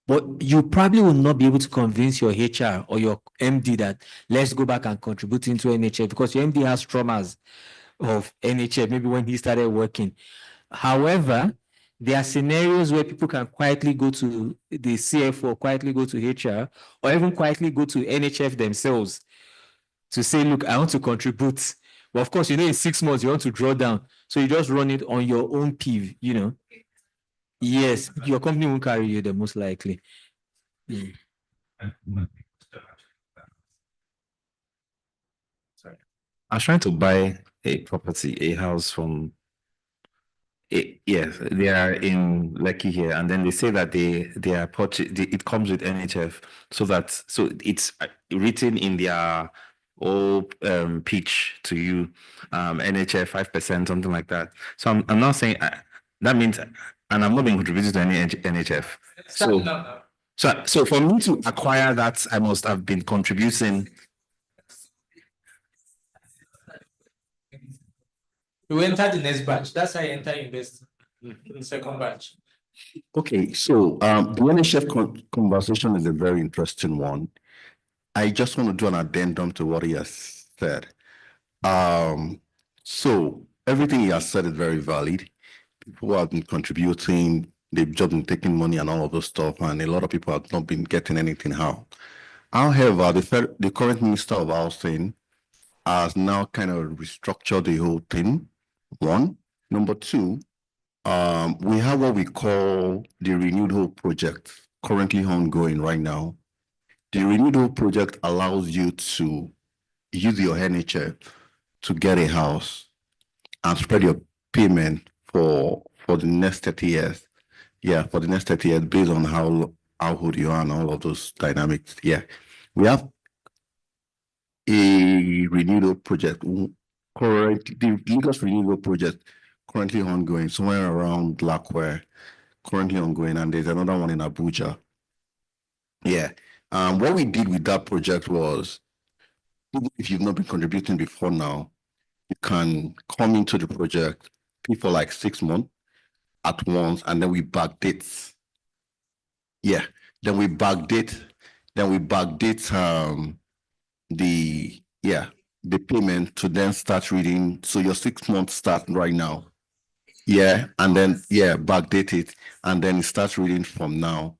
But you probably will not be able to convince your HR or your MD that let's go back and contribute into NHF because your MD has traumas of NHF, maybe when he started working. However, there are scenarios where people can quietly go to the CFO, quietly go to HR, or even quietly go to NHF themselves to say, look, I want to contribute. But of course, in 6 months, you want to draw down. So you just run it on your own PIV, Yes, your company won't carry you the most likely. Sorry. I was trying to buy a property, a house from yes, they are in Lekki here, and then they say that they are it comes with NHF, so it's written in their pitch to you, NHF 5%, something like that. So I'm not saying that means, and I'm not being contributed to any NHF. So for me to acquire that, I must have been contributing. You enter the next batch. That's how you enter invest in the second batch. Okay, so the NHF conversation is a very interesting one. I just want to do an addendum to what he has said. So everything he has said is very valid. People have been contributing, they've just been taking money and all of those stuff, and a lot of people have not been getting anything out. However, the current Minister of Housing has now kind of restructured the whole thing. One. Number two, we have what we call the Renewed Hope project currently ongoing right now. The Renewed Hope project allows you to use your NHF to get a house and spread your payment for the next 30 years. Yeah, for the next 30 years, based on how old you are and all of those dynamics. Yeah, we have a Renewed Hope project. The Lagos Renewed Hope project currently ongoing, somewhere around Blackware, currently ongoing, and there's another one in Abuja. Yeah. What we did with that project was, if you've not been contributing before now, you can come into the project, pay for like 6 months at once, and then we backdate. Yeah. Then we backdate the payment to then start reading. So your 6 months start right now. Yeah, and then backdate it, and then it starts reading from now.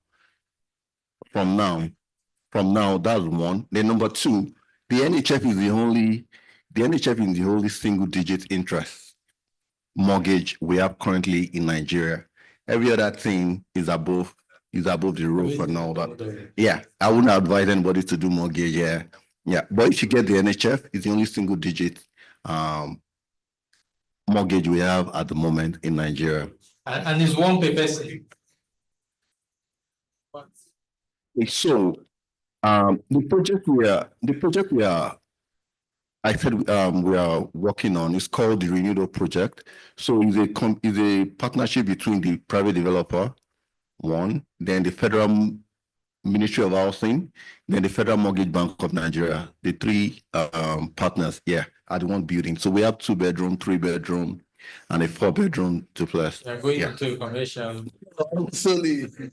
From now, that's one. Then number two, the NHF is the only single digit interest mortgage we have currently in Nigeria. Every other thing is above the roof and all that. Yeah, I wouldn't advise anybody to do mortgage. Yeah. But if you get the NHF, it's the only single digit mortgage we have at the moment in Nigeria. And it's one per person. So the project we are working on is called the Renewed Hope project. So it's a partnership between the private developer, one, then the Federal Ministry of Housing, then the Federal Mortgage Bank of Nigeria. The three partners, at one building. So we have 2-bedroom, 3-bedroom, and a 4-bedroom duplex. You're going into a commercial. Absolutely.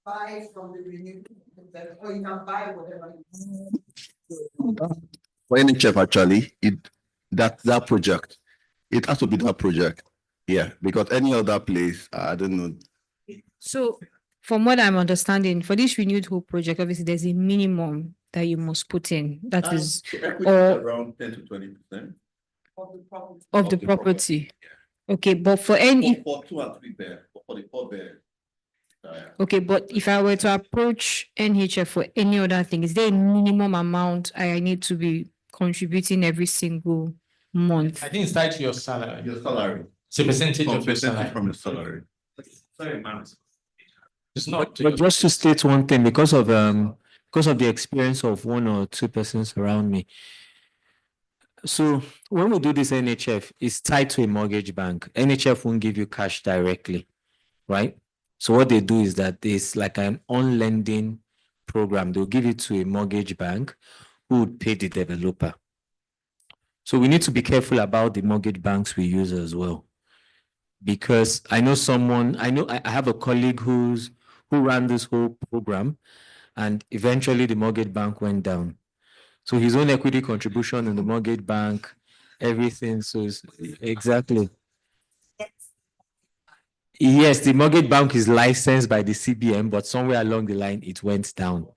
Buy from the renewed, or you can buy whatever. For NHF, actually, that project, it has to be that project. Yeah, because any other place, I don't know. So from what I'm understanding, for this Renewed Hope project, obviously there's a minimum that you must put in. That is around 10 to 20% Of the property. of the property. Okay, but for any, for 2 and 3 bed, for the 4 bed. okay, but if I were to approach NHF for any other thing, is there a minimum amount I need to be contributing every single month? I think it's tied to your salary. Your salary. It's a percentage of your salary. From your salary. It's not. But just to state one thing, because of the experience of 1 or 2 persons around me. So when we do this NHF, it's tied to a mortgage bank. NHF won't give you cash directly, right? So what they do is that there's like an on-lending program. They'll give it to a mortgage bank who would pay the developer. So we need to be careful about the mortgage banks we use as well. Because I have a colleague who ran this whole program, and eventually the mortgage bank went down. So his own equity contribution in the mortgage bank, everything. So exactly. Yes, the mortgage bank is licensed by the CBN, but somewhere along the line it went down.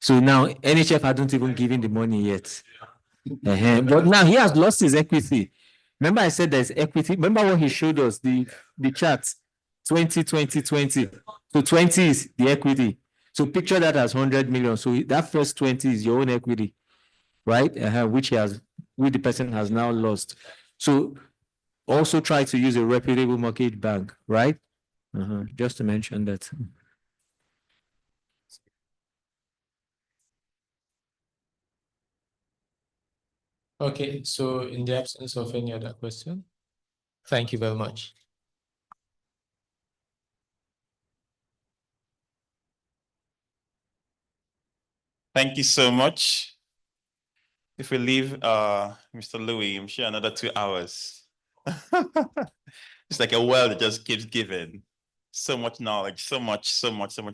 So now NHF hadn't even given the money yet. But now he has lost his equity. Remember I said there's equity. Remember what he showed us, the chart, 20, 20, 20. So 20 is the equity. So picture that as 100 million. So that first 20 is your own equity, right? Which the person has now lost. So also try to use a reputable mortgage bank, right? Just to mention that. Okay, so in the absence of any other question, thank you very much. Thank you so much. If we leave Mr. Louis, I'm sure another 2 hours. It's like a well that just keeps giving. So much knowledge, so much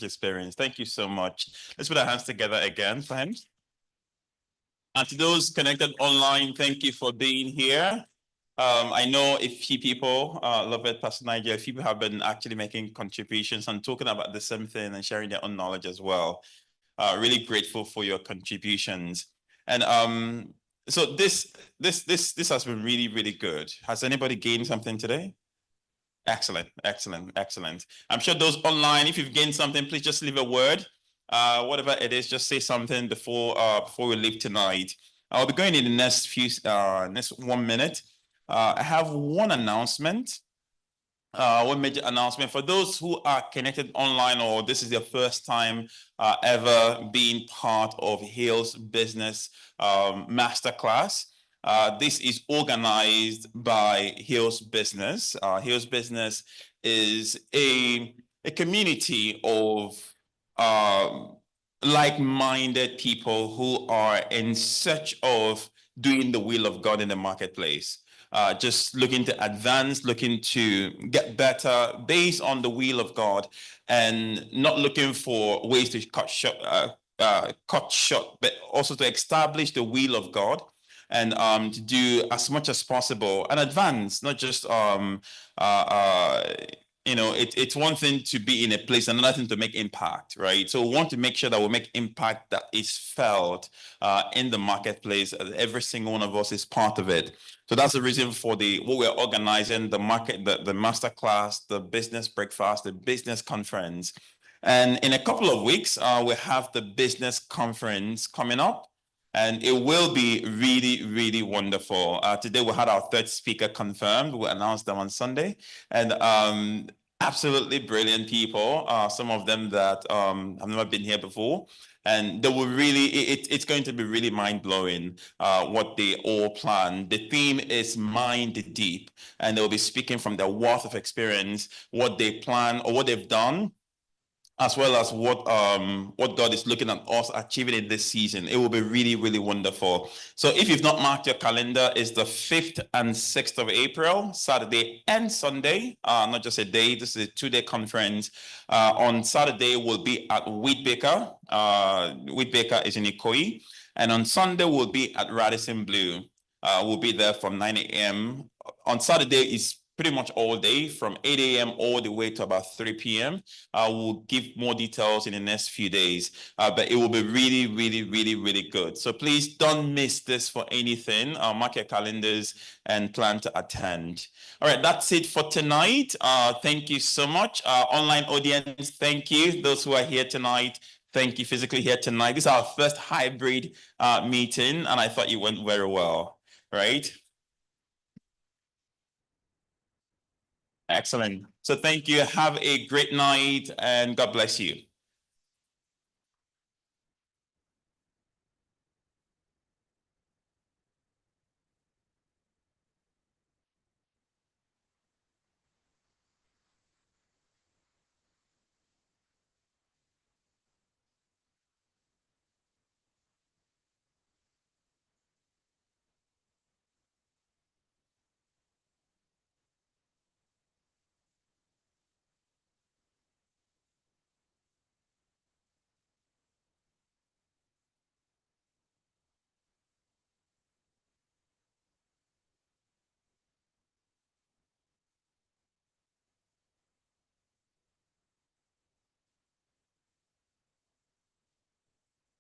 experience. Thank you so much. Let's put our hands together again, friends. And to those connected online, thank you for being here. I know a few people, love it, Pastor Nigel, a few people have been actually making contributions and talking about the same thing and sharing their own knowledge as well. Really grateful for your contributions. And so this has been really, really good. Has anybody gained something today? Excellent. I'm sure those online, if you've gained something, please just leave a word. Whatever it is, just say something before we leave tonight. I'll be going in the next 1 minute. I have one announcement. One major announcement for those who are connected online, or this is their first time ever being part of Hills Business Masterclass. This is organized by Hills Business. Hills Business is a community of like-minded people who are in search of doing the will of God in the marketplace. Just looking to advance, looking to get better based on the will of God, and not looking for ways to cut short, but also to establish the will of God and to do as much as possible and advance, not just it's one thing to be in a place and another thing to make impact, right? So we want to make sure that we make impact that is felt in the marketplace. Every single one of us is part of it. So that's the reason for what we're organizing, the masterclass, the business breakfast, the business conference. And in a couple of weeks, we have the business conference coming up. And it will be really, really wonderful. Today we had our third speaker confirmed. We announced them on Sunday. And absolutely brilliant people. Some of them that have never been here before. And they will really, it's going to be really mind-blowing what they all plan. The theme is Mind Deep. And they'll be speaking from their wealth of experience, what they plan or what they've done, as well as what God is looking at us achieving in this season. It will be really, really wonderful. So if you've not marked your calendar, it's the 5th and 6th of April, Saturday and Sunday, not just a day. This is a 2-day conference. On Saturday, we'll be at Wheatbaker. Wheatbaker is in Ikoyi. And on Sunday, we'll be at Radisson Blue. We'll be there from 9 a.m. On Saturday, it's pretty much all day from 8 a.m. all the way to about 3 p.m. We'll give more details in the next few days, but it will be really, really, really, really good. So please don't miss this for anything. Mark your calendars and plan to attend. All right, that's it for tonight. Thank you so much. Online audience, thank you. Those who are here tonight, thank you physically here tonight. This is our first hybrid meeting, and I thought it went very well, right? Excellent. So thank you. Have a great night and God bless you.